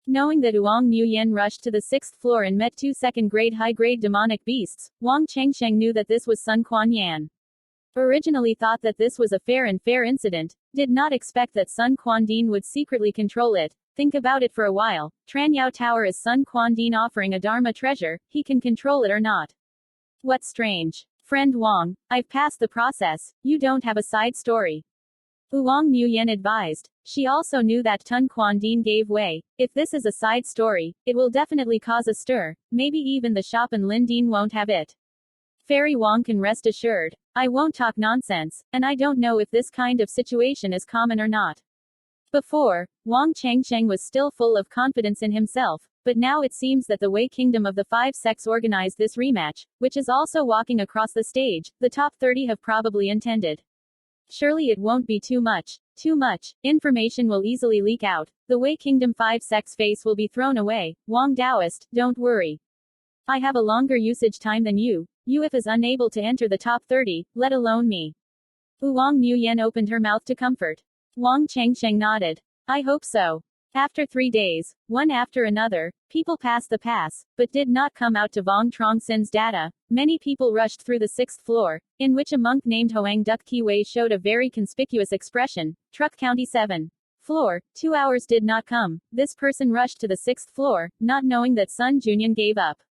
Knowing that Vuong Nuyen rushed to the 6th floor and met 2 second-grade high-grade demonic beasts, Vuong Chengsheng knew that this was Sun Quan Yan. Originally thought that this was a fair incident, did not expect that Sun Quan Din would secretly control it. Think about it for a while. Tran Yao Tower is Sun Quan Din offering a Dharma treasure, he can control it or not. What's strange? Friend Vuong, I've passed the process, you don't have a side story. Vuong Nuyen advised. She also knew that Tun Quan Din gave way. If this is a side story, it will definitely cause a stir, maybe even the shop and Lin Din won't have it. Fairy Vuong can rest assured. I won't talk nonsense, and I don't know if this kind of situation is common or not. Before, Vuong Changsheng was still full of confidence in himself, but now it seems that the Wei Kingdom of the Five Sects organized this rematch, which is also walking across the stage. The top 30 have probably intended. Surely it won't be too much. Too much information will easily leak out. The Wei Kingdom Five Sects face will be thrown away. Vuong Daoist, don't worry. I have a longer usage time than you. UF is unable to enter the top 30, let alone me. Vuong Nguyen opened her mouth to comfort. Vuong Changsheng nodded. I hope so. After 3 days, one after another, people passed the pass, but did not come out to Vuong Truong Sin's data. Many people rushed through the 6th floor, in which a monk named Hoang Duc Ki Wei showed a very conspicuous expression. Truc County 7. Floor, 2 hours did not come. This person rushed to the 6th floor, not knowing that Sun Junyan gave up.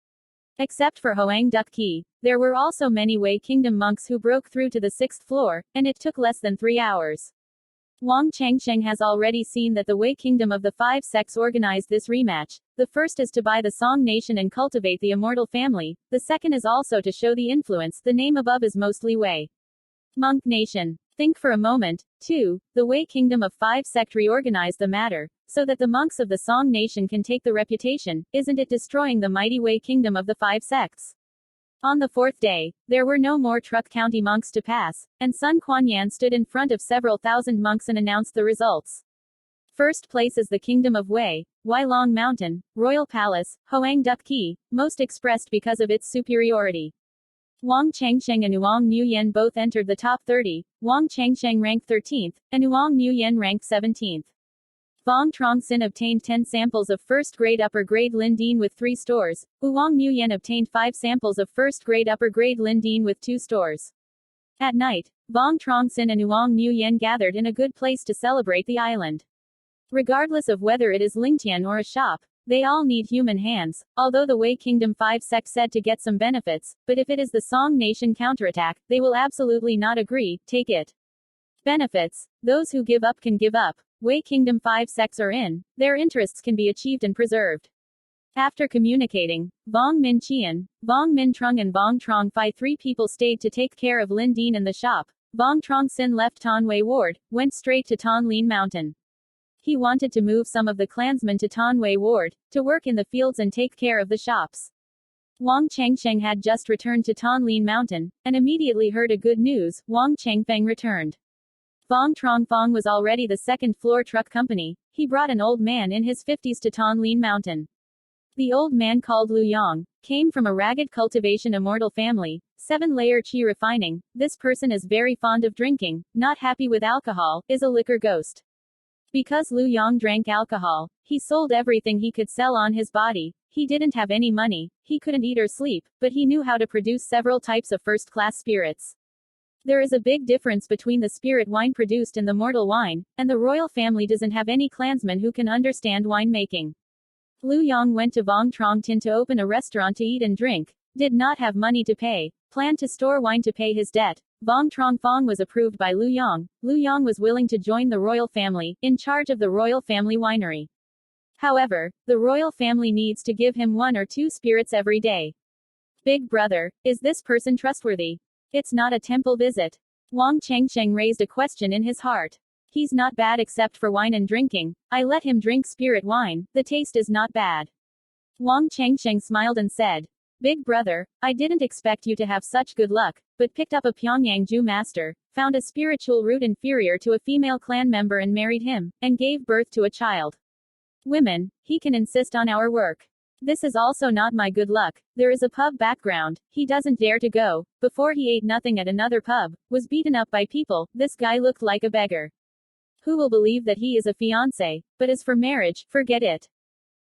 Except for Hoang Duc Ki, there were also many Wei Kingdom monks who broke through to the 6th floor, and it took less than 3 hours. Vuong Changsheng has already seen that the Wei Kingdom of the Five Sects organized this rematch. The first is to buy the Song Nation and cultivate the immortal family. The second is also to show the influence. The name above is mostly Wei Monk Nation. Think for a moment, too. The Wei Kingdom of Five Sect reorganized the matter, so that the monks of the Song Nation can take the reputation. Isn't it destroying the mighty Wei Kingdom of the Five Sects? On the 4th day, there were no more Truc County monks to pass, and Sun Quanyan stood in front of several thousand monks and announced the results. First place is the Kingdom of Wei, Long Mountain, Royal Palace, Hoang Duc Ki, most expressed because of its superiority. Vuong Changsheng and Vuong Nguyen both entered the top 30, Vuong Changsheng ranked 13th, and Vuong Nguyen ranked 17th. Vuong Truong Sinh obtained 10 samples of first-grade upper-grade Lindeen with 3 stores. Vuong Nguyen obtained 5 samples of first-grade upper-grade Lindeen with 2 stores. At night, Vuong Truong Sinh and Vuong Nguyen gathered in a good place to celebrate the island. Regardless of whether it is Lingtian or a shop, they all need human hands, although the Wei Kingdom 5 sect said to get some benefits, but if it is the Song Nation counterattack, they will absolutely not agree. Take it. Benefits. Those who give up can give up. Wei Kingdom 5 sects are in. Their interests can be achieved and preserved. After communicating, Vuong Min Chien, Vuong Min Trung and Vuong Truong Phi 3 people stayed to take care of Lindeen and the shop. Vuong Truong Sinh left Ton Wei Ward, went straight to Thanh Lien Mountain. He wanted to move some of the clansmen to Ton Wei Ward, to work in the fields and take care of the shops. Vuong Changsheng had just returned to Thanh Lien Mountain, and immediately heard a good news. Vuong Changfeng returned. Vuong Truong Phong was already the second-floor truck company. He brought an old man in his 50s to Thanh Lien Mountain. The old man, called Lu Yong, came from a ragged cultivation immortal family, 7-layer chi refining. This person is very fond of drinking, not happy with alcohol, is a liquor ghost. Because Lu Yong drank alcohol, he sold everything he could sell on his body. He didn't have any money, he couldn't eat or sleep, but he knew how to produce several types of first-class spirits. There is a big difference between the spirit wine produced in the mortal wine, and the royal family doesn't have any clansmen who can understand winemaking. Lu Yong went to Vuong Truong Tin to open a restaurant to eat and drink, did not have money to pay, planned to store wine to pay his debt. Vuong Truong Phong was approved by Lu Yong. Lu Yong was willing to join the royal family, in charge of the royal family winery. However, the royal family needs to give him 1 or 2 spirits every day. Big brother, is this person trustworthy? It's not a temple visit. Vuong Changsheng raised a question in his heart. He's not bad except for wine and drinking. I let him drink spirit wine, the taste is not bad. Vuong Changsheng smiled and said, Big brother, I didn't expect you to have such good luck, but picked up a Pyongyang Ju master, found a spiritual root inferior to a female clan member and married him, and gave birth to a child. Women, he can insist on our work. This is also not my good luck. There is a pub background. He doesn't dare to go. Before he ate nothing at another pub, was beaten up by people. This guy looked like a beggar. Who will believe that he is a fiancé? But as for marriage, forget it.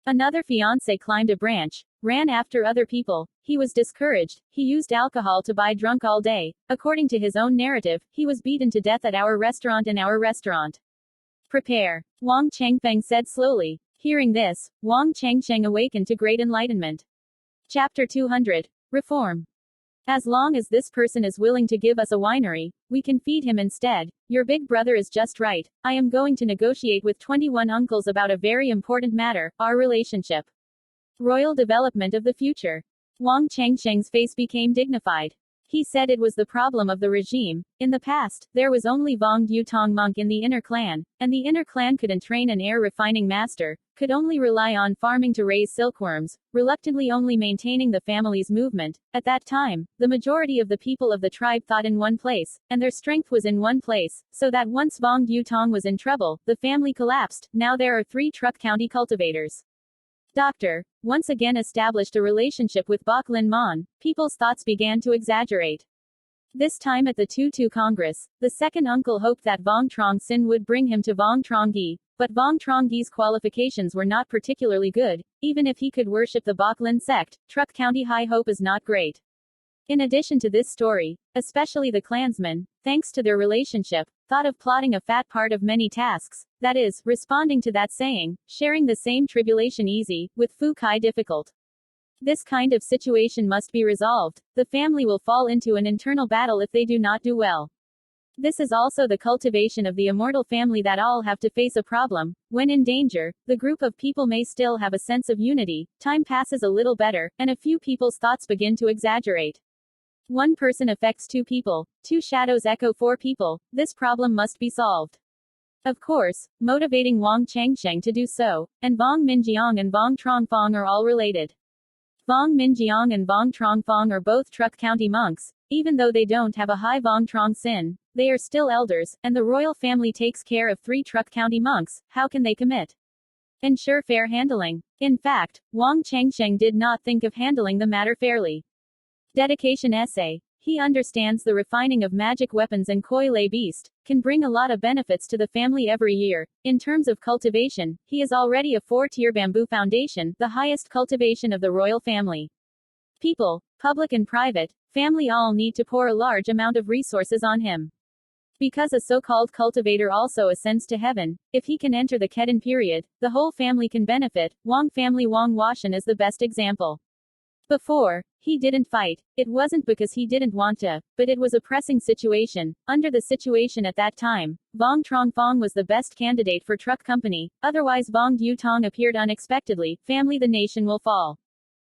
Another fiancé climbed a branch, ran after other people. He was discouraged. He used alcohol to buy drunk all day. According to his own narrative, he was beaten to death at our restaurant in our restaurant. Prepare. Vuong Changfeng said slowly. Hearing this, Vuong Changsheng awakened to great enlightenment. Chapter 200. Reform. As long as this person is willing to give us a winery, we can feed him instead. Your big brother is just right. I am going to negotiate with 21 uncles about a very important matter, our relationship. Royal development of the future. Vuong Changsheng's face became dignified. He said it was the problem of the regime. In the past, there was only Vuong Truong monk in the inner clan, and the inner clan couldn't train an air refining master, could only rely on farming to raise silkworms, reluctantly only maintaining the family's movement. At that time, the majority of the people of the tribe thought in one place, and their strength was in one place, so that once Vuong Truong was in trouble, the family collapsed. Now there are 3 Truc County cultivators. Dr. Once again established a relationship with Bok Lin Mon. People's thoughts began to exaggerate. This time at the Tutu Congress, the second uncle hoped that Vuong Truong Sinh would bring him to Vuong Truong Gi, but Vuong Truong Gi's qualifications were not particularly good. Even if he could worship the Bok Lin sect, Truc County high hope is not great. In addition to this story, especially the clansmen, thanks to their relationship, thought of plotting a fat part of many tasks, that is, responding to that saying, sharing the same tribulation easy, with Phu Kai difficult. This kind of situation must be resolved. The family will fall into an internal battle if they do not do well. This is also the cultivation of the immortal family that all have to face a problem. When in danger, the group of people may still have a sense of unity, time passes a little better, and a few people's thoughts begin to exaggerate. One person affects 2 people, 2 shadows echo 4 people, this problem must be solved. Of course, motivating Wang Changsheng to do so, and Vuong Minjiang and Vuong Truong Phong are all related. Vuong Minjiang and Vuong Truong Phong are both Truc County monks. Even though they don't have a high Vuong Truong Sinh, they are still elders, and the royal family takes care of 3 Truc County monks. How can they commit? Ensure fair handling. In fact, Wang Changsheng did not think of handling the matter fairly. Dedication essay. He understands the refining of magic weapons and Koi Lay Beast can bring a lot of benefits to the family every year. In terms of cultivation, he is already a 4-tier bamboo foundation, the highest cultivation of the royal family. People, public and private, family all need to pour a large amount of resources on him. Because a so-called cultivator also ascends to heaven, if he can enter the Ketan period, the whole family can benefit. Wang family Wang Washan is the best example. Before, he didn't fight. It wasn't because he didn't want to, but it was a pressing situation. Under the situation at that time, Vuong Truong Phong was the best candidate for Truc Company, otherwise Vuong Truong appeared unexpectedly. Family, the nation will fall.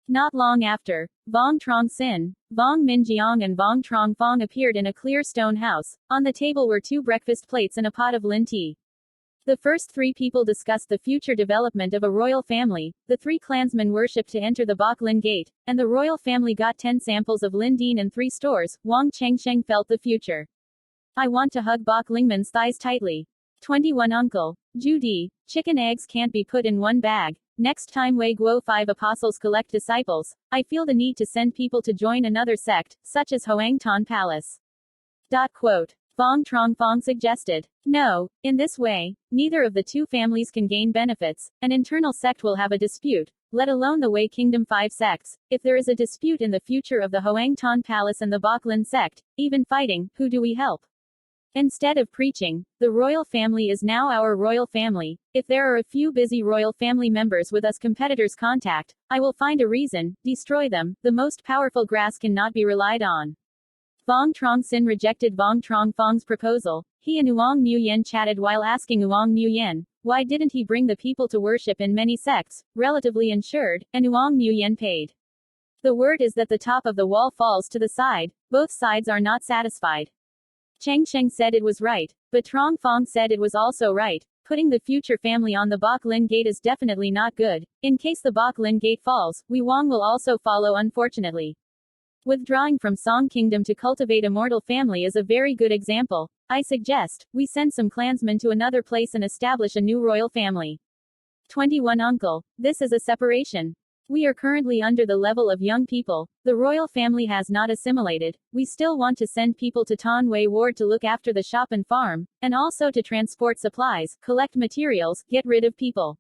Not long after, Vuong Truong Sinh, Vuong Minjiang and Vuong Truong Phong appeared in a clear stone house. On the table were 2 breakfast plates and a pot of lin tea. The first 3 people discussed the future development of a royal family. The 3 clansmen worshipped to enter the Bok Lin gate, and the royal family got 10 samples of Lin Dean and 3 stores. Wang Changsheng felt the future. I want to hug Bok Lingman's thighs tightly. 21 Uncle. Judy, chicken eggs can't be put in one bag. Next time Wei Guo 5 apostles collect disciples, I feel the need to send people to join another sect, such as Hoang Ton Palace. Quote. Vuong Truong Phong suggested. No, in this way, neither of the 2 families can gain benefits. An internal sect will have a dispute, let alone the Wei Kingdom 5 sects. If there is a dispute in the future of the Hoang Ton Palace and the Bok Lin sect, even fighting, who do we help? Instead of preaching, the royal family is now our royal family. If there are a few busy royal family members with us competitors contact, I will find a reason, destroy them. The most powerful grass cannot be relied on. Vuong Truong Sinh rejected Vuong Truong Phong's proposal. He and Uong Nguyen chatted while asking Uong Nguyen, why didn't he bring the people to worship in many sects, relatively insured, and Uong Nguyen paid. The word is that the top of the wall falls to the side. Both sides are not satisfied. Changsheng said it was right, but Truong Phong said it was also right. Putting the future family on the Bok Lin gate is definitely not good. In case the Bok Lin gate falls, we Wang will also follow unfortunately. Withdrawing from Song Kingdom to cultivate immortal family is a very good example. I suggest we send some clansmen to another place and establish a new royal family. 21 Uncle. This is a separation. We are currently under the level of young people. The royal family has not assimilated. We still want to send people to Ton Wei Ward to look after the shop and farm, and also to transport supplies, collect materials, get rid of people.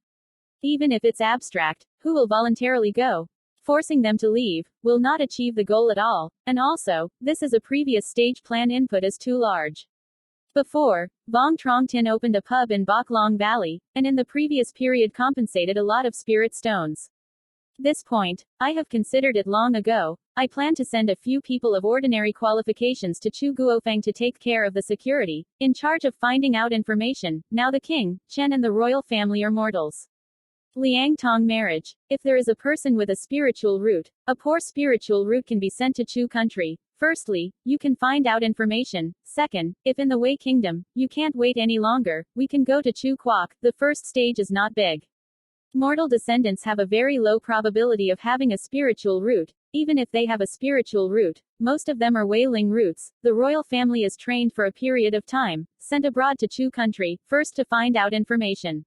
Even if it's abstract, who will voluntarily go? Forcing them to leave will not achieve the goal at all, and also, this is a previous stage plan input is too large. Before, Vuong Truong Tin opened a pub in Bok Long Valley, and in the previous period compensated a lot of spirit stones. This point, I have considered it long ago. I plan to send a few people of ordinary qualifications to Chu Guofeng to take care of the security, in charge of finding out information. Now the king, Chen and the royal family are mortals. Liang Tong marriage. If there is a person with a spiritual root, a poor spiritual root can be sent to Chu country. Firstly, you can find out information. Second, if in the Wei Kingdom, you can't wait any longer, we can go to Truc Co. The first stage is not big. Mortal descendants have a very low probability of having a spiritual root. Even if they have a spiritual root, most of them are wailing roots. The royal family is trained for a period of time, sent abroad to Chu country, first to find out information.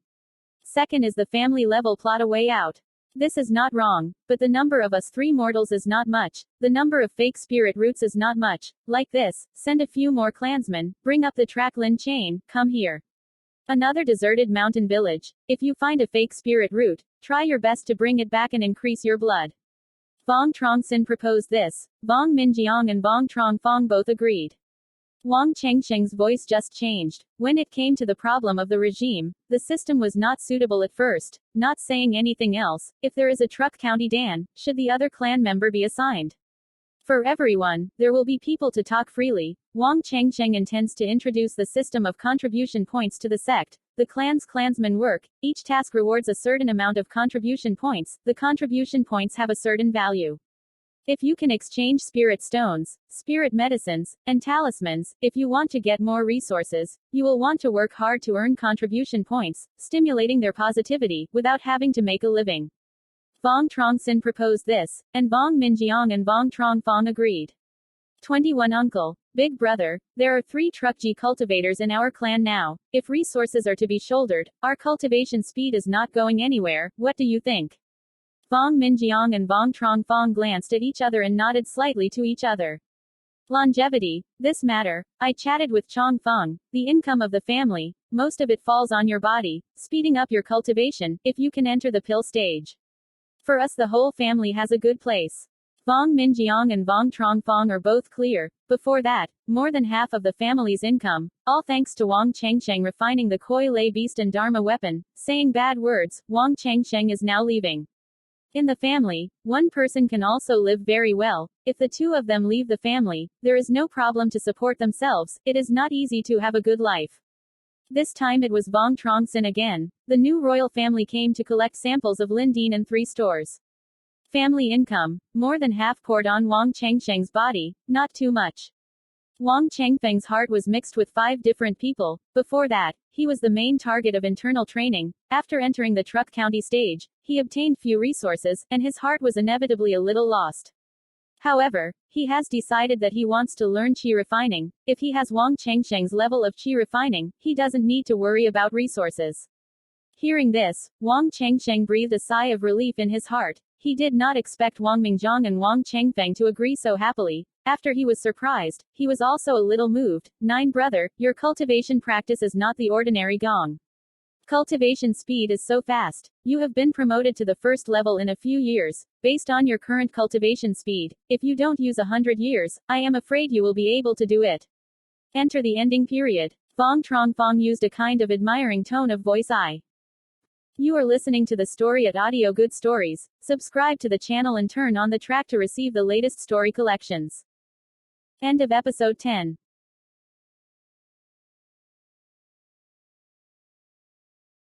Second is the family level plot a way out. This is not wrong, but the number of us three mortals is not much. The number of fake spirit roots is not much. Like this, send a few more clansmen, bring up the Thanh Lien chain, come here. Another deserted mountain village. If you find a fake spirit root, try your best to bring it back and increase your blood. Vuong Truong Sinh proposed this. Vuong Minjiang and Vuong Truong Phong both agreed. Wang Chengsheng's voice just changed. When it came to the problem of the regime, the system was not suitable at first. Not saying anything else, if there is a Truc County Dan, should the other clan member be assigned? For everyone, there will be people to talk freely. Wang Chengsheng intends to introduce the system of contribution points to the sect. The clansmen work, each task rewards a certain amount of contribution points. The contribution points have a certain value. If you can exchange spirit stones, spirit medicines, and talismans, if you want to get more resources, you will want to work hard to earn contribution points, stimulating their positivity, without having to make a living. Vuong Truong Sinh proposed this, and Vuong Minjiang and Vuong Truong Phong agreed. 21 Uncle, Big Brother, there are 3 Truc Co cultivators in our clan now. If resources are to be shouldered, our cultivation speed is not going anywhere, what do you think? Vuong Minjiang and Vuong Truong Phong glanced at each other and nodded slightly to each other. Longevity, this matter, I chatted with Chong Feng, the income of the family, most of it falls on your body, speeding up your cultivation, if you can enter the pill stage. For us the whole family has a good place. Vuong Minjiang and Vuong Truong Phong are both clear. Before that, more than half of the family's income, all thanks to Wang Chengsheng refining the Koi Lei beast and Dharma weapon, saying bad words, Wang Chengsheng is now leaving. In the family, one person can also live very well. If the 2 of them leave the family, there is no problem to support themselves. It is not easy to have a good life. This time it was Vuong Truong Sinh again. The new royal family came to collect samples of Lindeen and 3 stores. Family income, more than half poured on Wang Chengsheng's body, not too much. Wang Chengfeng's heart was mixed with 5 different people. Before that, he was the main target of internal training. After entering the Truc County stage, he obtained few resources, and his heart was inevitably a little lost. However, he has decided that he wants to learn qi refining. If he has Wang Chengsheng's level of qi refining, he doesn't need to worry about resources. Hearing this, Wang Chengsheng breathed a sigh of relief in his heart. He did not expect Wang Mingjiang and Wang Chengfeng to agree so happily. After he was surprised, he was also a little moved. 9 Brother, your cultivation practice is not the ordinary gong. Cultivation speed is so fast. You have been promoted to the first level in a few years. Based on your current cultivation speed, if you don't use 100 years, I am afraid you will be able to do it. Enter the ending period. Vuong Truong Phong used a kind of admiring tone of voice. You are listening to the story at Audio Good Stories. Subscribe to the channel and turn on the track to receive the latest story collections. End of episode 10.